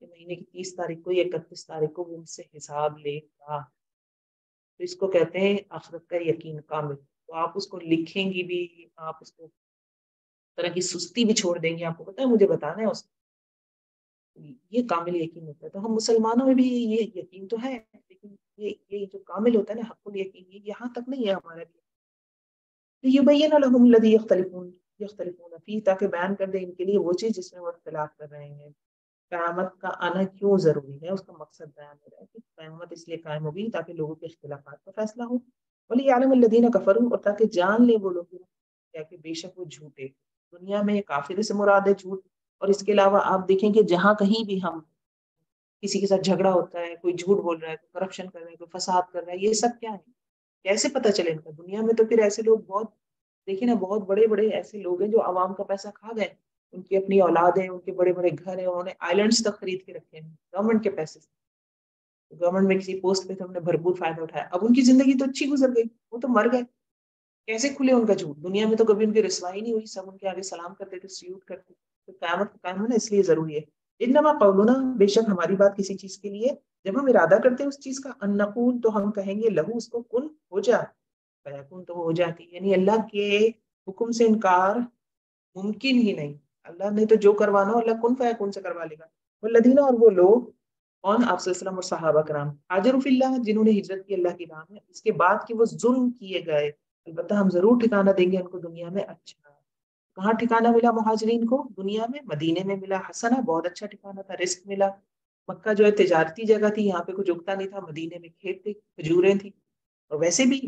A: کہ مہینے کی 30 تاریخ کو یا 31 تاریخ کو وہ ان سے حساب لے گا؟ تو اس کو کہتے ہیں آخرت کا یقین کامل. تو آپ اس کو لکھیں گی بھی, آپ اس کو طرح کی سستی بھی چھوڑ دیں گے. آپ کو پتا ہے مجھے بتانا ہے اس یہ کامل یقین ہوتا ہے. تو ہم مسلمانوں میں بھی یہ یقین تو ہے, لیکن یہ جو کامل ہوتا ہے نا حق الیقین, یہ یہاں تک نہیں ہے ہمارا بھی. یبین لهم الذی یختلفون فیہ, تاکہ بیان کر دے ان کے لیے وہ چیز جس میں وہ اختلاف کر رہے ہیں. قیامت کا آنا کیوں ضروری ہے, اس کا مقصد بیان ہو رہا ہے کہ قیامت اس لیے قائم ہوگی تاکہ لوگوں کے اختلافات کا فیصلہ ہو. وَلِيَعْلَمَ الَّذِينَ كَفَرُوا, اور تاکہ جان لے وہ لوگ کہ بے شک وہ جھوٹے. دنیا میں کافر سے مراد ہے جھوٹ, اور اس کے علاوہ آپ دیکھیں کہ جہاں کہیں بھی ہم کسی کے ساتھ جھگڑا ہوتا ہے, کوئی جھوٹ بول رہا ہے, کوئی کرپشن کر رہا ہے, کوئی فساد کر رہا ہے, یہ سب کیا ہے, کیسے پتہ چلے ان کا؟ دنیا میں تو پھر ایسے لوگ بہت دیکھیں نا, بہت بڑے بڑے ایسے لوگ ہیں جو عوام کا پیسہ کھا گئے, ان کی اپنی اولاد ہے, ان کے بڑے بڑے گھر ہیں, انہوں نے آئلینڈز تک خرید کے رکھے ہیں گورنمنٹ کے پیسے سے. گورنمنٹ میں کسی پوسٹ پہ تھے, ہم نے بھرپور فائدہ اٹھایا, اب ان کی زندگی تو اچھی گزر گئی, وہ تو مر گئے, کیسے کھلے ان کا جھوٹ؟ دنیا میں تو کبھی ان کی رسوائی نہیں ہوئی, سب ان کے آگے سلام کرتے تھے, سیوٹ کرتے. تو قیامت قائم ہونا اس لیے ضروری ہے. انما قولنا, بے شک ہماری بات کسی چیز کے لیے جب ہم ارادہ کرتے ہیں اس چیز کا, ان نقول, تو ہم کہیں گے لہو, اس کو کن ہو جا, فیکون, تو ہو جاتی. یعنی اللہ کے حکم سے انکار ممکن ہی نہیں. اللہ نے تو جو کروانا ہو اللہ کن فیکون سے کروا لے گا. والذین, اور وہ لوگ, کون؟ آپ صلی اللہ علیہ وسلم اور صحابہ کرام, حاجروا فی اللہ, جنہوں نے ہجرت کی اللہ کی راہ میں, اس کے بعد کہ وہ ظلم کیے گئے. البتہ ہم ضرور ٹھکانہ دیں گے ان کو دنیا میں اچھا. کہاں ٹھکانہ ملا مہاجرین کو دنیا میں؟ مدینے میں ملا. حسنہ, بہت اچھا ٹھکانہ تھا, رزق ملا. مکہ جو ہے تجارتی جگہ تھی, یہاں پہ کچھ اگتا نہیں تھا. مدینے میں کھیت تھے, کھجوریں تھی, اور ویسے بھی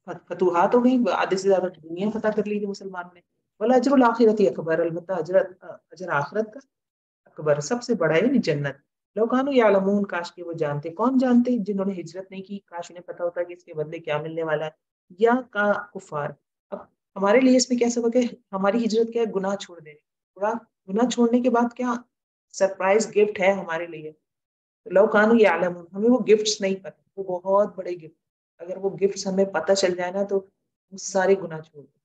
A: فتوحات ہو گئی, آدھے سے زیادہ دنیا فتح کر لی تھی مسلمان نے. ولاجر الآخرۃ اکبر, البتہ اجر آخرت کا اکبر, سب سے بڑا ہے جنت. لو کانوا یعلمون, کاش کہ وہ جانتے. کون جانتے؟ جنہوں نے ہجرت نہیں کی, کاش انہیں پتا ہوتا کہ اس کے بدلے کیا ملنے والا ہے. یا کا کفار. اب ہمارے لیے اس میں کیا سبق ہے؟ ہماری ہجرت کیا ہے؟ گناہ چھوڑ دینے. گناہ چھوڑنے کے بعد کیا سرپرائز گفٹ ہے ہمارے لیے. لو کانوا یعلمون, ہمیں وہ گفٹس نہیں پتہ, وہ بہت بڑے گفٹ. اگر وہ گفٹس ہمیں پتہ چل جائے نا تو ہم سارے گناہ چھوڑ دیں,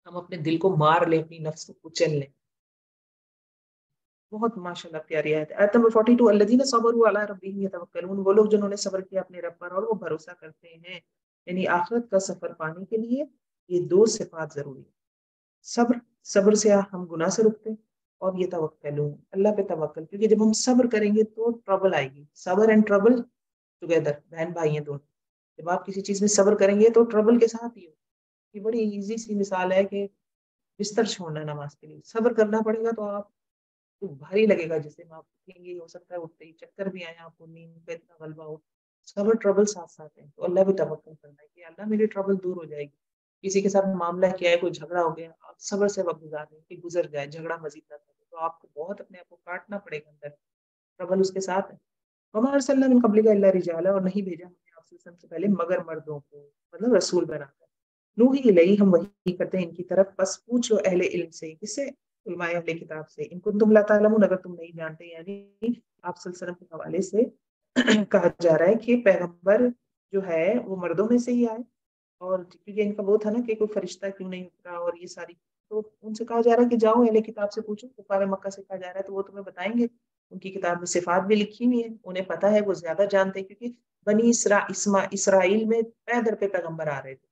A: ہم اپنے دل کو مار لیں, اپنی نفس کو کچل لیں. بہت ماشاءاللہ پیاری آیت ہے. آیت نمبر 42, الذین صبروا علی ربہم یتوکلون, وہ لوگ جنہوں نے صبر کیا اپنے رب پر اور وہ بھروسہ کرتے ہیں. یعنی آخرت کا سفر پانے کے لیے یہ دو صفات ضروری ہے. صبر سے ہم گناہ سے رکتے ہیں, اور یہ توکلون, اللہ پہ توکل, کیونکہ جب ہم صبر کریں گے تو ٹربل آئے گی. صبر اینڈ ٹربل ٹوگیدر, بہن بھائی ہیں دونوں. جب آپ کسی چیز میں صبر کریں گے تو ٹربل کے ساتھ ہی ہو. یہ بڑی ایزی سی مثال ہے کہ بستر چھوڑنا نماز کے لیے صبر کرنا پڑے گا, تو آپ تو بھاری لگے گا. جسے آپ اٹھیں گے, ہو سکتا ہے اٹھتے ہی چکر بھی آئے, آپ کو نیند پہ اتنا غلبہ ہو. صبر ٹربل ساتھ ساتھ ہے, تو اللہ بھی توکل کرنا ہے کہ اللہ میری ٹربل دور ہو جائے گی. کسی کے ساتھ معاملہ کیا ہے, کوئی جھگڑا ہو گیا, آپ صبر سے وقت گزار دیں کہ گزر جائے, جھگڑا مزید نہ کرے, تو آپ کو بہت اپنے آپ کو کاٹنا پڑے گا اندر. ٹربل اس کے ساتھ ہے. وما ارسلنا من قبلک الا رجالا, اور نہیں بھیجا ہم نے آپ سے پہلے مگر مردوں کو, مطلب رسول بنا کر. نوحی الیہ, ہم وحی کرتے ہیں ان کی طرف. بس پوچھ لو اہل علم سے, کس سے؟ علماء اہل کتاب سے. ان کو تم لا تعلمون, اگر تم نہیں جانتے. یعنی آپ صلی اللہ علیہ وسلم کے حوالے سے کہا جا رہا ہے کہ پیغمبر جو ہے وہ مردوں میں سے ہی آئے, اور کیونکہ ان کا وہ تھا نا کہ کوئی فرشتہ کیوں نہیں اترا, اور یہ ساری, تو ان سے کہا جا رہا ہے کہ جاؤ اہل کتاب سے پوچھو. کفار مکہ سے کہا جا رہا ہے, تو وہ تمہیں بتائیں گے. ان کی کتاب میں صفات بھی لکھی ہوئی ہیں, انہیں پتہ ہے, وہ زیادہ جانتے ہیں, کیونکہ بنی اسرائیل میں پے در پہ پیغمبر آ رہے تھے.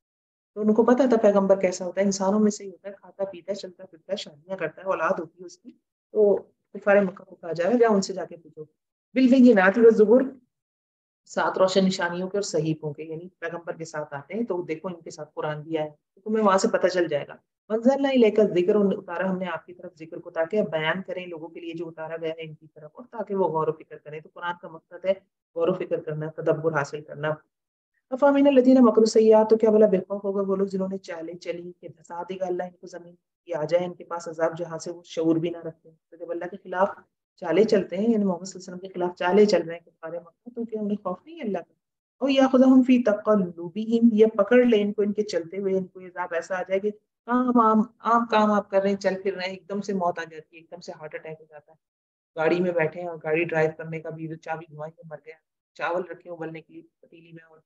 A: تو ان کو پتا تھا پیغمبر کیسا ہوتا ہے, انسانوں میں سے ہی ہوتا ہے, کھاتا پیتا ہے, چلتا پھرتا ہے, شادیاں کرتا ہے, اولاد ہوتی ہے اس کی. تو کفار مکہ کو کہا جا رہا ہے, جاؤ ان سے جا کے پوچھو. بالبینات والزبر, سات روشن نشانیوں کے اور صحیفوں کے, یعنی پیغمبر کے ساتھ آتے ہیں, تو دیکھو ان کے ساتھ قرآن بھی آیا ہے, تو تمہیں وہاں سے پتہ چل جائے گا. منزلنا الیک الذکر, اتارا ہم نے آپ کی طرف ذکر کو, تاکہ آپ بیان کریں لوگوں کے لیے جو اتارا گیا ہے ان کی طرف, اور تاکہ وہ غور و فکر کریں. تو قرآن کا مقصد ہے غور و فکر کرنا, تدبر حاصل کرنا. افامن الذین مکروا السیئات, تو کیا بلا بے خوف ہوگا وہ لوگ جنہوں نے چالیں چلی کہ دھسا دے گا اللہ ان کو زمین, کہ آ جائے ان کے پاس عذاب جہاں سے وہ شعور بھی نہ رکھتے ہیں. تو جب اللہ کے خلاف چالیں چلتے ہیں, یعنی محمد صلی اللہ علیہ وسلم کے خلاف چالیں چل رہے ہیں کفار مکہ, تو کیا انہیں خوف نہیں ہے اللہ کا؟ اور یاخذہم فی تقلبہم, یہ پکڑ لے ان کو ان کے چلتے ہوئے, ان کو عذاب ایسا آ جائے کہ عام کام آپ کر رہے ہیں, چل پھر رہے ہیں, ایک دم سے موت آ جاتی ہے, ایک دم سے ہارٹ اٹیک ہو جاتا ہے. گاڑی میں بیٹھے ہیں اور گاڑی ڈرائیو کرنے کا بھی چابی گھمائی تو مر گیا, چاول رکھے ابلنے کے لیے پتیلی میں, اور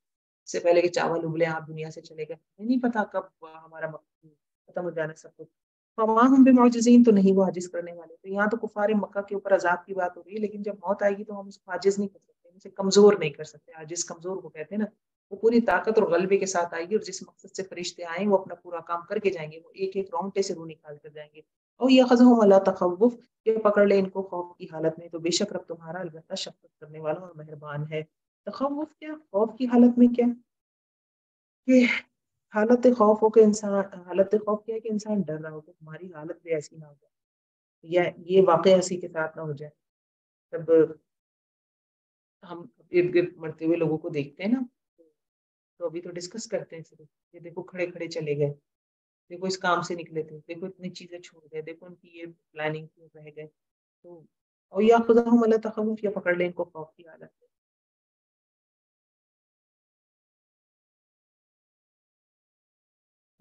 A: سے پہلے کہ چاول ابلے آپ دنیا سے چلے گئے، نہیں پتا کب ہمارا ختم ہو جانا سب کچھ. فما ہم بمعجزین، تو نہیں وہ عاجز کرنے والے. تو یہاں تو کفار مکہ کے اوپر عذاب کی بات ہو رہی ہے، لیکن جب موت آئے گی تو ہم اس کو عاجز نہیں کر سکتے، اسے کمزور نہیں کر سکتے. عاجز کمزور کو کہتے ہیں نا. وہ پوری طاقت اور غلبے کے ساتھ آئے گی، اور جس مقصد سے فرشتے آئیں وہ اپنا پورا کام کر کے جائیں گے. وہ ایک ایک رونگٹے سے روح نکال کر جائیں گے. اور یہ خزم اللہ تخوف، یہ پکڑ لے ان کو خوف کی حالت میں، تو بے شک رب تمہارا البتہ شفقت کرنے والا اور مہربان ہے. تخوف کیا، خوف کی حالت میں کیا کہ حالت خوف ہو کہ انسان، حالت خوف کیا ہے کہ انسان ڈر رہا ہو، تو ہماری حالت بھی ایسی نہ ہو جائے، یا یہ واقعہ اسی کے ساتھ نہ ہو جائے. جب ہم ارد گرد مرتے ہوئے لوگوں کو دیکھتے ہیں نا، تو ابھی تو ڈسکس کرتے ہیں صرف یہ دیکھو کھڑے کھڑے چلے گئے، دیکھو اس کام سے نکلے تھے، دیکھو اتنی چیزیں چھوڑ گئے، دیکھو ان کی یہ پلاننگ کیوں رہ گئے. تو اور یا خدا ہم اللہ تخوف، یا پکڑ لیں ان کو خوف کی حالت میں.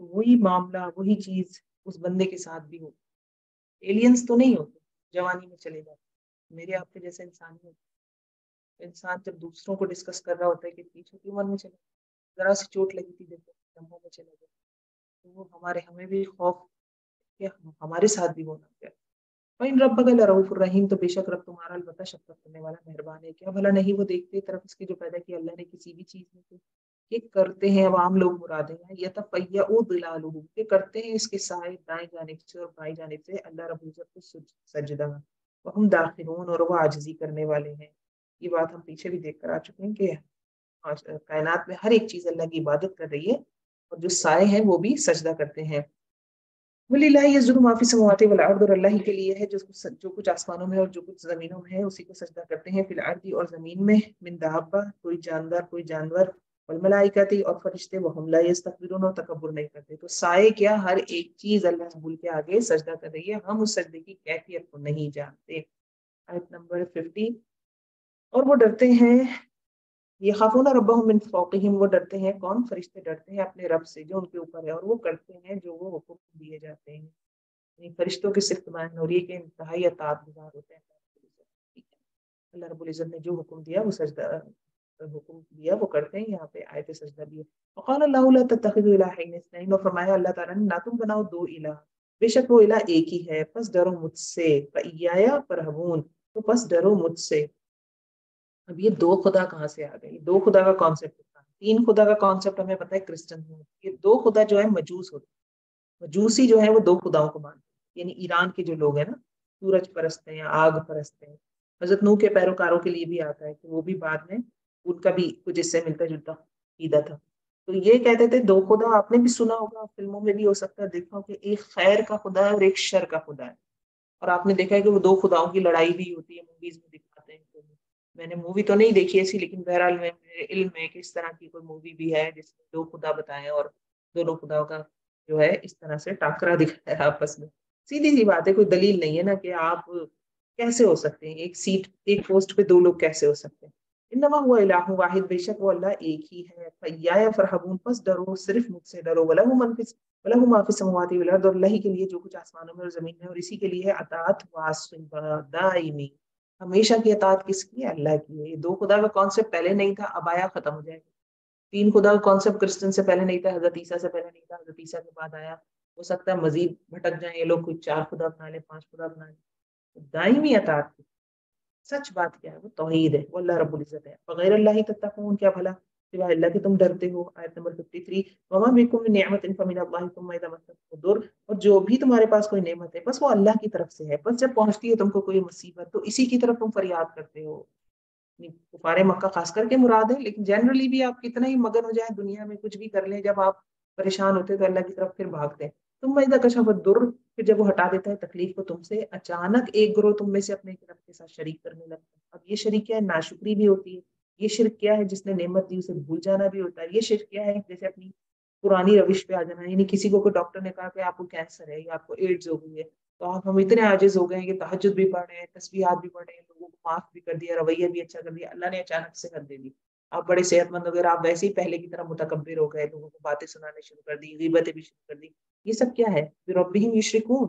A: تو وہی معاملہ، وہی چیز اس بندے کے ساتھ بھی ہو. ایلینز تو نہیں ہوتے، جوانی میں چلے جاتے، میرے آپ کے جیسے انسان ہی ہوتے. انسان جب دوسروں کو ڈسکس کر رہا ہوتا ہے کہ اتنی چھوٹی عمر میں چلے، ذرا سی چوٹ لگی تھی دیکھو لمحوں میں چلے گئے. تو وہ ہمیں بھی خوف کہ ہمارے ساتھ بھی ہونا کیا. وَإِن رَبَّكَ لَرَءُوفٌ الرَّحِيمٌ، تو بے شک رب تمہارا البتہ شفقت کرنے والا مہربان ہے. کیا بھلا نہیں وہ دیکھتے طرف اس کی جو پیدا کی اللہ نے کسی بھی چیز میں سے. یہ کرتے ہیں عوام لوگ مرادیں ہیں، یتفیعوا ظلالہ، یہ کرتے ہیں اس کے سائے دائیں جانب سے اور بائیں جانب سے اللہ رب العزت کو سجدہ. وہم داخلون، اور وہ عاجزی کرنے والے ہیں. یہ بات ہم پیچھے بھی دیکھ کر آ چکے ہیں کہ کائنات میں ہر ایک چیز اللہ کی عبادت کر رہی ہے، اور جو سائے ہیں وہ بھی سجدہ کرتے ہیں. وَلِلَّهِ يَسْجُدُ مَا فِي السَّمَاوَاتِ وَالْأَرْضِ، اور اللہ ہی کے لیے ہے جو کچھ آسمانوں میں اور جو کچھ زمینوں میں ہے اسی کو سجدہ کرتے ہیں. فی الارض، اور زمین میں، من دابہ، کوئی جاندار، والملائکۃ، اور فرشتے، وہم لا یستکبرون، اور تکبر نہیں کرتے. تو سائے کیا، ہر ایک چیز اللہ رب کے آگے سجدہ کر رہی ہے، ہم اس سجدے کی کیفیت کو نہیں جانتے. آیت نمبر 50. اور وہ ڈرتے ہیں، یہ خافون ربہم من فوقہم، وہ ڈرتے ہیں کون، فرشتے ڈرتے ہیں اپنے رب سے جو ان کے اوپر ہے، اور وہ کرتے ہیں جو وہ حکم دیے جاتے ہیں. یعنی فرشتوں کی صفت بیان ہو رہی ہے کہ انتہائی اطاعت گزار ہوتے ہیں. اللہ رب العزت نے جو حکم دیا وہ سجدہ، حکم دیا وہ کرتے ہیں. یہاں پہ آیت سجدہ بھی ہے. وقال اللہ لا تتخذوا الہین اثنین، اور فرمایا اللہ تعالیٰ نے نہ تم بناؤ دو الہ، بے شک وہ الہ ایک ہی ہے. پس ڈرو مجھ سے، فایایا فرہبون، تو پس ڈرو مجھ سے. اب یہ دو خدا کہاں سے آ گئے؟ دو خدا کا کانسیپٹ تھا. تین خدا کا کانسیپٹ ہمیں پتہ ہے کرسچن میں. یہ دو خدا جو ہے مجوس ہوتے ہیں، مجوسی جو ہے وہ دو خداؤں کو مانتے ہیں. یعنی ایران کے جو لوگ ہیں نا، سورج پرست ہیں یا آگ پرست ہیں. حضرت نوح کے پیروکاروں کے لیے بھی آتا ہے کہ وہ بھی بعد میں ان کا بھی کچھ اس سے ملتا جلتا عقیدہ تھا. تو یہ کہتے تھے دو خدا. آپ نے بھی سنا ہوگا، فلموں میں بھی ہو سکتا ہے دیکھا ہو کہ ایک خیر کا خدا ہے اور ایک شر کا خدا ہے. اور آپ نے دیکھا ہے کہ وہ دو خداؤں کی لڑائی بھی ہوتی ہے، موویز میں دکھاتے ہیں. تو میں نے مووی تو نہیں دیکھی ایسی، لیکن بہرحال میں میرے علم میں کہ اس طرح کی کوئی مووی بھی ہے جس میں دو خدا بتائے اور دونوں خداؤں کا جو ہے اس طرح سے ٹاکرا دکھایا ہے آپس میں. سیدھی سی بات ہے، کوئی دلیل نہیں ہے نا کہ آپ کیسے ہو سکتے ہیں ایک سیٹ ایک پوسٹ پہ دو لوگ کیسے ہو سکتے ہیں. انما هو الہ واحد، بے شک وہ اللہ ایک ہی ہے. فیایا فرہبون، پس ڈرو صرف مجھ سے ڈرو. وَلَهُ ما فی السماوات والارض، اور اللہ ہی کے لیے جو کچھ آسمانوں میں اور زمین میں، اور اسی کے لیے ہے اطاعت واسطہ دائمی، ہمیشہ کی اطاعت کس کی ہے؟ اللہ کی ہے. یہ دو خدا کا کانسیپٹ پہلے نہیں تھا، اب آیا ختم ہو جائے گا. تین خدا کا کانسیپٹ کرسچن سے پہلے نہیں تھا، حضرت عیسیٰ سے پہلے نہیں تھا، حضرت عیسیٰ کے بعد آیا. ہو سکتا ہے مزید بھٹک جائیں یہ لوگ، کوئی چار خدا بنا لیں، پانچ خدا بنا لیں. دائمی اطاعت کی سچ بات کیا ہے؟ وہ توحید ہے، وہ اللہ رب العزت ہے. بغیر اللہ تتقون، کیا بھلا سوائے اللہ کے تم ڈرتے ہو. آیت نمبر 53. وما بکم من نعمت فمن اللہ ثم اذا مسکم الضر، اور جو بھی تمہارے پاس کوئی نعمت ہے بس وہ اللہ کی طرف سے ہے، بس جب پہنچتی ہے تم کو کوئی مصیبت تو اسی کی طرف تم فریاد کرتے ہو. کفار مکہ خاص کر کے مراد ہے، لیکن جنرلی بھی آپ کتنا ہی مگن ہو جائیں دنیا میں، کچھ بھی کر لیں، جب آپ پریشان ہوتے تو اللہ کی طرف پھر بھاگتے ہیں. تم اذا کشف الضر، پھر جب وہ ہٹا دیتا ہے تکلیف کو تم سے، اچانک ایک گروہ تم میں سے اپنے رب کے ساتھ شریک کرنے لگتا ہے. اب یہ شریک کیا ہے؟ ناشکری بھی ہوتی ہے. یہ شرک کیا ہے؟ جس نے نعمت دی اسے بھول جانا بھی ہوتا ہے. یہ شرک کیا ہے؟ جیسے اپنی پرانی روش پہ آ جانا. یعنی کسی کو کوئی ڈاکٹر نے کہا کہ آپ کو کینسر ہے یا آپ کو ایڈز ہو گئی ہے، تو ہم اتنے عاجز ہو گئے ہیں کہ تہجد بھی پڑھ رہے ہیں، تسبیحات بھی پڑھ رہے ہیں، لوگوں کو معاف بھی کر دیا، رویہ بھی اچھا کر دیا، اللہ نے اچانک سے کر دے دی. آپ بڑے صحت مند وغیرہ، آپ ویسے ہی پہلے کی طرح متکبر ہو گئے، لوگوں کو باتیں سنانے شروع کر دی، غیبتیں بھی شروع کر دی. یہ سب کیا ہے؟ بربہم یشرکون،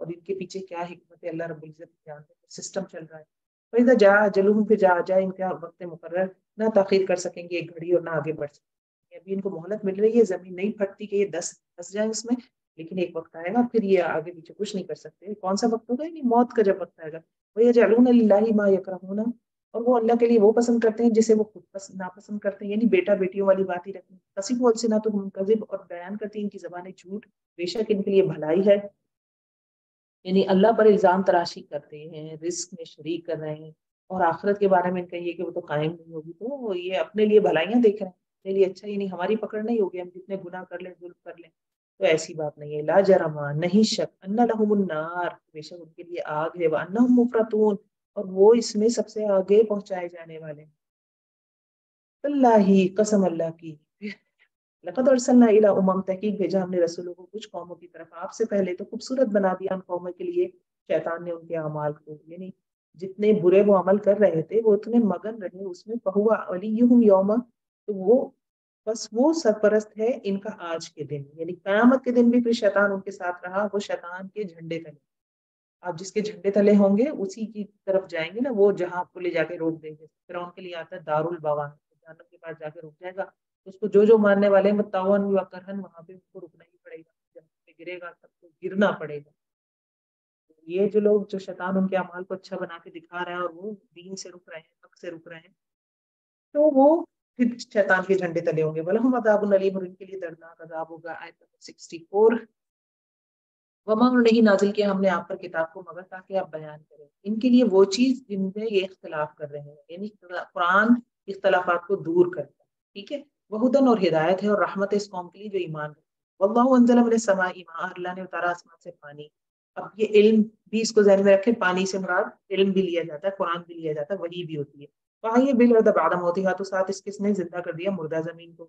A: اور ان کے پیچھے کیا حکمت ہے اللہ رب العزت جانتے ہیں، سسٹم چل رہا ہے. فَإِذَا جَاءَ أَجَلُهُمْ، پھر جائے ان کا وقت مقرر، نہ تاخیر کر سکیں گے ایک گھڑی اور نہ آگے بڑھ سکیں گے. ابھی ان کو مہلت مل رہی ہے، زمین نہیں پھٹتی کہ یہ دس جائیں اس میں، لیکن ایک وقت آئے گا پھر یہ آگے پیچھے کچھ نہیں کر سکتے. کون سا وقت ہوگا؟ یعنی موت کا جب وقت آئے گا. وَيَجْعَلُونَ لِلَّهِ مَا يَكْرَهُونَ، اور وہ اللہ کے لیے وہ پسند کرتے ہیں جسے وہ خود ناپسند کرتے ہیں. یعنی بیٹا بیٹیوں والی بات ہی رکھیں. تصف السنتهم کذب، اور بیان کرتی ہیں ان کی زبانیں جھوٹ، بے شک ان کے لیے بھلائی ہے. یعنی اللہ پر الزام تراشی کرتے ہیں، رزق میں شریک کر رہے ہیں، اور آخرت کے بارے میں ان کا یہ کہ وہ تو قائم نہیں ہوگی، تو یہ اپنے لیے بھلائیاں دیکھ رہے ہیں، اپنے لیے اچھا. یعنی ہماری پکڑ نہیں ہوگی، ہم جتنے گناہ کر لیں ظلم کر لیں، تو ایسی بات نہیں ہے. لا جرم، نہیں شک، ان لہم النار، بے شک ان کے لیے آگ ہے، وانہم مفرطون، اور وہ اس میں سب سے آگے پہنچائے جانے والے ہیں. اللہ، قسم اللہ کی. لقد ارسلنا الی تحقیق بھیجا ہم نے رسولوں کو کچھ قوموں کی طرف آپ سے پہلے، تو خوبصورت بنا دیا ان قوموں کے لیے شیطان نے ان کے اعمال کو. یعنی جتنے برے وہ عمل کر رہے تھے وہ اتنے مگن رہے اس میں. فہو ولیہم یوم، تو وہ بس وہ سرپرست ہے ان کا آج کے دن. یعنی قیامت کے دن بھی پھر شیطان ان کے ساتھ رہا. وہ شیطان کے جھنڈے تلے، آپ جس کے جھنڈے تلے ہوں گے اسی کی طرف جائیں گے نا. وہ جہاں آپ کو لے جا کے روک دیں گے. فرعون کے لیے آتا ہے دار البوار، جہنم کے پاس جا کے رک جائے گا. اس کو جو ماننے والے متعاون و کرہن، وہاں پہ اس کو رکنا ہی پڑے گا. جب پہ گرے گا تب تو گرنا پڑے گا. یہ جو لوگ، جو شیطان ان کے اعمال کو اچھا بنا کے دکھا رہا ہے اور وہ دین سے رک رہے ہیں، حق سے رک رہے ہیں، تو وہ پھر شیطان کے جھنڈے تلے ہوں گے. وَلَهُمْ عَذَابٌ أَلِيمٌ، اور ان کے لیے دردناک عذاب ہوگا. آیت 64. وما نہیں نازل کیا ہم نے آپ پر کتاب کو مگر تاکہ آپ بیان کریں ان کے لیے وہ چیز جن میں یہ اختلاف کر رہے ہیں. یعنی قرآن اختلافات کو دور کرتا ہے. ٹھیک ہے. وہدن، اور ہدایت ہے، اور رحمت اس قوم کے لیے جو ایمان کرتے ہیں. واللہ انزل من السماء ماء، اللہ نے اتارا آسمان سے پانی. اب یہ علم بھی اس کو ذہن میں رکھے، پانی سے مراد علم بھی لیا جاتا ہے، قرآن بھی لیا جاتا ہے، وحی بھی ہوتی ہے. وہاں یہ بالارض بعد موتها، تو ساتھ اس کس نے زندہ کر دیا مردہ زمین کو.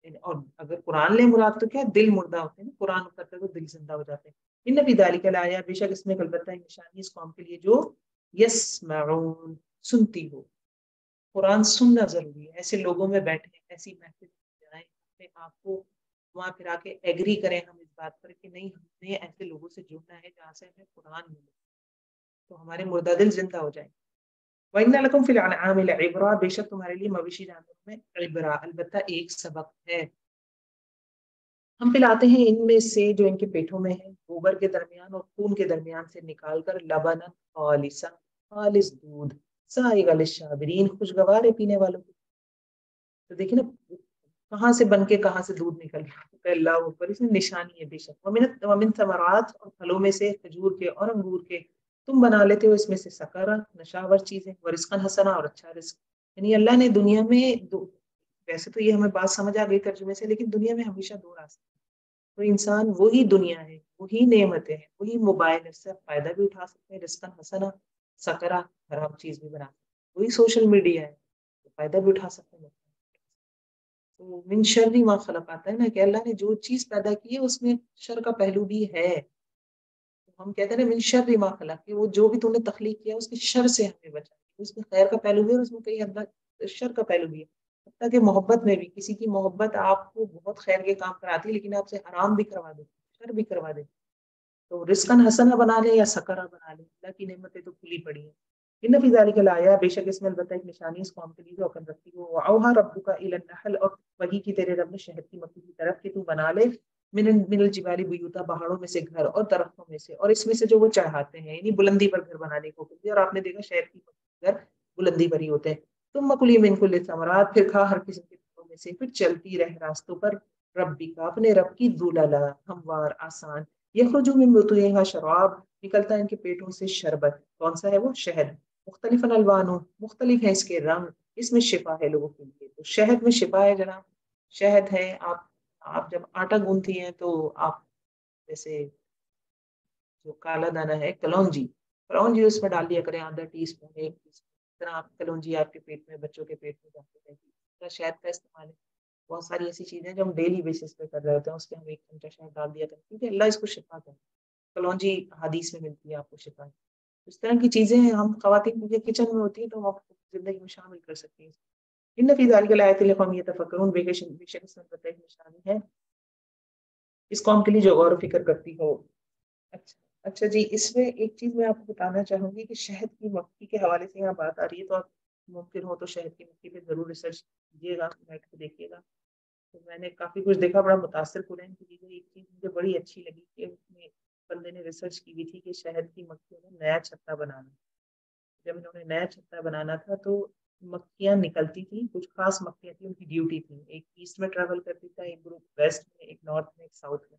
A: اور اگر قرآن لے مراد تو کیا دل مردہ ہوتے ہیں، قرآن اترتے تو دل زندہ ہو جاتے ہیں. ان فی ذلک لآیات، بے شک اس میں البتہ نشانی اس قوم کے لیے جو یسمعون، سنتی ہو. قرآن سننا ضروری ہے. ایسے لوگوں میں بیٹھیں، ایسی محفل میں جائیں، اپنے آپ کو وہاں پھر آ کے ایگری کریں ہم اس بات پر کہ نہیں، ہم نے ایسے لوگوں سے جڑنا ہے جہاں سے ہمیں قرآن ملے، تو ہمارے مردہ دل زندہ ہو جائیں. وَإِنَّ لَكُمْ فِي الْأَنْعَامِ لَعِبْرَةً، بے شک تمہارے لیے مویشی جانوروں میں عبرہ، البتہ ایک سبق ہے. ہم پلاتے ہیں ان میں سے جو ان کے پیٹوں میں ہے، گوبر کے درمیان اور خون کے درمیان سے نکال کر، لبنا خالصا، خالص دودھ، سائغا للشاربین، خوشگوار ہے پینے والوں کو. تو دیکھیں نا کہاں سے بن کے کہاں سے دودھ نکل رہا ہے. اللہ اوپر، اس میں نشانی ہے بے شک. ومن ثمرات، اور پھلوں میں سے کھجور کے اور انگور کے، تم بنا لیتے ہو اس میں سے سکرا، نشاور چیزیں، ورزقا حسنا، اور اچھا رزق. یعنی اللہ نے دنیا میں ویسے تو یہ ہمیں بات سمجھ آ گئی ترجمے سے، لیکن دنیا میں ہمیشہ دو راستے ہیں. تو انسان وہی دنیا ہے، وہی نعمتیں ہیں، وہی موبائل، اس سے فائدہ بھی اٹھا سکتے ہیں، رزقا حسنا، سکرا، خراب چیز بھی بنا سکتے ہیں. وہی سوشل میڈیا ہے، فائدہ بھی اٹھا سکتے ہیں. تو من شر ما خلق آتا ہے نا کہ اللہ نے جو چیز پیدا کی ہے اس میں شر کا پہلو بھی ہے. ہم کہتے ہیں نا من شر ما خلق، کہ وہ جو بھی تم نے تخلیق کیا اس کے شر سے ہمیں بچا. اس میں خیر کا پہلو بھی ہے اور اس میں کئی حد تک شر کا پہلو بھی ہے. حتیٰ کہ محبت میں بھی، کسی کی محبت آپ کو بہت خیر کے کام کراتی ہے لیکن آپ سے حرام بھی کروا دیتی، شر بھی کروا دیتی. تو رزقاً حسنا بنا لے یا سکرا بنا لے، اللہ کی نعمتیں تو کھلی پڑی ہیں. ان فی ذلک لآیات، بے شک اس میں البتہ ایک نشانی اس قوم کے لیے جو عقل رکھتی ہو. اوحی ربک الی النحل، اور وحی کی تیرے رب نے شہد کی مکھی کی طرف کہ تو بنا لے من الجبال بیوتا، پہاڑوں میں سے گھر، اور درختوں میں سے، اور اس میں سے جو وہ چڑھاتے ہیں، یعنی بلندی پر گھر بنانے کو کہتے ہیں. اور آپ نے دیکھا شہد کی مکھی گھر بلندی پر ہی ہوتے ہیں. تم کلی من کل ثمرات، پھر کھا ہر قسم کے پھلوں میں سے، پھر چلتی رہ راستوں پر ربی کا، اپنے رب کی، ذللا، ہموار، آسان. یخرج من بطونہا شراب، نکلتا ہے ان کے پیٹوں سے شربت. کون سا ہے وہ؟ شہد. مختلف الوان، مختلف ہے اس کے رنگ، اس میں شفا ہے لوگوں کے لیے. تو شہد میں شفا ہے جناب. شہد ہے، آپ جب آٹا گوندتی ہیں تو آپ جیسے جو کالا دانا ہے کلونجی اس میں ڈال دیا کریں، آدھا ٹی اسپون، 1 ٹی اسپون. اس طرح آپ کلونجی آپ کے پیٹ میں، بچوں کے پیٹ میں جاتی رہے گی. شہد کا استعمال ہے. بہت ساری ایسی چیزیں جو ہم ڈیلی بیسس پہ کر رہے ہوتے ہیں، اس کے ہم 1 چمچہ شہد ڈال دیا کریں کیونکہ اللہ اس کو شفا کرے. کلونجی حدیث میں ملتی ہے آپ کو شفا. اس طرح کی چیزیں ہم خواتین جو کچن میں ہوتی ہیں تو ہم زندگی میں شامل کر سکتے ہیں. ان فی ذلک لآیات لقوم یتفکرون، بے شک اس میں بتائی نشانی ہے اس قوم کے لیے جو غور و فکر کرتی ہو. اچھا، اچھا جی، اس میں ایک چیز میں آپ کو بتانا چاہوں گی کہ شہد کی مکھی کے حوالے سے یہاں بات آ رہی ہے، تو آپ ممکن ہو تو شہد کی مکھی پہ ضرور ریسرچ کیجیے گا، نیٹ پہ دیکھیے گا. تو میں نے کافی کچھ دیکھا، بڑا متاثر کن ہے ان کی چیزیں. ایک چیز مجھے بڑی اچھی لگی کہ اس میں بندے نے ریسرچ کی ہوئی تھی کہ شہد کی مکھیوں نے نیا چھتا بنانا. جب انہوں نے نیا چھتا بنانا تھا تو مکھیاں نکلتی تھیں، کچھ خاص مکھیاں تھیں، ان کی ڈیوٹی تھی. ایک ایسٹ میں ٹریول کرتی تھا، ایک گروپ ویسٹ میں، ایک نارتھ میں، ایک ساؤتھ میں.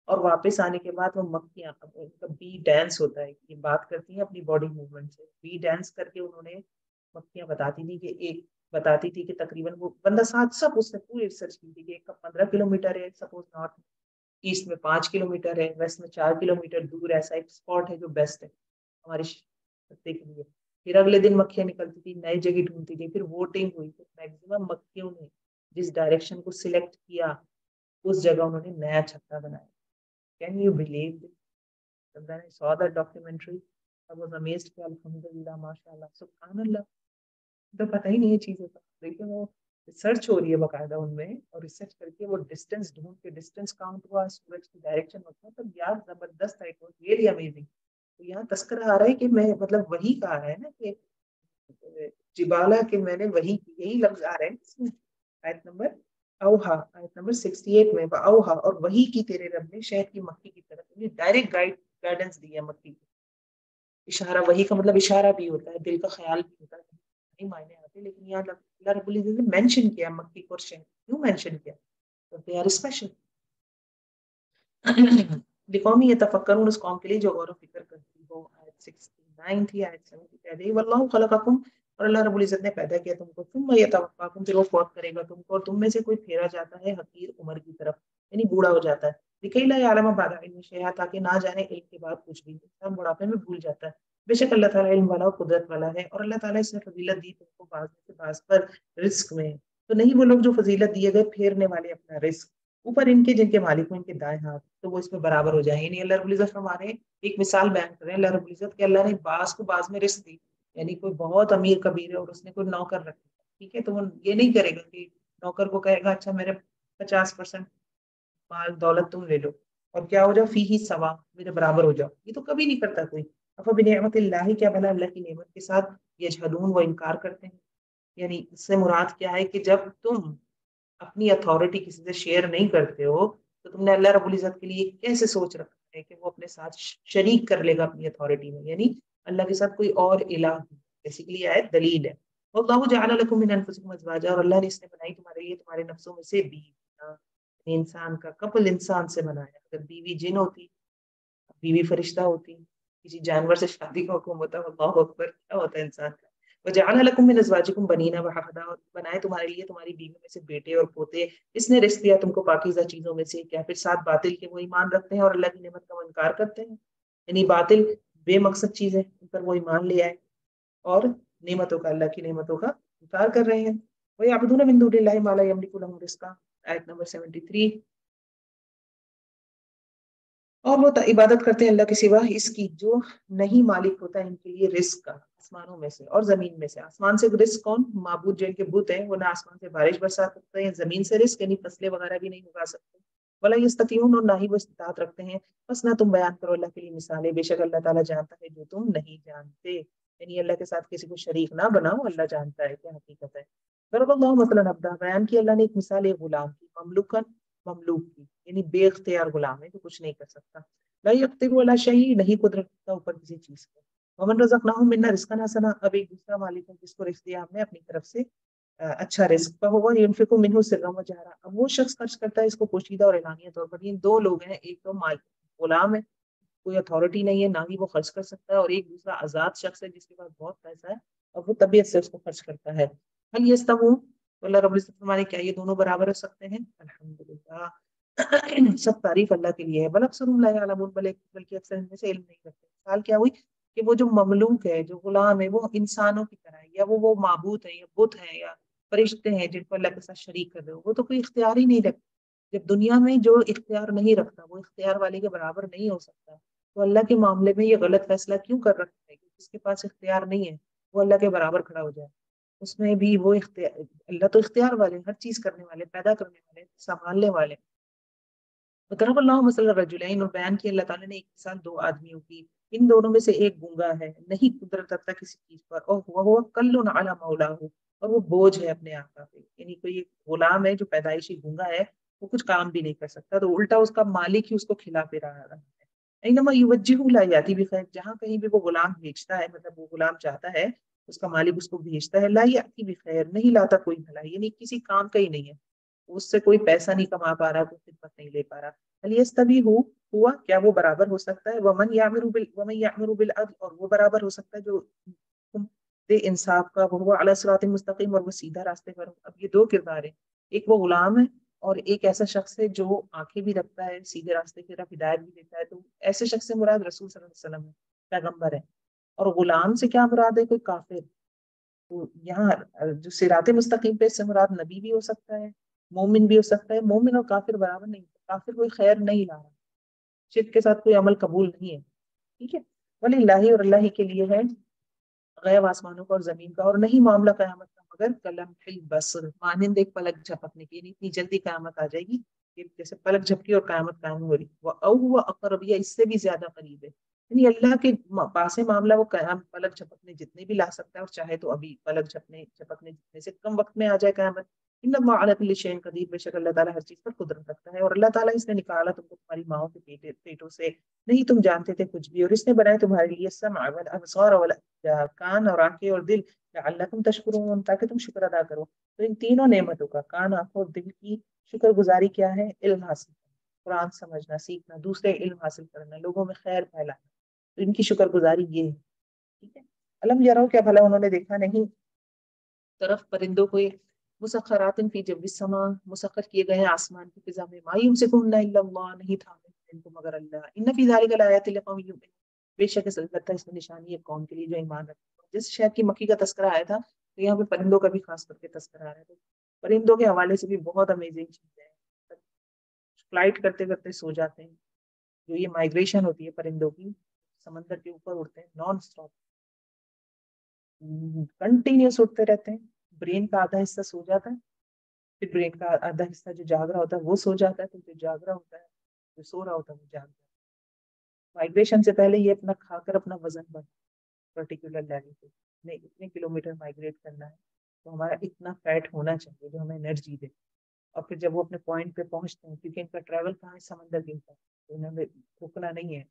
A: اور واپس آنے کے بعد وہ مکھیاں، ان کا بی ڈانس ہوتا ہے، یہ بات کرتی ہیں اپنی باڈی موومنٹ سے. بی ڈانس کر کے انہوں نے مکھیاں بتاتی تھی کہ تقریباً وہ بندہ ساتھ سب اس نے پوری ریسرچ کی تھی کہ ایک کا 15 کلومیٹر ہے سپوز نارتھ، ایسٹ میں 5 کلومیٹر ہے، ویسٹ میں 4 کلومیٹر دور ایسا ایک اسپاٹ ہے جو بیسٹ ہے ہماری سطح کے لیے. پھر اگلے دن مکھیاں نکلتی تھی، نئی جگہ ڈھونڈتی تھی. پھر ووٹنگ ہوئی، پھر میکسیمم مکھیوں نے جس ڈائریکشن کو سلیکٹ کیا اس جگہ انہوں نے نیا چھتا بنایا. Can you believe this? And then I saw that documentary. I was amazed کہ الحمدللہ ماشاء اللہ سبحان اللہ. تو پتہ ہی نہیں ہے چیزوں کا، لیکن وہ ریسرچ ہو رہی ہے باقاعدہ ان میں، اور ریسرچ کر کے وہ ڈسٹینس ڈھونڈ کے ڈسٹینس کاؤنٹ ہوا، سورج کی ڈائریکشن ہوتا ہے. تو یار زبردست ہے، ریئلی امیزنگ. تو یہاں تذکرہ آ رہا ہے کہ میں مطلب وہی کہا ہے نا کہ جبالا کہ میں نے وہی کی، یہی لفظ آ رہے ہیں اس میں آیت نمبر اوہا، آیت نمبر 68 میں اوہا، اور وہی کی تیرے رب نے شہد کی مکھی کی طرف ڈائریکٹ گائیڈنس دی ہے مکھی کو. اشارہ وہی کا مطلب اشارہ بھی ہوتا ہے، دل کا خیال بھی ہوتا ہے، نہیں معنی آتے. لیکن یہاں اللہ رب العزت نے مینشن کیا مکھی کو اور شہد. کیوں مینشن کیا؟ تو دے آر اسپیشل لقومی یتفکرون، اس قوم کے لیے جو غور و فکر کرتی ہو. آیت 69 تھی، آیت 70 کہہ دی واللہ خلقکم، اور اللہ رب العزت نے پیدا کیا تم کو، ثم یتوفاکم، پھر وہ فوت کرے گا تم کو، اور تم میں سے کوئی پھیرا جاتا ہے حقیر عمر کی طرف، یعنی بوڑھا ہو جاتا ہے. لکھی لا یعلم بعد علم شیئا، تاکہ نہ جانے علم کے بعد کچھ بھی. انسان بڑھاپے میں بھول جاتا ہے. بے شک اللہ تعالیٰ علم والا اور قدرت والا ہے، اور اللہ تعالیٰ اس نے فضیلت دی تم کو بعض میں سے بعض پر رزق میں. تو نہیں وہ لوگ جو فضیلت دیے گئے پھیرنے والے اپنا رزق اوپر ان کے جن کے مالک ہوں ان کے دائیں ہاتھ، تو وہ اس میں برابر ہو جائیں. یعنی اللہ رب العزت ہمارے ایک مثال بیان کر رہے ہیں اللہ رب العزت کہ اللہ نے بعض کو بعض میں رزق دی. یعنی کوئی بہت امیر کبیر ہے اور اس نے کوئی نوکر رکھا، ٹھیک ہے، تو وہ یہ نہیں کرے گا کہ نوکر کو کہے گا اچھا میرے 50% مال دولت تم لے لو اور کیا ہو جاؤ فی ہی سوا، میرے برابر ہو جاؤ. یہ تو کبھی نہیں کرتا کوئی. بنعمت اللہ، کیا بنا اللہ کی نعمت کے ساتھ یجحدون، وہ انکار کرتے ہیں. یعنی اس سے مراد کیا ہے کہ جب تم اپنی اتھارٹی کسی سے شیئر نہیں کرتے ہو تو تم نے اللہ رب العزت کے لیے کیسے سوچ رکھا ہے کہ وہ اپنے ساتھ شریک کر لے گا اپنی اتھارٹی میں، یعنی اللہ کے ساتھ کوئی اور الہ. بیسیکلی آیت دلیل ہے. واللہ جعل لکم من انفسکم ازواجا، اور اللہ نے اس نے بنائی تمہارے لیے تمہارے نفسوں میں سے بیویاں. انسان کا کپل انسان سے بنایا. اگر بیوی جن ہوتی، بیوی فرشتہ ہوتی، کسی جانور سے شادی کا حکم ہوتا، اللہ اکبر کیا ہوتا ہے انسان کا. وجعل لکم من ازواجکم بنین وحفدا، اور بنائے تمہارے لیے تمہاری بیوی میں سے بیٹے اور پوتے. اس نے رزق دیا تم کو پاکیزہ چیزوں میں سے. کیا پھر ساتھ باطل کے وہ ایمان رکھتے ہیں اور اللہ کی نعمت کا وہ انکار کرتے ہیں. یعنی باطل بے مقصد چیزیں ان پر وہ ایمان لے آئے اور نعمتوں کا، اللہ کی نعمتوں کا انکار کر رہے ہیں. وَيَعْبُدُونَ مِن دُونِ اللَّهِ مَا لَا يَمْلِكُ لَهُمْ رِزْقًا، آیت نمبر 73. اور وہ عبادت کرتے ہیں اللہ کے سوا اس کی جو نہیں مالک ہوتا ہے ان کے لیے رزق کا، آسمانوں میں سے اور زمین میں سے. آسمان سے رزق کون؟ معبود جن کے بت ہیں، وہ نہ آسمان سے بارش برسا سکتے ہیں، زمین سے رزق یعنی فصلیں وغیرہ بھی نہیں اگا سکتے. ولا یستطیعون، اور نہ ہی وہ استطاعت رکھتے ہیں. بس نہ تم بیان کرو اللہ کے لیے مثالیں، بے شک اللہ تعالیٰ جانتا ہے جو تم نہیں جانتے. یعنی اللہ کے ساتھ کسی کو شریک نہ بناؤ، اللہ جانتا ہے کیا حقیقت ہے. ضرب اللہ مثلا عبدا، بیان کی اللہ نے ایک مثال ایک غلام کی، مملوکن، مملوک کی، یعنی بے اختیار غلام ہے جو کچھ نہیں کر سکتا. لا یقدر علی شیء، نہیں قدرت رکھتا اوپر کسی چیز کو. ومن رزقناہم منا رزقا حسنا، اب ایک دوسرا مالک ہے جس کو رزق دیا ہم نے اپنی طرف سے اچھا رزق. فہو ينفق منه سرا وجہرا، اب وہ شخص خرچ کرتا ہے اس کو پوشیدہ اور اعلانیہ طور پر. یہ دو لوگ ہیں، ایک تو مالک غلام ہے، کوئی اتھارٹی نہیں ہے، نہ ہی وہ خرچ کر سکتا ہے، اور ایک دوسرا آزاد شخص ہے جس کے پاس بہت پیسہ ہے اور وہ طبیعت سے اس کو خرچ کرتا ہے. هل يستوون، اللہ رب العزت فرمانے کیا یہ دونوں برابر ہو سکتے ہیں؟ الحمدللہ، سب تعریف اللہ کے لیے ہے. بل اکثرهم لا يعلمون، بلکہ اکثر ان میں سے علم نہیں رکھتے. مثال کیا ہوئی کہ وہ جو مملوک ہے، جو غلام ہے، وہ انسانوں کی طرح ہے، یا وہ معبود ہے یا بت ہے یا فرشتے ہیں جن کو اللہ کے ساتھ شریک کر رہے ہو. وہ تو کوئی اختیار ہی نہیں رکھتے. جب دنیا میں جو اختیار نہیں رکھتا وہ اختیار والے کے برابر نہیں ہو سکتا، تو اللہ کے معاملے میں یہ غلط فیصلہ کیوں کر رکھا ہے کہ جس کے پاس اختیار نہیں ہے وہ اللہ کے برابر کھڑا ہو جائے. اس میں بھی وہ اختیار، اللہ تو اختیار والے، ہر چیز کرنے والے، پیدا کرنے والے، سنبھالنے والے. ضرب اللہ مثلا رجلین، اور بیان کیا اللہ تعالیٰ نے ایک مثال دو آدمیوں کی، ان دونوں میں سے ایک گونگا ہے، نہیں قدرت رکھتا کسی چیز پر، اور وہ کل علی مولا ہو، اور وہ بوجھ ہے اپنے آقا پہ، یعنی کوئی ایک غلام ہے جو پیدائشی گونگا ہے، وہ کچھ کام بھی نہیں کر سکتا، تو الٹا اس کا مالک ہی اس کو کھلا پی رہا ہے۔ اینما یوجہ لا یاتی بخیر، جہاں کہیں بھی وہ غلام بھیجتا ہے، مطلب وہ غلام چاہتا ہے اس کا مالک اس کو بھیجتا ہے، لا یاتی بخیر، نہیں لاتا کوئی بھلائی، یعنی کسی کام کا ہی نہیں ہے، اس سے کوئی پیسہ نہیں کما پا رہا، کوئی خدمت نہیں لے پا رہا۔ الیستوی ہوا کیا وہ برابر ہو سکتا ہے، ومن یامر بالعدل، اور وہ برابر ہو سکتا ہے جو حکم دے انصاف کا، وہ علی صراط مستقیم، اور وہ سیدھا راستے پر ہو۔ اب یہ دو کردار ہیں، ایک وہ غلام ہے اور ایک ایسا شخص ہے جو آنکھیں بھی رکھتا ہے، سیدھے راستے کی طرف ہدایت بھی دیتا ہے، تو ایسے شخص سے مراد رسول صلی اللہ علیہ وسلم ہے، پیغمبر ہے، اور غلام سے کیا مراد ہے، کوئی کافر۔ تو یہاں جو صراط مستقیم پہ اس سے مراد نبی بھی ہو سکتا ہے، مومن بھی ہو سکتا ہے، مومن اور کافر برابر نہیں، کافر کوئی خیر نہیں لا رہا، شرک کے ساتھ کوئی عمل قبول نہیں ہے، ٹھیک ہے۔ وللہ، اور اللہ ہی کے لیے ہے غیب آسمانوں کا اور زمین کا، اور نہیں معاملہ قیامت کا مگر کلم البصر، مانند ایک پلک جھپکنے کی، یعنی اتنی جلدی قیامت آ جائے گی کہ جیسے پلک جھپکی اور قیامت قائم ہو رہی، او ہوا اقرب، یا اس سے بھی زیادہ قریب ہے، یعنی اللہ کے پاس معاملہ، وہ قیام پلک جھپکنے جتنے بھی لا سکتا ہے، اور چاہے تو ابھی پلک جھپکنے جتنے سے کم وقت میں آ جائے قیامت۔ ان اللہ علی کل شیء قدیر، بے شک اللہ تعالیٰ ہر چیز پر قدرت رکھتا ہے، اور اللہ تعالیٰ اس نے نکالا تم کو تمہاری ماؤں کے پیٹوں سے، نہیں تم جانتے تھے کچھ بھی، اور اس نے بنائے تمہارے لیے السمع والابصار کان اور آنکھیں اور دل، لعلکم تشکرون، تاکہ تم شکر ادا کرو۔ تو ان تینوں نعمتوں کا، کان، آنکھوں اور دل کی شکر گزاری کیا ہے، علم حاصل کرنا، قرآن سمجھنا سیکھنا، دوسرے علم حاصل کرنا، لوگوں میں خیر پھیلانا، تو ان کی شکر گزاری یہ ہے، ٹھیک ہے۔ علم یارو، کیا بھلا انہوں نے دیکھا نہیں، طرف پرندوں کو مسخرات فی جو السماء، مسخر کیے گئے ہیں آسمان کی فضا میں، ما یمسکہن الا اللہ، نہیں تھامے ان کو مگر اللہ، ان فی ذلک لآیات لقوم یؤمنون، بے شک البتہ اس میں نشانی ہے قوم کے لیے جو ایمان رکھتے ہیں۔ جس شہر کی مکی کا تذکرہ آیا تھا، تو یہاں پہ پرندوں کا بھی خاص کر کے تذکرہ آ رہا ہے، تو پرندوں کے حوالے سے بھی بہت امیزنگ چیزیں ہیں، فلائٹ کرتے کرتے سو جاتے ہیں، جو یہ مائگریشن ہوتی ہے پرندوں کی، سمندر کے اوپر اڑتے ہیں نان اسٹاپ، کنٹینیوس اٹھتے رہتے ہیں، برین کا آدھا حصہ سو جاتا ہے، پھر برین کا آدھا حصہ جو جاگ رہا ہوتا ہے وہ سو جاتا ہے، تو جو جاگ رہا ہوتا ہے، جو سو رہا ہوتا ہے وہ جاگ جاتا ہے۔ مائگریشن سے پہلے یہ اپنا کھا کر اپنا وزن بڑھتا ہے پرٹیکولر لیول پہ، ہمیں اتنے کلومیٹر مائگریٹ کرنا ہے، تو ہمارا اتنا فیٹ ہونا چاہیے جو ہمیں انرجی دے، اور پھر جب وہ اپنے پوائنٹ پہ پہنچتے ہیں، کیونکہ ان کا ٹریول کہاں ہے، سمندر کے اوپر، تو انہیں رکنا نہیں ہے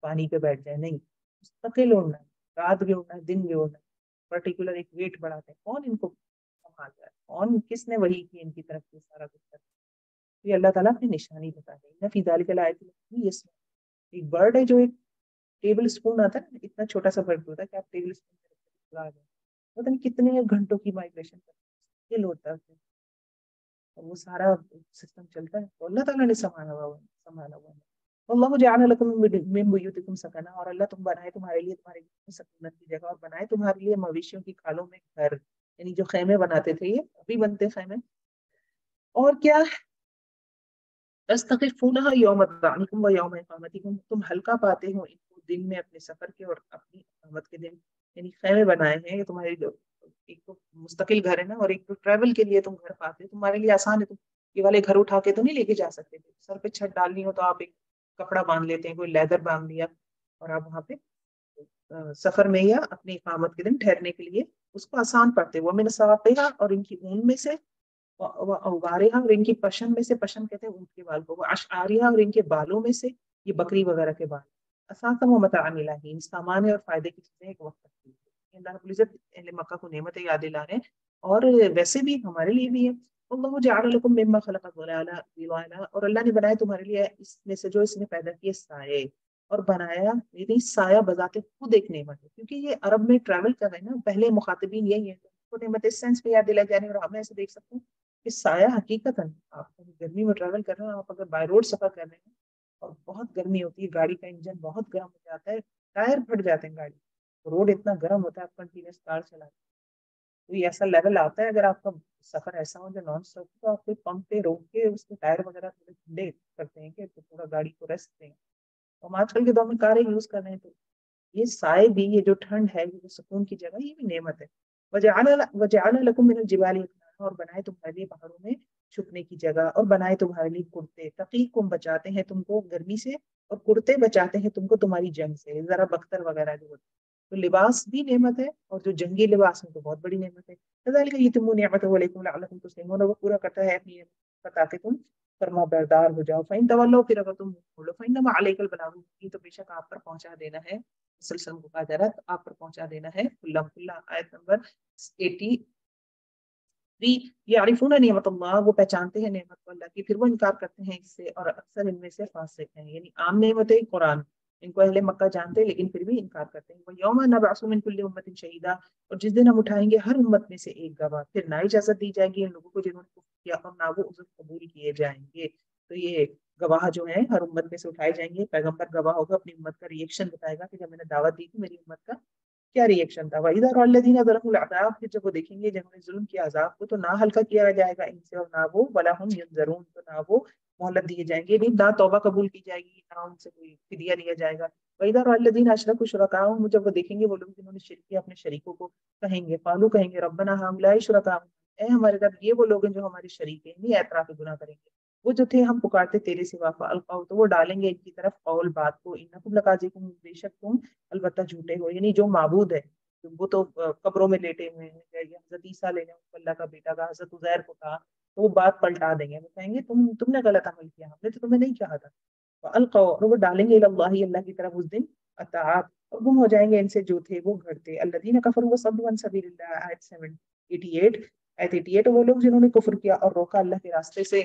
A: پانی پہ بیٹھ جائے، نہیں، مستقل اڑنا ہے، رات بھی اڑنا ہے، دن بھی اڑنا ہے، پرٹیکولر ایک ویٹ بڑھاتے ہیں، کون ان کو سنبھالتا ہے، کون، کس نے وہی کی ان کی طرف سے سارا کچھ کرتا ہے، یہ اللہ تعالیٰ اپنی نشانی بتا رہے ہیں، فی ذالک لآیات، یہ ایک برڈ ہے جو ایک ٹیبل اسپون آتا ہے، اتنا چھوٹا سا برڈ ہوتا ہے کہ آپ ٹیبل اسپون پہ رکھ کے پتہ نہیں کتنے گھنٹوں کی مائگریشن کرتے ہیں، یہ ہوتا ہے، اور وہ سارا سسٹم چلتا ہے، تو اللہ تعالیٰ نے سنبھالا ہوا ہے۔ اللہ جعل لکم من بیوتکم سکنا، اور اللہ تم بنائے تمہارے لیے تمہارے گھر میں سکونت کی جگہ، اور بنائے تمہارے لیے مویشیوں کی کھالوں میں گھر، یعنی جو خیمے بناتے تھے، یہ ابھی بنتے خیمے، اور کیا، تستخفونها یوم ظعنکم و یوم اقامتکم، تم ہلکا پاتے ہو ان کو دن میں اپنے سفر کے اور اپنی اقامت کے دن، یعنی خیمے بنائے ہیں یہ تمہارے، ایک تو مستقل گھر ہے نا، اور ایک تو ٹریول کے لیے تم گھر پاتے ہو، تمہارے لیے آسان ہے، تم یہ والے گھر اٹھا کے تو نہیں لے کے جا سکتے تھے، سر پہ چھت ڈالنی ہو تو آپ ایک کپڑا باندھ لیتے ہیں، کوئی لیدر باندھ لیا، اور آپ وہاں پہ سفر میں یا اپنی اقامت کے دن ٹھہرنے کے لیے اس کو آسان پڑتے، وہ من صواقیہا، اور ان کی اون میں سے، اوغارہا، اور ان کی پشم میں سے، پشم کہتے ہیں اونٹ کے بال کو، اشعاریہا، اور ان کے بالوں میں سے، یہ بکری وغیرہ کے بال، اساسا و متاعا الی حین، سامان اور فائدے کی چیزیں ایک وقت تک کے لیے، اللہ رب العزت اہل مکہ کو نعمتیں یاد دلا رہے ہیں، اور ویسے بھی ہمارے لیے بھی ہے، اللہ جعل لکم مما خلق ظلالا، اور اللہ نے بنایا تمہارے لیے اس میں سے جو اس نے پیدا کیے سائے، اور بنایا، یعنی سایہ بذات خود ایک نعمت ہے، کیونکہ یہ عرب میں ٹریول کر رہے ہیں نا، پہلے مخاطبین یہی ہے، تو نعمت اس سینس پہ یاد دلائی جانے، اور ہمیں ایسے دیکھ سکتے ہیں کہ سایہ حقیقت ہے، آپ گرمی میں ٹریول کر رہے ہیں، آپ اگر بائی روڈ سفر کر رہے ہیں اور بہت گرمی ہوتی ہے، گاڑی کا انجن بہت گرم ہو جاتا ہے، ٹائر پھٹ جاتے ہیں گاڑی، روڈ اتنا گرم ہوتا ہے، آپ کنٹینیوس کار چلاتے ہیں، تو یہ ایسا لیول آتا ہے، اگر آپ کا سفر ایسا ہو جو نان اسٹاپ، تو آپ کو پمپ پہ روک کے اس کے ٹائر وغیرہ تھوڑے ٹھنڈے کرتے ہیں کہ تھوڑا گاڑی کو ریسٹ دیں، ہم آج کل کے دور میں کاریں یوز کر رہے ہیں، تو یہ سائے بھی، یہ جو ٹھنڈ ہے، یہ جو سکون کی جگہ، یہ بھی نعمت ہے۔ وجعل لکم من الجبال اکنانا، اور بنائے تمہارے لیے پہاڑوں میں چھپنے کی جگہ، اور بنائے تمہارے لیے کرتے، تقیکم بچاتے ہیں تم کو گرمی سے، اور کرتے بچاتے ہیں تم کو تمہاری جنگ سے، ذرا بختر وغیرہ جو ہوتے ہیں۔ تو لباس بھی نعمت ہے، اور جو جنگی لباس ہے تو بہت بڑی نعمت ہے۔ کذالک یتم نعمتہ علیکم لعلکم تسلمون، وہ پورا کرتا ہے اپنی نعمت کا تاکہ تم فرما بردار ہو جاؤ۔ فإن تولوا، پھر اگر تم بولو، فإنما علیک البلاغ، یہ تو بے شک آپ پر پہنچا دینا ہے، مسلسل مقادرت آپ پر پہنچا دینا ہے، کلم کلا۔ آیت نمبر 83، یعرفون نعمت اللہ، وہ پہچانتے ہیں نعمت کو اللہ کی، پھر وہ انکار کرتے ہیں اس سے، اور اکثر ان میں سے فاسق ہیں۔ یعنی عام نعمت ہے قرآن، ان کو اہل مکہ جانتے ہیں لیکن پھر بھی انکار کرتے ہیں۔ وہ یوم نبعث من کل امت شہیدا، اور جس دن ہم اٹھائیں گے ہر امت میں سے ایک گواہ، پھر نہ اجازت دی جائے گی ان لوگوں کو جنہوں نے کفر کیا، اور نہ وہ عذر قبول کیے جائیں گے۔ تو یہ گواہ جو ہیں ہر امت میں سے اٹھائے جائیں گے، پیغمبر گواہ ہوگا، اپنی امت کا ریئیکشن بتائے گا کہ جب میں نے دعوت دی تھی میری امت کا کیا ریئیکشن تھا۔ وَإِذَا رَأَى الَّذِينَ ظَلَمُوا الْعَذَابَ، پھر جب وہ دیکھیں گے جنہوں نے ظلم کیا عذاب کو، تو نہ ہلکا کیا جائے گا ان سے، اور نہ وہ وَلَا هُمْ يُنذَرُونَ، تو نہ وہ مہلت دیے جائیں گے، نہیں نہ توبہ قبول کی جائے گی، نہ ان سے کوئی فدیہ لیا جائے گا۔ وَإِذَا رَأَى الَّذِينَ أَشْرَكُوا شُرَكَاءَهُمْ، جب وہ دیکھیں گے وہ لوگ جنہوں نے شرک کیا اپنے شریکوں کو، کہیں گے قالوا، کہیں گے ربنا هؤلاء شركاؤنا، اے ہمارے رب یہ وہ لوگ ہیں جو ہمارے شریک ہیں، نہیں اعتراف گناہ کریں گے، وہ جو تھے ہم پکارتے تیرے سوا، فالقوا، تو وہ ڈالیں گے ان کی طرف قول بات کو، انکم لکاذبون، بے شک تم البتہ جھوٹے ہو۔ یعنی جو معبود ہے وہ تو قبروں میں لیٹے ہوئے ہیں، یا حضرت عیسیٰ لے لیں، ان کو اللہ کا بیٹا کہا، حضرت عزیر کو کہا، تو وہ بات پلٹا دیں گے، وہ کہیں گے تم نے غلط عمل کیا، ہم نے تو تمہیں نہیں کہا تھا۔ فالقوا، اور وہ ڈالیں گے اللہ، اللہ کی طرف اس دن اطاعت، اور گم ہو جائیں گے ان سے جو تھے وہ گھڑتے، الذین کفروا وصدوا عن سبیل اللہ، آیت 88، آیت 88، وہ لوگ جنہوں نے کفر کیا اور روکا اللہ کے راستے سے،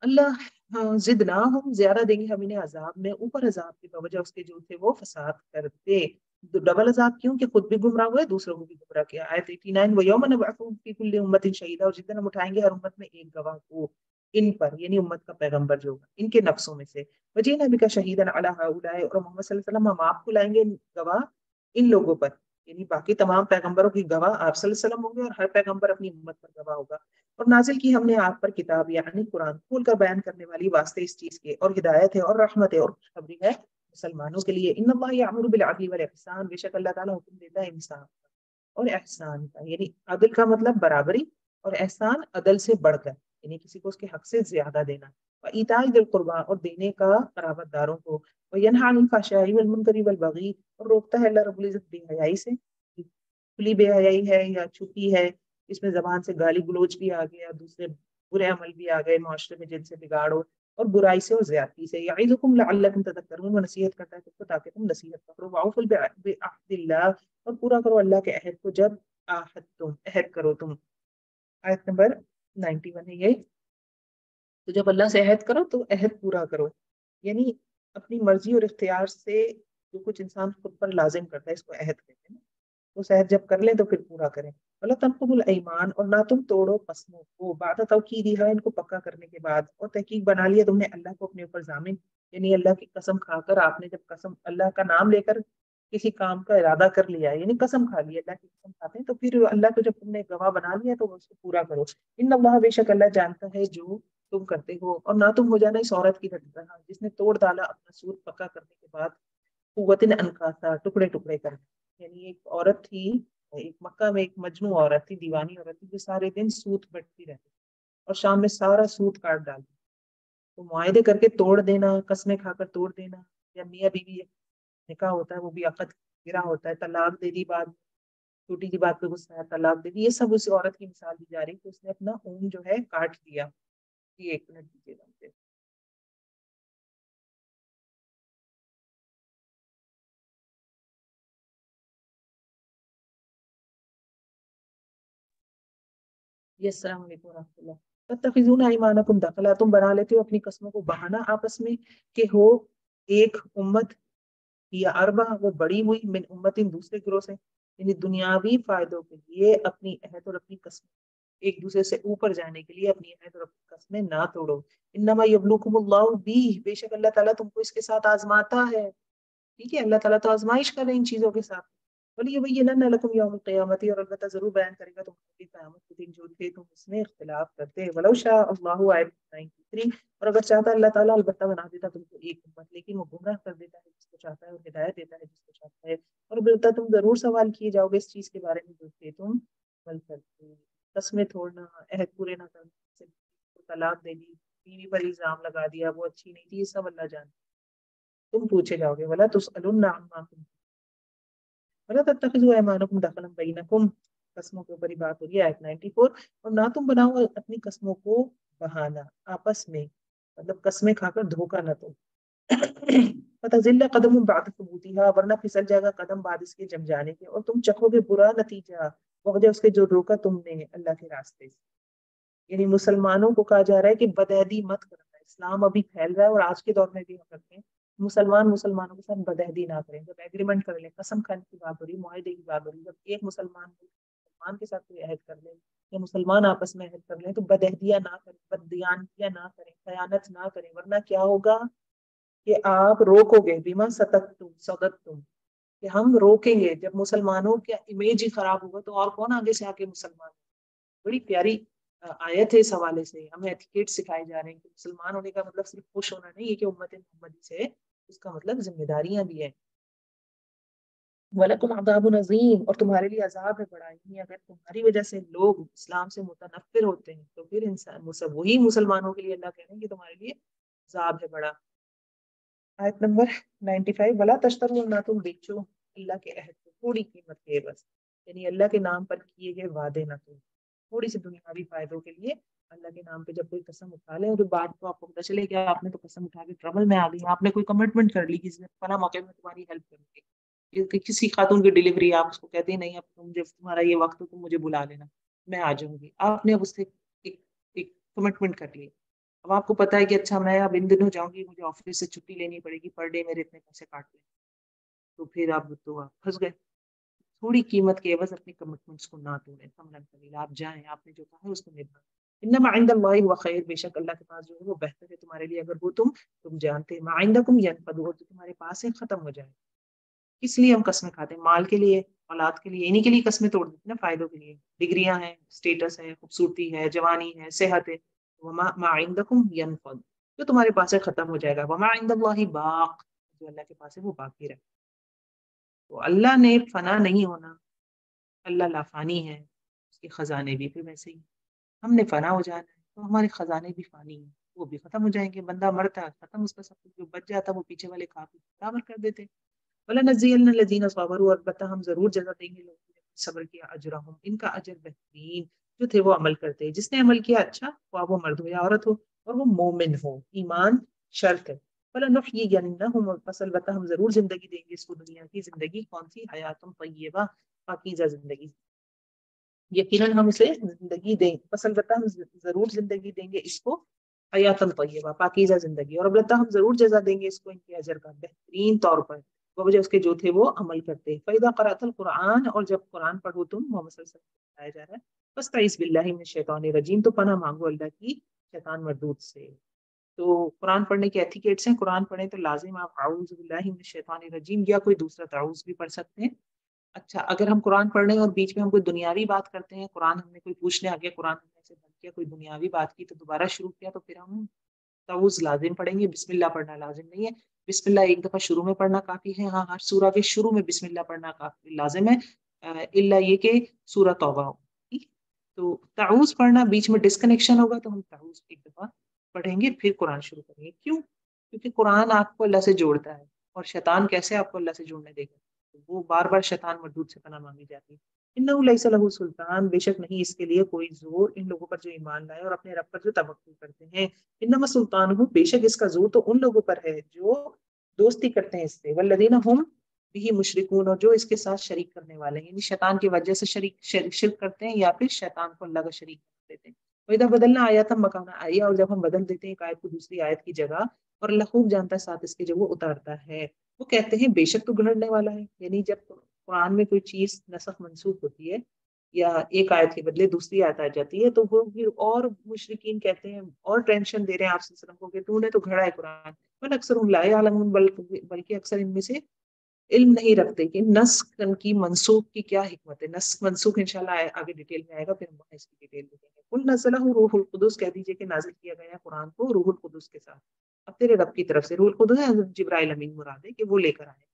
A: اللہ زدنا ہم زیادہ دیں گے ہم انہیں عذاب میں، اوپر عذاب کی بوجہ اس کے جو تھے وہ فساد کرتے۔ ڈبل عذاب کیوں کہ خود بھی گمراہ ہوئے دوسروں کو بھی گمراہ کیا۔ آیت 89، وَيَوْمَ نَبْعَثُ فِي كُلِّ أُمَّةٍ شَهِيدًا، اور جس دن ہم اٹھائیں گے ہر امت میں ایک گواہ کو ان پر، یعنی امت کا پیغمبر جو ہوگا ان کے نفسوں میں سے، وَجِئْنَا بِكَ شَهِيدًا عَلَىٰ هَٰؤُلَاءِ، اور محمد صلی اللہ علیہ وسلم ہم آپ کو لائیں گے گواہ ان لوگوں پر، یعنی باقی تمام پیغمبروں کی گواہ آپ صلی اللہ علیہ وسلم ہوں گے، اور ہر پیغمبر اپنی امت پر گواہ ہوگا۔ اور نازل کی ہم نے آپ پر کتاب یعنی قرآن، کھول کر بیان کرنے والی واسطے اس چیز کے، اور ہدایت ہے اور رحمت ہے اور خوشخبری ہے مسلمانوں کے لیے۔ ان اللہ یأمر بالعدل والاحسان، بے شک اللہ تعالیٰ حکم دیتا ہے انصاف کا اور احسان کا، یعنی عدل کا مطلب برابری، اور احسان عدل سے بڑھ کر، یعنی کسی کو اس کے حق سے زیادہ دینا، وایتاء ذی القربی، اور دینے کا قرابت داروں کو، وینہی عن الفحشاء والمنکر والبغی، اور روکتا ہے اللہ رب العزت بے حیائی سے، کھلی بے حیائی ہے یا چھپی ہے، اس میں زبان سے گالی گلوچ بھی آ گیا، دوسرے برے عمل بھی آ گئے معاشرے میں جن سے بگاڑ ہو، اور برائی سے اور زیادتی سے، یعظکم لعلکم تذکرون، وہ نصیحت کرتا ہے تم کو تاکہ تم نصیحت پکڑو، واوفوا بعہد اللہ، اور پورا کرو اللہ کے عہد کو جب عہد کرو تم۔ آیت نمبر 91 ہے یہ، تو جب اللہ سے عہد کرو تو عہد پورا کرو، یعنی اپنی مرضی اور اختیار سے جو کچھ انسان خود پر لازم کرتا ہے اس کو عہد کہتے ہیں، وہ شاید جب کر لیں تو پھر پورا کریں۔ وَلَا تَنقُضُوا الْأَيْمَانَ، اور نہ تم توڑو قسموں کو، بعد توکیدہا، ان کو پکا کرنے کے بعد، اور تحقیق بنا لیا تم نے اللہ کو اپنے اوپر ضامن، یعنی اللہ کی قسم کھا کر آپ نے جب قسم اللہ کا نام لے کر کسی کام کا ارادہ کر لیا، یعنی قسم کھا لی، اللہ کی قسم کھاتے ہیں، تو پھر اللہ کو جب تم نے گواہ بنا لیا تو اس کو پورا کرو۔ ان اللہ، بے شک اللہ جانتا ہے جو تم کرتے ہو، اور نہ تم ہو جانا اس عورت کی طرح جس نے توڑ ڈالا اپنا سود پکا کرنے کے بعد، قوتن انکاسا، ٹکڑے ٹکڑے کر، یعنی ایک عورت تھی، ایک مکہ میں ایک مجنوں عورت تھی، دیوانی عورت تھی، جو سارے دن سود بٹتی رہتی اور شام میں سارا سود کاٹ ڈالتی، تو معاہدے کر کے توڑ دینا، قسمیں کھا کر توڑ دینا، یا میاں بیوی نکاح ہوتا ہے وہ بھی عقد گرا ہوتا ہے، طلاق دے دی بعد، چھوٹی سی بات پہ غصہ ہے طلاق دے دی، یہ سب اس عورت کی مثال دی جا رہی ہے کہ اس نے اپنا خون جو ہے کاٹ دیا۔ یہ ایک منٹ دیجیے گا مجھے۔ یس، السلام علیکم ورحمۃ اللہ۔ تتخذون ایمانکم دخلا، تم بنا لیتے ہو اپنی قسموں کو بہانہ آپس میں، کہ ہو ایک امت، یا اربع، وہ بڑی ہوئی، من امت، دوسرے گروہ سے، یعنی دنیاوی فائدوں کے لیے اپنی عہد اور اپنی قسم ایک دوسرے سے اوپر جانے کے لیے اپنی عہد اور اپنی قسمیں نہ توڑو۔ انما یبلوکم اللہ بھی، بے شک اللہ تعالیٰ تم کو اس کے ساتھ آزماتا ہے، ٹھیک ہے، اللہ تعالیٰ تو آزمائش کر رہے ہیں ان چیزوں کے ساتھ۔ بولیے بھائی یہ نہ لکم یوم القیامت، اور البتہ ضرور بیان کرے گا تمہاری قیامت کے دن جو تھے تم اس میں اختلاف کرتے، ولو شاء اللہ، آیت 93، اور اگر چاہتا اللہ تعالیٰ البتہ بنا دیتا تم کو ایک امت، لیکن وہ گمراہ کر دیتا ہے جس کو چاہتا ہے اور ہدایت دیتا ہے جس کو چاہتا ہے، اور البتہ تم ضرور سوال کیے جاؤ گے اس چیز کے بارے میں جو تھے تم عمل کرتے۔ قسمیں توڑنا، عہد پورے نہ کرنا، طلاق دے دی، بیوی پر الزام لگا دیا وہ اچھی نہیں تھی، یہ سب اللہ جانتا. تم پوچھے جاؤ گے ولا تسألن عما کنتم ولا تتخذوا ایمانکم دخلا بینکم. قسموں کے اوپر ہی بات ہو رہی ہے آیت 94. اور نہ تم بناؤ اپنی قسموں کو بہانا آپس میں، مطلب قسمیں کھا کر دھوکہ نہ دو. فتزل قدم بعد ثبوتها، ورنہ پھسل جائے گا قدم بعد اس کے جم جانے کے، اور تم چکھو گے برا نتیجہ وجہ اس کے جو روکا تم نے اللہ کے راستے سے. یعنی مسلمانوں کو کہا جا رہا ہے کہ بدعہدی مت کرنا. اسلام ابھی پھیل رہا ہے اور آج کے دور میں بھی ہم کرتے ہیں. مسلمانوں کے ساتھ بدعہدی نہ کریں. جب ایگریمنٹ کر لیں، قسم کھانے کی بات ہو رہی ہے، معاہدے کی بات ہو رہی ہے، جب ایک مسلمان کے ساتھ کوئی عہد کر لیں یا مسلمان آپس میں عہد کر لیں تو بدعہدیاں نہ کریں، بددیانتیاں نہ کریں، خیانت نہ کریں، ورنہ کیا ہوگا کہ آپ روکو گے. بیما صدقتم کہ ہم روکیں گے. جب مسلمانوں کا امیج ہی خراب ہوگا تو اور کون آگے سے آ کے مسلمان. بڑی پیاری آیت ہے اس حوالے سے. ہمیں ایتیکیٹ سکھائے جا رہے ہیں کہ مسلمان ہونے کا مطلب صرف خوش ہونا نہیں ہے کہ امت محمدی سے، اس کا مطلب ذمہ داریاں بھی ہیں. وَلَكُمْ عَذَابٌ عَظِيمٌ، اور تمہارے لیے عذاب ہے بڑا. یعنی اگر تمہاری وجہ سے لوگ اسلام سے متنفر ہوتے ہیں تو پھر وہی مسلمانوں کے لیے اللہ کہہ رہے ہیں کہ تمہارے لیے عذاب ہے بڑا. آیت نمبر 95. وَلَا تَشْتَرُوا، نہ تم بیچو اللہ کے عہد کو تھوڑی قیمت کے بس، یعنی اللہ کے نام پر کیے گئے وعدے نہ تم تھوڑی سی دنیاوی فائدوں کے لیے اللہ کے نام پہ جب کوئی قسم اٹھا لے اور بعد کو آپ کو پتہ چلے کہ آپ نے تو قسم اٹھا کے ٹربل میں آ گئی، آپ نے کوئی کمٹمنٹ کر لی کسی نے فلاں موقع میں تمہاری ہیلپ کروں گی، کسی خاتون کی ڈلیوری آپ اس کو کہتے ہیں نہیں اب تم جب تمہارا یہ وقت ہو تم مجھے بلا لینا میں آ جاؤں گی، آپ نے اب اس سے ایک کمٹمنٹ کر لی. اب آپ کو پتا ہے کہ اچھا میں اب ان دنوں جاؤں گی، مجھے آفس سے چھٹی لینی پڑے گی، پر ڈے میرے اتنے پیسے کاٹ لیں، تو پھر آپ پھنس گئے. تھوڑی قیمت کے عوض اپنی کمٹمنٹس کو نہ توڑیں. ثمنًا قلیلا، آپ جائیں، آپ نے جو کہا ہے اس کو نبھائیں. انما عند اللہ ہوا خیر، بے شک اللہ کے پاس جو ہے وہ بہتر ہے تمہارے لیے اگر وہ تم جانتے. ما عندکم ینفد، جو تمہارے پاس ہے ختم ہو جائے. اس لیے ہم قسمیں کھاتے ہیں، مال کے لیے، اولاد کے لیے، انہیں کے لیے قسمیں توڑ دیتے ہیں نا، فائدوں کے لیے. ڈگریاں ہیں، اسٹیٹس ہے، خوبصورتی ہے، جوانی ہے، صحت ہے. ما عندکم ینفد، جو تمہارے پاس ہے ختم ہو جائے گا. وما عند اللہ باق، جو اللہ کے پاس ہے وہ باقی رہے. تو اللہ نے فنا نہیں ہونا، اللہ لافانی ہے، اس کے خزانے بھی پھر ویسے ہی. ہم نے فنا ہو جانا ہے تو ہمارے خزانے بھی فانی ہیں، وہ بھی ختم ہو جائیں گے. بندہ مرتا ہے ختم اس کا سب کچھ، جو بچ جاتا وہ پیچھے والے کھا کے برابر کر دیتے. وَلَنَجْزِيَنَّ الَّذِينَ صَبَرُوا، البتہ ہم ضرور جزا دیں گے لوگوں نے صبر کیا، اجرہم، ان کا اجر بہترین جو تھے وہ عمل کرتے. جس نے عمل کیا اچھا، خواہ وہ مرد ہو یا عورت ہو، اور وہ مومن ہو، ایمان شرط ہے. فَلَنُحْيِيَنَّهُمْ، پس البتہ ہم ضرور زندگی دیں گے اس کو دنیا کی زندگی. کون سی؟ حیات طیبہ، پاکیزہ زندگی. یقیناً ہم اسے زندگی دیں، پس البتہ ہم ضرور زندگی دیں گے اس کو حیات طیبہ، پاکیزہ زندگی. اور البتہ ہم ضرور جزا دیں گے اس کو ان کے اجر کا بہترین طور پر، وہ وجہ اس کے جو تھے وہ عمل کرتے. فَإِذَا قَرَأْتَ الْقُرْآنَ، اور جب قرآن پڑھو تم، محمد صلی اللہ علیہ وسلم کو بتایا جا رہا ہے، فَاسْتَعِذْ بِاللَّهِ مِنَ الشَّيْطَانِ الرَّجِيمِ، تو پناہ مانگو اللہ کی شیطان مردود سے. تو قرآن پڑھنے کے ایتھیکیٹس ہیں. قرآن پڑھیں تو لازم آپ اعوذ باللہ من الشیطان الرجیم یا کوئی دوسرا تعوذ بھی پڑھ سکتے ہیں. اچھا اگر ہم قرآن پڑھ رہے ہیں اور بیچ میں ہم کوئی دنیاوی بات کرتے ہیں، قرآن ہم نے کوئی پوچھنے آ گیا، قرآن ہم نے سے بند کیا، کوئی دنیاوی بات کی تو دوبارہ شروع کیا، تو پھر ہم تعوذ لازم پڑھیں گے. بسم اللہ پڑھنا لازم نہیں ہے. بسم اللہ ایک دفعہ شروع میں پڑھنا کافی ہے. ہاں، ہر سورہ کے شروع میں بسم اللہ پڑھنا کافی لازم ہے، اللہ یہ کہ سورہ توبہ ہو. تو تعوذ پڑھنا بیچ میں ڈسکنیکشن ہوگا تو ہم تعوذ ایک دفعہ پڑھیں گے پھر قرآن شروع کریں گے. کیوں؟ کیونکہ قرآن آپ کو اللہ سے جوڑتا ہے، اور شیطان کیسے آپ کو اللہ سے جوڑنے دے گا؟ وہ بار بار شیطان مردود سے پناہ مانگی جاتی ہے. انہ لیس لہ سلطان، بے شک نہیں اس کے لیے کوئی زور ان لوگوں پر جو ایمان لائے اور اپنے رب پر جو توکل کرتے ہیں. انما سلطان ہوں، بے شک اس کا زور تو ان لوگوں پر ہے جو دوستی کرتے ہیں اس سے. والذین ہم بھی مشرکون، اور جو اس کے ساتھ شریک کرنے والے ہیں، یعنی شیطان کی وجہ سے شرک کرتے ہیں یا پھر شیطان کو اللہ کا شریک کر دیتے ہیں. وَإِذَا بَدَلْنَا آیَاتًا مَكَانَ آیَةٍ، اور جب ہم بدل دیتے ہیں ایک آیت کو دوسری آیت کی جگہ، اور اللہ خوب جانتا ہے ساتھ اس کے جو وہ اتارتا ہے. وہ کہتے ہیں بے شک تو گھڑنے والا ہے. یعنی جب قرآن میں کوئی چیز نسخ منسوخ ہوتی ہے یا ایک آیت کے بدلے دوسری آیت آ جاتی ہے تو وہ پھر اور مشرکین کہتے ہیں اور ٹینشن دے رہے ہیں آپ صلی اللہ علیہ وسلم کو کہ تو نے تو گھڑا ہے قرآن. بل اکثرهم لا يعلمون، بلکہ اکثر ان میں سے علم نہیں رکھتے کہ نسخ کی منسوخ کی کیا حکمت ہے. نسخ منسوخ انشاءاللہ آگے ڈیٹیل میں آئے گا، پھر ہم اس کی ڈیٹیل دیکھیں گے. قل نزلہ روح القدس، کہہ دیجئے کہ نازل کیا گیا قرآن کو روح القدس کے ساتھ. اب تیرے رب کی طرف سے روح القدس ہے، حضرت جبرائیل امین مراد ہے کہ وہ لے کر آئے.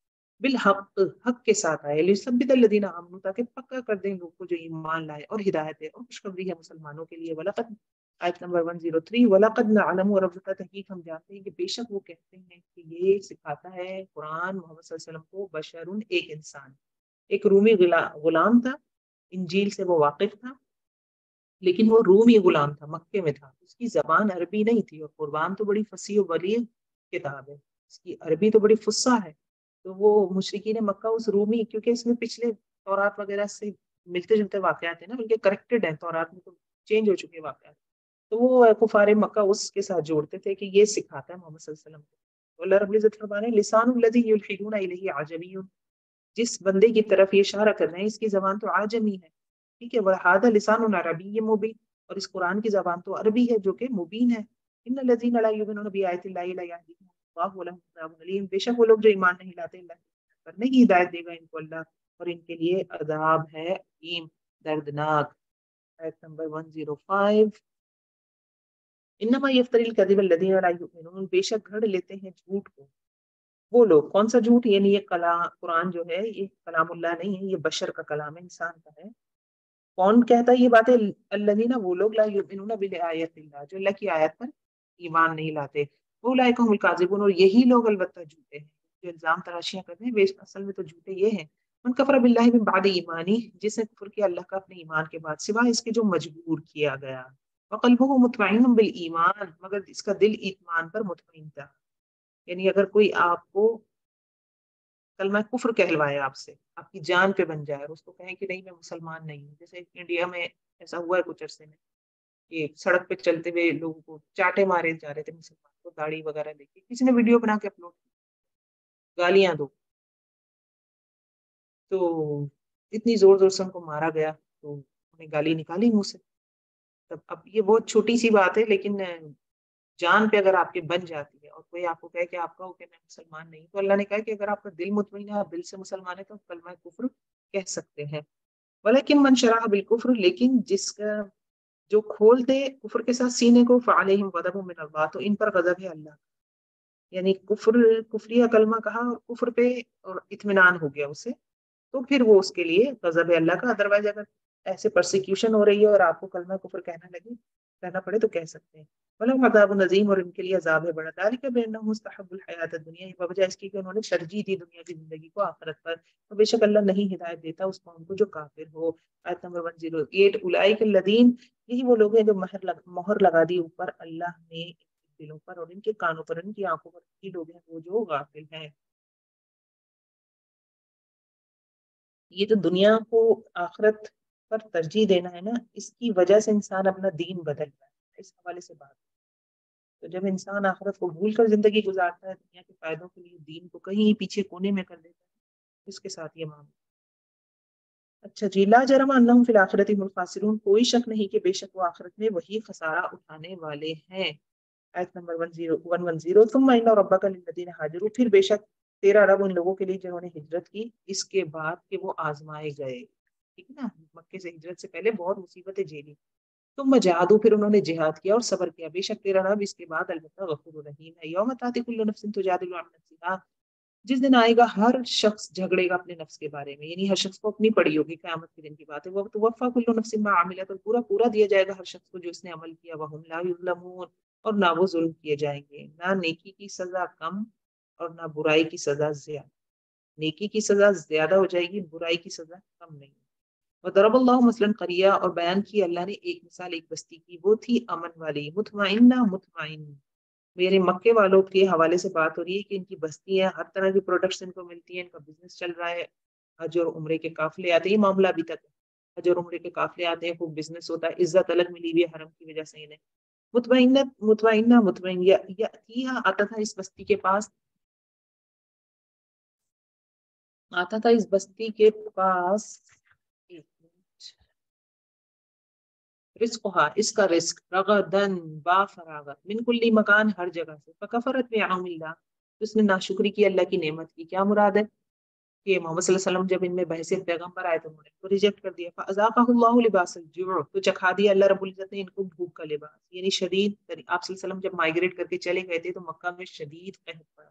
A: بالحق حق کے ساتھ آئے، لِيُثَبِّتَ الَّذِينَ آمَنُوا تاکہ پکا کر دیں لوگوں کو جو ایمان لائے، اور ہدایت ہے اور خوشخبری ہے مسلمانوں کے لیے۔ وَلَقَدْ آیت نمبر 103 وَلَقَدْ نَعْلَمُ، اور البتہ تحقیق ہم جانتے ہیں کہ بے شک وہ کہتے ہیں کہ یہ سکھاتا ہے قرآن محمد صلی اللہ علیہ وسلم کو بشرٌ ایک انسان، ایک رومی غلام تھا، انجیل سے وہ واقف تھا، لیکن وہ رومی غلام تھا، مکے میں تھا، اس کی زبان عربی نہیں تھی، اور قرآن تو بڑی فصیح و بلیغ کتاب ہے، اس کی عربی تو بڑی فصیح ہے۔ تو وہ مشرکین مکہ اس رومی، کیونکہ اس میں پچھلے تورات وغیرہ سے ملتے جلتے واقعات ہیں نا، بلکہ کریکٹڈ ہیں، تورات میں تو چینج ہو چکے واقعات، تو وہ کفار مکہ اس کے ساتھ جوڑتے تھے کہ یہ سکھاتا ہے محمد صلی اللہ علیہ وسلم کو۔ اللہ رب العزت فرمانے لسان الذی یلحدون الیہ عجمی، جس بندے کی طرف یہ اشارہ کر رہے ہیں اس کی زبان تو عجمی ہے، ٹھیک ہے، وَهَذَا لِسَانٌ عَرَبِيٌّ مُبِينٌ، اور اس قرآن کی زبان تو عربی ہے جو کہ مبین ہے۔ ان الذین لا یؤمنون بآیات اللہ لا یہدیہم اللہ ولہم عذاب علیم، بے شک وہ لوگ جو ایمان نہیں لاتے اللہ پر نہیں ہدایت دے گا ان کو اللہ، اور ان کے لیے عذاب ہے علیم، دردناک۔ آیت نمبر 105 انما یفتری الکذب الذین لا یؤمنون، بے شک گھڑ لیتے ہیں جھوٹ کو وہ لوگ، کون سا جھوٹ، یعنی یہ قرآن جو ہے یہ کلام اللہ نہیں ہے، یہ بشر کا کلام ہے، انسان کا ہے۔ کون کہتا ہے یہ باتیں، الذین، وہ لوگ، لا یؤمنون بآیات اللہ، جو اللہ کی آیت پر ایمان نہیں لاتے، اولئک هم الکاذبون، اور یہی لوگ البتہ جھوٹے ہیں، جو الزام تراشیاں کرتے ہیں اصل میں تو جھوٹے یہ ہیں۔ من کفر باللہ من بعد ایمانی، جس نے کفر کیا اللہ کا اپنے ایمان کے بعد، سوائے اس کے جو مجبور کیا گیا، وقلبہ مطمئن بالایمان، مگر اس کا دل ایمان پر مطمئن تھا، یعنی اگر کوئی آپ کو کلمہ کفر کہلوائے آپ سے، آپ کی جان پہ بن جائے، اور اس کو کہیں کہ نہیں میں مسلمان نہیں ہوں، جیسے انڈیا میں ایسا ہوا ہے کچھ عرصے میں کہ سڑک پہ چلتے ہوئے لوگوں کو چاٹے مارے جا رہے تھے مسلمان کو، داڑھی وغیرہ لے کے، کسی نے ویڈیو بنا کے اپلوڈ کی، گالیاں دو، تو اتنی زور زور سے ان کو مارا گیا تو انہیں گالی نکالی منہ سے۔ تب اب یہ بہت چھوٹی سی بات ہے، لیکن جان پہ اگر آپ کے بن جاتی ہے، اور کوئی آپ کو کہے کہ آپ کا ہو کہ میں مسلمان نہیں، تو اللہ نے کہا کہ اگر آپ کا دل مطمئن ہے، آپ دل سے مسلمان ہے، تو کلمہ کفر کہہ سکتے ہیں۔ ولیکن من شرح بالکفر، لیکن جس کا جو کھول دے کفر کے ساتھ سینے کو، فعلیہم غضب من اللہ، تو ان پر غضب ہے اللہ، یعنی کفریہ کلمہ کہا اور کفر پہ اور اطمینان ہو گیا اسے، تو پھر وہ اس کے لیے غضب ہے اللہ کا۔ ادروائز اگر ایسے پرسیکیوشن ہو رہی ہے اور آپ کو کلمہ کفر کہنا پڑے تو کہہ سکتے ہیں۔ وَلَهُمْ عَذَابٌ عَظِيمٌ، اور ان کے لیے عذاب ہے بڑا، ذَلِكَ بِأَنَّهُمْ اسْتَحَبُّوا الْحَيَاةَ الدُّنْيَا، یہ وجہ اس کی کہ انہوں نے ترجیح دی دنیا کی زندگی کو آخرت پر، تو بے شک اللہ نہیں ہدایت دیتا اس قوم کو جو کافر ہو۔ آیت نمبر 108 اولئک الذین، یہی وہ لوگ ہیں جو مہر لگا دی اوپر اللہ نے ان کے دلوں پر اور ان کے کانوں پر، ان کی آنکھوں پر، یہ لوگ ہیں وہ جو غافل ہیں۔ یہ تو دنیا کو آخرت پر ترجیح دینا ہے نا، اس کی وجہ سے انسان اپنا دین بدل رہا ہے، اس حوالے سے بات۔ تو جب انسان آخرت کو بھول کر زندگی گزارتا ہے دنیا کے فائدوں کے لیے، دین کو کہیں پیچھے کونے میں کر دیتا ہے، اس کے ساتھ یہ معاملہ۔ اچھا جی، لا جرم انہم فی الآخرۃ هم الخاسرون، کوئی شک نہیں کہ بے شک وہ آخرت میں وہی خسارہ اٹھانے والے ہیں۔ آیت نمبر 110 ثم ان ربک للذین ہاجروا، پھر بے شک تیرا رب ان لوگوں کے لیے جنہوں نے ہجرت کی اس کے بعد کہ وہ آزمائے گئے، ٹھیک ہے نا، مکے سے ہجرت سے پہلے بہت مصیبتیں جھیلی، تم جہادو، پھر انہوں نے جہاد کیا اور صبر کیا، بے شک تیرا رب اس کے بعد البتہ غفور رحیم ہے۔ یوم تاتی کل نفس تجادل عن نفسہا، جس دن آئے گا ہر شخص جھگڑے گا اپنے نفس کے بارے میں، یعنی ہر شخص کو اپنی پڑی ہوگی، قیامت کے دن کی بات ہے۔ وہ توفیٰ کل نفس ما عملت، اور پورا پورا دیا جائے گا ہر شخص کو جو اس نے عمل کیا، وہم لا یظلمون، اور نہ وہ ظلم کیے جائیں گے، نہ نیکی کی سزا کم اور نہ برائی کی سزا زیادہ، نیکی کی سزا زیادہ ہو جائے گی، برائی کی سزا کم نہیں۔ وضرب اللہ مثلا قریہ، اور بیان کی اللہ نے ایک مثال ایک بستی کی، وہ تھی امن والی، مطمئنہ، مطمئن، میرے مکے والوں کے حوالے سے بات ہو رہی ہے کہ ان کی بستی ہے، ہر طرح کی پروڈکٹس ان کو ملتی ہیں، ان کا بزنس چل رہا ہے، حج اور عمرے کے قافلے آتے ہیں، یہ معاملہ ابھی تک ہے، حج اور عمرے کے قافلے آتے ہیں، خوب بزنس ہوتا ہے، عزت الگ ملی ہوئی ہے حرم کی وجہ سے انہیں، مطمئن یاتیہا، آتا تھا اس بستی کے پاس، آتا تھا اس بستی کے پاس رزقها، اس کا رزق، رغدن، با فراغت، من کلی مکان، ہر جگہ سے، فکفرت بنعم اللہ، اس نے ناشکری کی اللہ کی نعمت کی، کیا مراد ہے کہ محمد صلی اللہ علیہ وسلم جب ان میں بحثیت پیغمبر آئے تو انہوں نے کو ریجیکٹ کر دیا، فاذاقہ اللہ لباس الجوع، تو چکھا دیا اللہ رب العزت نے ان کو بھوک کا لباس، یعنی شدید، آپ صلی اللہ علیہ وسلم جب مائگریٹ کر کے چلے گئے تھے تو مکہ میں شدید قحط پڑا،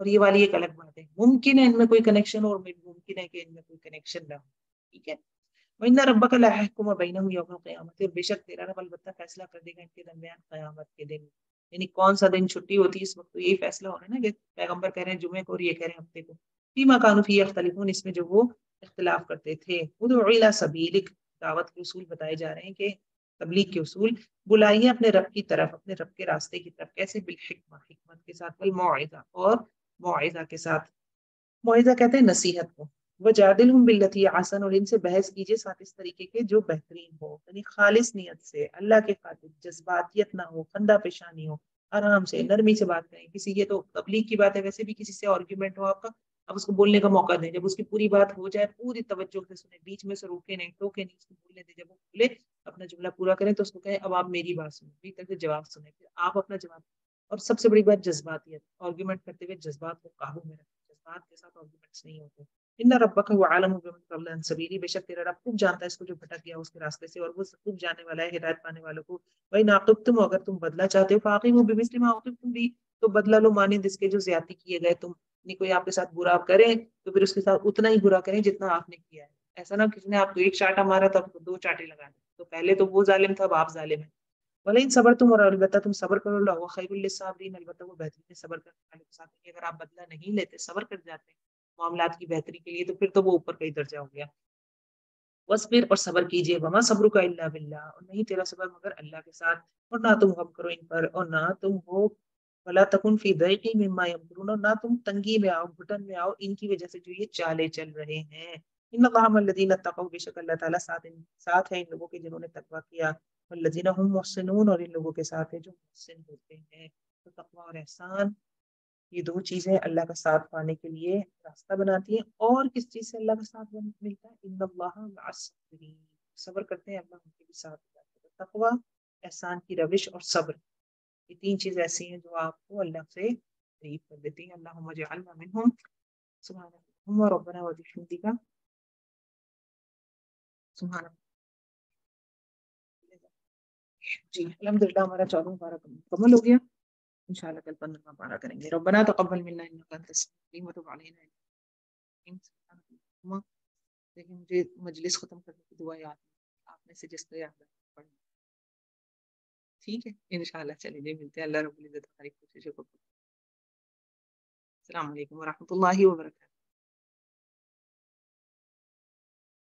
A: اور یہ والی ایک الگ بات ہے، ممکن ہے ان میں کوئی کنیکشن اور ممکن ہے کہ ان میں کوئی کنیکشن نہ ہو، ٹھیک ہے. وَإِنَّ رَبَّكَ لَيَحْكُمُ بَيْنَهُمْ يَوْمَ الْقِيَامَةِ، اور بے شک تیرا رب البتہ فیصلہ کر دے گا ان کے درمیان قیامت کے دن. یعنی کون سا دن چھٹی ہوتی ہے اس وقت، تو یہی فیصلہ ہو رہا ہے نا کہ پیغمبر کہہ رہے ہیں جمعے کو اور یہ کہہ رہے ہیں ہفتے کو. فیما كانوا فیہ یختلفون، اس میں جو وہ اختلاف کرتے تھے. ادع الی سبیلک، دعوت کے اصول بتائے جا رہے ہیں کہ تبلیغ کے اصول، بلائیے اپنے رب کی طرف، اپنے رب کے راستے کی طرف. کیسے؟ بالحکمہ، حکمت کے ساتھ، والموعظہ، اور موعظہ کے ساتھ. موعظہ کہتے ہیں نصیحت کو. وجادلہم باللتی احسن، اور ان سے بحث کیجیے ساتھ اس طریقے کے جو بہترین ہو، یعنی خالص نیت سے، اللہ کے خاطر، جذباتیت نہ ہو، خندہ پیشانی ہو، آرام سے نرمی سے بات کریں. کسی یہ تو تبلیغ کی بات ہے، ویسے بھی کسی سے آرگیومنٹ ہو آپ کا، اب اس کو بولنے کا موقع دیں. جب اس کی پوری بات ہو جائے پوری توجہ سے سنیں، بیچ میں سے روکے نہیں، ٹوکے نہیں، اس کو بولنے دیں. جب وہ بولے اپنا جملہ پورا کریں تو اس کو کہیں اب آپ میری بات سنیں، میری طرف سے جواب سنیں، پھر آپ اپنا جواب. اور سب سے بڑی بات جذباتیت، آرگیومنٹ کرتے ہوئے جذبات کو قابو میں رکھیں، جذبات کے ساتھ آرگیومنٹس نہیں ہوتے. ان ربک هو عالم بمن ضل عن سبیلی، بے شک تیرا رب خوب جانتا ہے اس کو جو بھٹک گیا اس کے راستے سے، اور وہ خوب جاننے والا ہے ہدایت پانے والوں کو. وَإِنْ عَاقَبْتُمْ، اگر تم بدلہ چاہتے ہو، فَعَاقِبُوا بِمِثْلِ مَا عُوقِبْتُمْ بِهِ، تو بدلہ لو مانند اس کے جو زیادتی کیے گئے تم. نہیں کوئی آپ کے ساتھ برا کرے تو پھر اس کے ساتھ اتنا ہی برا کریں جتنا آپ نے کیا ہے. ایسا نہ کسی نے آپ کو ایک چاٹا مارا تھا تو دو چاٹے لگا دیں، تو پہلے تو وہ ظالم تھا اب آپ ظالم ہیں. وَلَئِن صَبَرْتُمْ، اور البتہ تم صبر کرو، لَهُوَ خَيْرٌ لِّلصَّابِرِينَ، البتہ وہ بہترین ہے صبر کرنے والے کے ساتھ. اگر آپ بدلہ نہیں لیتے، صبر کر جاتے معاملات کی بہتری کے لیے، تو پھر تو وہ اوپر کا ہی درجہ ہو گیا. وَاصْبِرْ، اور صبر کیجیے. وَمَا صَبْرُكَ إِلَّا بِاللَّهِ، اور نہیں تیرا صبر مگر اللہ کے ساتھ. اور نہ تم غم کرو ان پر، اور نہ تم ہو وَلَا تَكُنْ فِي ضَيْقٍ مِّمَّا يَمْكُرُونَ، اور نہ تم تنگی میں آؤ، گھٹن میں آؤ ان کی وجہ سے جو یہ چالے چل رہے ہیں. ان اللہ مع الذین اتقوا، بے شک اللہ تعالیٰ ساتھ ہے ان لوگوں کے جنہوں نے تقویٰ کیا. والذین هم محسنون، اور ان لوگوں کے ساتھ ہے جو محسن ہوتے ہیں. تو تقویٰ اور احسان، یہ دو چیزیں اللہ کا ساتھ پانے کے لیے راستہ بناتی ہیں. اور کس چیز سے اللہ کا ساتھ ملتا ہے؟ ان اللہ مع الصابرین، صبر کرتے ہیں اللہ ان کے بھی ساتھ. تقویٰ، احسان کی روش، اور صبر، یہ تین چیز ایسی ہیں جو آپ کو اللہ سے قریب کر دیتی ہیں. اللہم اجعلنا منہم. سبحانک اللہم ربنا وبحمدک. سبحانک. جی الحمدللہ ہمارا 14واں پارہ مکمل ہو گیا. انشاءاللہ کل 15واں پارہ کریں گے. ربنا تقبل منا انک انت السمیع وتب علینا انک. لیکن مجھے مجلس ختم کرنے کی دعا یاد ہے، آپ میں سے جس کو یاد ہے پڑھیں. ٹھیک ہے انشاءاللہ. چلیے جی ملتے ہیں. اللہ رب العزت ہماری کوششوں کو. السلام علیکم ورحمۃ اللہ وبرکاتہ.